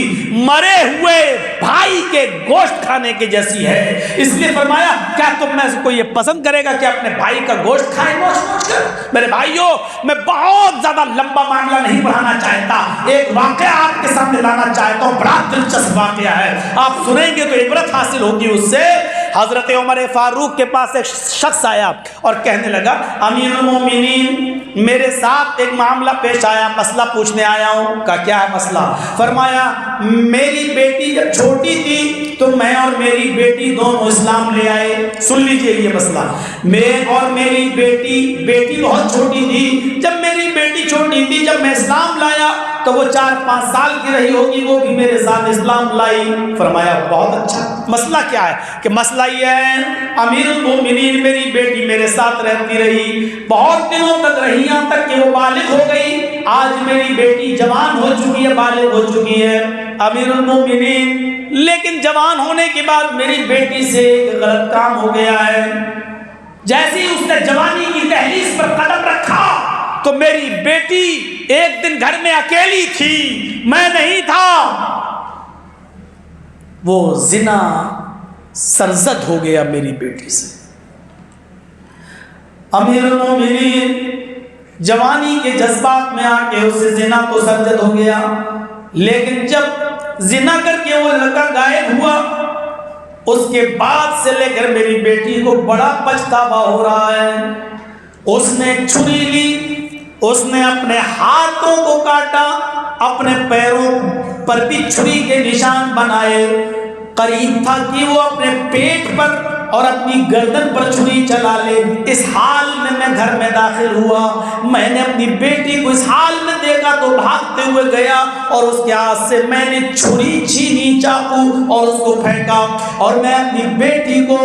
مرے ہوئے بھائی کے گوشت کھانے کے جیسی ہے۔ اس لیے فرمایا کیا تم میں سے کوئی یہ پسند کرے گا کہ اپنے بھائی کا گوشت کھائے نوچ نوچ کر؟ میرے بھائیوں، میں بہت زیادہ لمبا معاملہ نہیں بڑھانا چاہتا، ایک واقعہ آپ کے سامنے لانا چاہتا ہوں، بڑا دلچسپ واقعہ ہے، آپ سنیں گے تو عبرت حاصل ہوگی اس سے۔ حضرت عمر فاروق کے پاس ایک شخص آیا اور کہنے لگا امیر المومنین میرے ساتھ ایک معاملہ پیش آیا، مسئلہ پوچھنے آیا ہوں۔ کا کیا ہے مسئلہ؟ فرمایا میری بیٹی جب چھوٹی تھی تو میں اور میری بیٹی دونوں اسلام لے آئے۔ سن لیجئے یہ مسئلہ، میں اور میری بیٹی بہت چھوٹی تھی، جب میری بیٹی چھوٹی تھی جب میں اسلام لایا تو وہ 4-5 سال کی رہی ہوگی، وہ بھی میرے ساتھ اسلام لائی۔ فرمایا بہت اچھا، مسئلہ کیا ہے؟ کہ مسئلہ یہ ہے امیر المومنین میری بیٹی میرے ساتھ رہتی رہی، بہت دنوں تک رہی، یہاں تک کہ وہ بالغ ہو گئی، آج میری بیٹی جوان ہو چکی ہے، بالغ ہو چکی ہے امیر المومنین، لیکن جوان ہونے کے بعد میری بیٹی سے ایک غلط کام ہو گیا ہے۔ جیسے ہی اس نے جوانی کی دہلیز پر قدم رکھا تو میری بیٹی ایک دن گھر میں اکیلی تھی، میں نہیں تھا، وہ زنا سرزد ہو گیا میری بیٹی سے۔ امیر المومنین جوانی کے جذبات میں آ کے اس سے زنا تو سرزد ہو گیا، لیکن جب زنا کر کے وہ لڑکا غائب ہوا اس کے بعد سے لے کر میری بیٹی کو بڑا پچھتاوا ہو رہا ہے۔ اس نے ایک چھری لی، اس نے اپنے ہاتھوں کو کاٹا، اپنے پیروں پر بھی چھری کے نشان بنائے، قریب تھا کہ وہ اپنے پیٹ پر اور اپنی گردن پر چھری چلا لے۔ اس حال میں میں گھر میں داخل ہوا، میں نے اپنی بیٹی کو اس حال میں دیکھا تو بھاگتے ہوئے گیا اور اس کے ہاتھ سے میں نے چھری چھینی، چاقو، اور اس کو پھینکا، اور میں اپنی بیٹی کو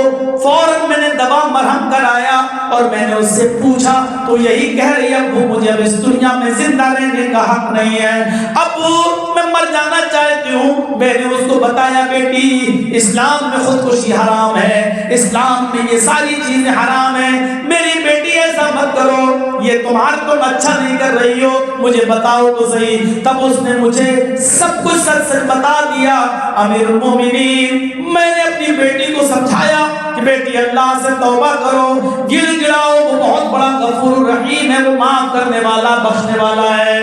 فوراً میں نے دوا مرہم کرایا اور میں نے اس سے پوچھا تو یہی کہہ رہی ہے ابو مجھے اب اس دنیا میں زندہ رہنے کا حق نہیں ہے، ابو میں مر جانا چاہتی ہوں۔ میں نے اس کو بتایا بیٹی اسلام میں خودکشی حرام ہے، اسلام میں یہ ساری چیزیں حرام ہیں، میری بیٹی ایسا مت کرو، یہ تمہارا تم اچھا نہیں کر رہی ہو، مجھے بتاؤ تو صحیح۔ تب اس نے مجھے سب کچھ سچ سچ بتا دیا۔ امیر المومنین میں نے اپنی بیٹی کو سمجھایا کہ بیٹی اللہ سے توبہ کرو، گر گراؤ، وہ بہت بڑا غفور الرحیم ہے، وہ معاف کرنے والا بخشنے والا ہے۔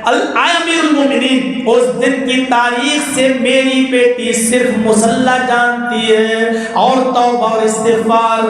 امیر المومنین اس دن کی تاریخ سے میری بیٹی صرف مصلی جانتی ہے اور توبہ اور استغفار،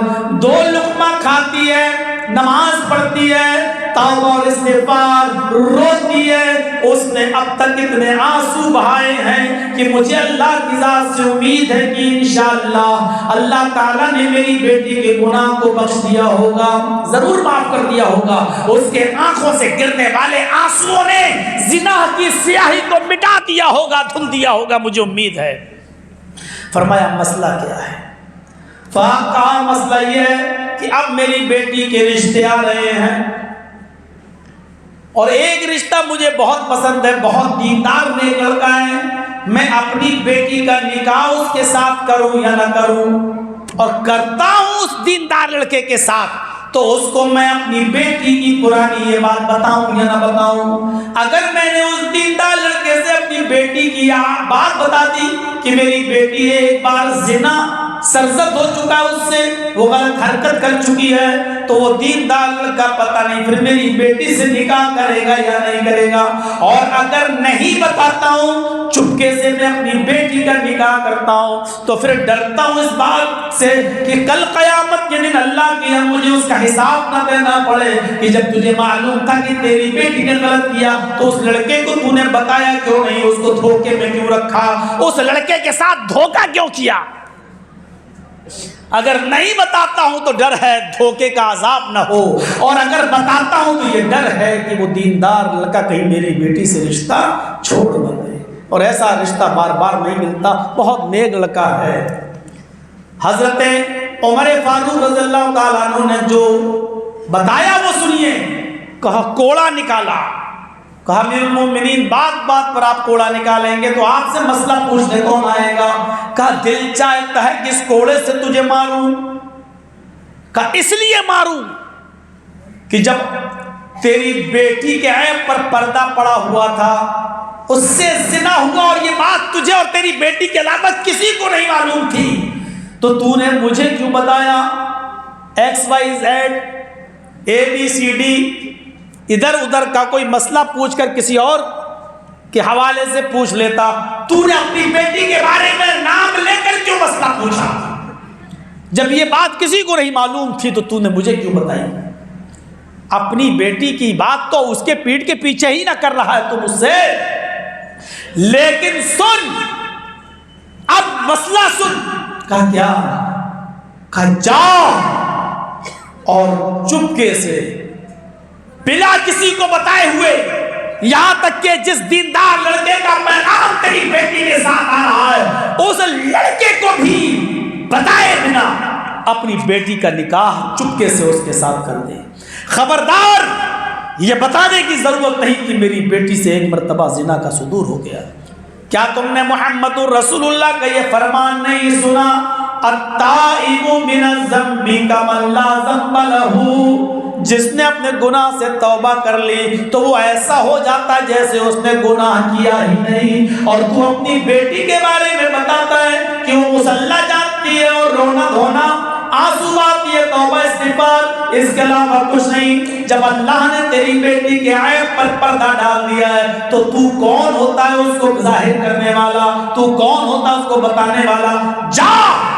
2 لقمہ کھاتی ہے، نماز پڑھتی ہے، توبہ اور استغفار، روتی ہے۔ اس نے اب تک اتنے آنسو بہائے ہیں کہ مجھے اللہ کی ذات سے امید ہے کہ انشاءاللہ اللہ تعالیٰ نے میری بیٹی کے گناہ کو بخش دیا ہوگا، ضرور معاف کر دیا ہوگا۔ اس کے آنکھوں سے گرنے والے آنسوؤں نے زنا کی سیاہی کو مٹا دیا ہوگا، دھل دیا ہوگا، مجھے امید ہے۔ فرمایا مسئلہ کیا ہے؟ کہا مسئلہ یہ ہے کہ اب میری بیٹی کے رشتے آ رہے ہیں، اور ایک رشتہ مجھے بہت پسند ہے، بہت دیندار نیک لڑکا ہے، میں اپنی بیٹی کا نکاح اس کے ساتھ کروں یا نہ کروں، اور کرتا ہوں اس دیندار لڑکے کے ساتھ تو اس کو میں اپنی بیٹی کی پرانی یہ بات بتاؤں یا نہ بتاؤں؟ اگر میں نے اس دیندار لڑکے سے اپنی بیٹی کی بات بتا دی کہ میری بیٹی ایک بار زنا سرزد ہو چکا ہے، اس سے وہ غلط حرکت کر چکی ہے، تو وہ دیندار لڑکا پتہ نہیں پھر میری بیٹی سے نکاح کرے گا یا نہیں کرے گا۔ اور اگر نہیں بتاتا ہوں، چپکے سے میں اپنی بیٹی کا نکاح کرتا ہوں، تو پھر ڈرتا ہوں اس بات سے کہ کل قیامت کے دن اللہ کی یہاں مجھے اس کا حساب نہ دینا پڑے کہ جب تجھے معلوم تھا کہ تیری بیٹی نے غلط کیا تو اس لڑکے کو تو نے بتایا کیوں نہیں، اس کو دھوکے میں کیوں رکھا، اس لڑکے کے ساتھ دھوکہ کیوں کیا؟ اگر نہیں بتاتا ہوں تو ڈر ہے دھوکے کا عذاب نہ ہو، اور اگر بتاتا ہوں تو یہ ڈر ہے کہ وہ دیندار لڑکا کہیں میری بیٹی سے رشتہ چھوڑ نہ دے، اور ایسا رشتہ بار بار نہیں ملتا، بہت نیک لڑکا ہے۔ حضرت عمر فاروق رضی اللہ تعالیٰ عنہ نے جو بتایا وہ سنیے، کہا کوڑا نکالا، کہا امیر المومنین بات بات پر آپ کوڑا نکالیں گے تو آپ سے مسئلہ پوچھنے کون آئے گا؟ کہا دل چاہتا ہے کہ اس کوڑے سے تجھے ماروں، کہا اس لیے ماروں کہ جب تیری بیٹی کے عیب پر پردہ پڑا ہوا تھا، اس سے زنا ہوا، اور یہ بات تجھے اور تیری بیٹی کے علاوہ کسی کو نہیں معلوم تھی، تو نے مجھے کیوں بتایا؟ XYZ ABCD ادھر ادھر کا کوئی مسئلہ پوچھ کر کسی اور کے حوالے سے پوچھ لیتا، تو نے اپنی بیٹی کے بارے میں نام لے کر کیوں مسئلہ پوچھا؟ جب یہ بات کسی کو نہیں معلوم تھی تو نے مجھے کیوں بتائی؟ اپنی بیٹی کی بات تو اس کے پیٹھ کے پیچھے ہی نہ کر رہا ہے تو مجھ سے، لیکن سن اب مسئلہ سن۔ کہا کیا؟ کہا جا اور چپکے سے بلا کسی کو بتائے ہوئے، یہاں تک کہ جس دیندار لڑکے کا پیغام تیری بیٹی کے ساتھ آ رہا ہے اس لڑکے کو بھی بتائے بنا اپنی بیٹی کا نکاح چپکے سے اس کے ساتھ کر دے۔ خبردار، یہ بتانے کی ضرورت نہیں کہ میری بیٹی سے ایک مرتبہ زنا کا صدور ہو گیا۔ کیا تم نے محمد رسول اللہ کا یہ فرمان نہیں سنا؟ التائب من الذنب کمن لا ذنب لہ، جس نے اپنے گناہ سے توبہ کر لی تو وہ ایسا ہو جاتا ہے جیسے اس نے گناہ کیا ہی نہیں۔ اور تو اپنی بیٹی کے بارے میں بتاتا ہے کہ وہ مصلی جانتی ہے اور رونا دھونا آنسو آتی ہے، توبہ استغفار، اس کے علاوہ کچھ نہیں۔ جب اللہ نے تیری بیٹی کے عیب پر پردہ ڈال دیا ہے تو کون ہوتا ہے اس کو ظاہر کرنے والا؟ تو کون ہوتا ہے اس کو بتانے والا؟ جا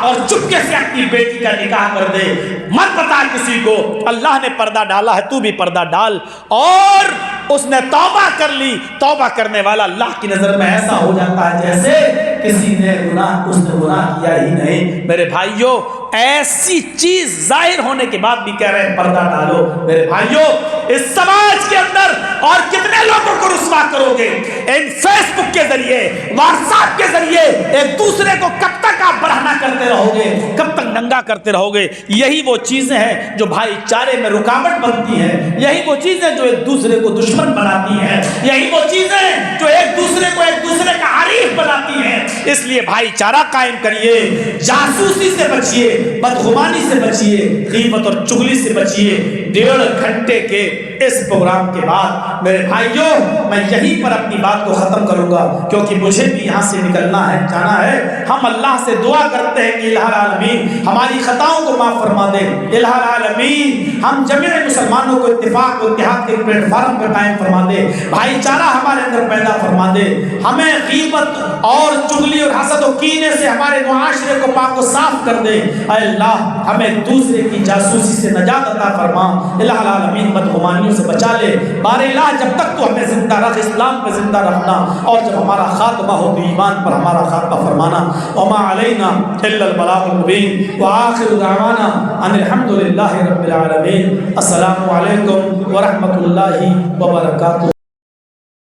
اور چپکے سے اپنی بیٹی کا نکاح کر دے، مت بتا کسی کو۔ اللہ نے پردہ ڈالا ہے، تو بھی پردہ ڈال، اور اس نے توبہ کر لی۔ توبہ کرنے والا اللہ کی نظر میں ایسا ہو جاتا ہے جیسے کسی نے اس نے گناہ کیا ہی نہیں۔ میرے بھائیوں، ایسی چیز ظاہر ہونے کے بعد بھی کہہ رہے ہیں پردہ ڈالو۔ میرے بھائیوں، اس سماج کے اندر اور کتنے لوگوں کو رسوا کرو گے؟ ان فیس بک کے ذریعے، واٹس ایپ کے ذریعے ایک دوسرے کو کب تک آپ برہنہ کرتے رہو گے؟ کب تک ننگا کرتے رہو گے؟ یہی وہ چیزیں ہیں جو بھائی چارے میں رکاوٹ بنتی ہیں، یہی وہ چیزیں جو ایک دوسرے کو دشمن بناتی ہیں، یہی وہ چیزیں جو ایک دوسرے کا حریف بناتی ہیں۔ اس لیے بھائی چارہ قائم کریے، جاسوسی سے بچیے، بدگمانی سے بچیے، غیبت اور چغلی سے بچیے۔ 1.5 گھنٹے کے اس پروگرام کے بعد میرے بھائیوں میں یہیں پر اپنی بات کو ختم کروں گا، کیونکہ مجھے بھی یہاں سے نکلنا ہے، جانا ہے۔ ہم اللہ سے دعا کرتے ہیں کہ الہ العالمین ہماری خطاؤں کو معاف فرما دے۔ الہ العالمین ہم جميع مسلمانوں کو اتفاق و اتحاد کے پلیٹ فارم پر قائم فرما دے، بھائی چارہ ہمارے اندر پیدا فرما دے، ہمیں غیبت اور چغلی اور حسد و کینے سے ہمارے معاشرے کو پاک و صاف کر دے۔ اے اللہ ہمیں دوسرے کی جاسوسی سے نجات عطا فرما، الہ العالمین بدگمانیوں سے بچا لے۔ بار الہ جب تک تو ہمیں زندہ رکھ، اسلام پہ زندہ رکھنا، اور جب ہمارا خاتمہ ہو تو ایمان پر ہمارا خاتمہ فرمانا۔ وما علینا الا البلاغ المبین، وآخر دعوانا ان الحمد للہ رب العالمین۔ السلام علیکم ورحمۃ اللہ وبرکاتہ۔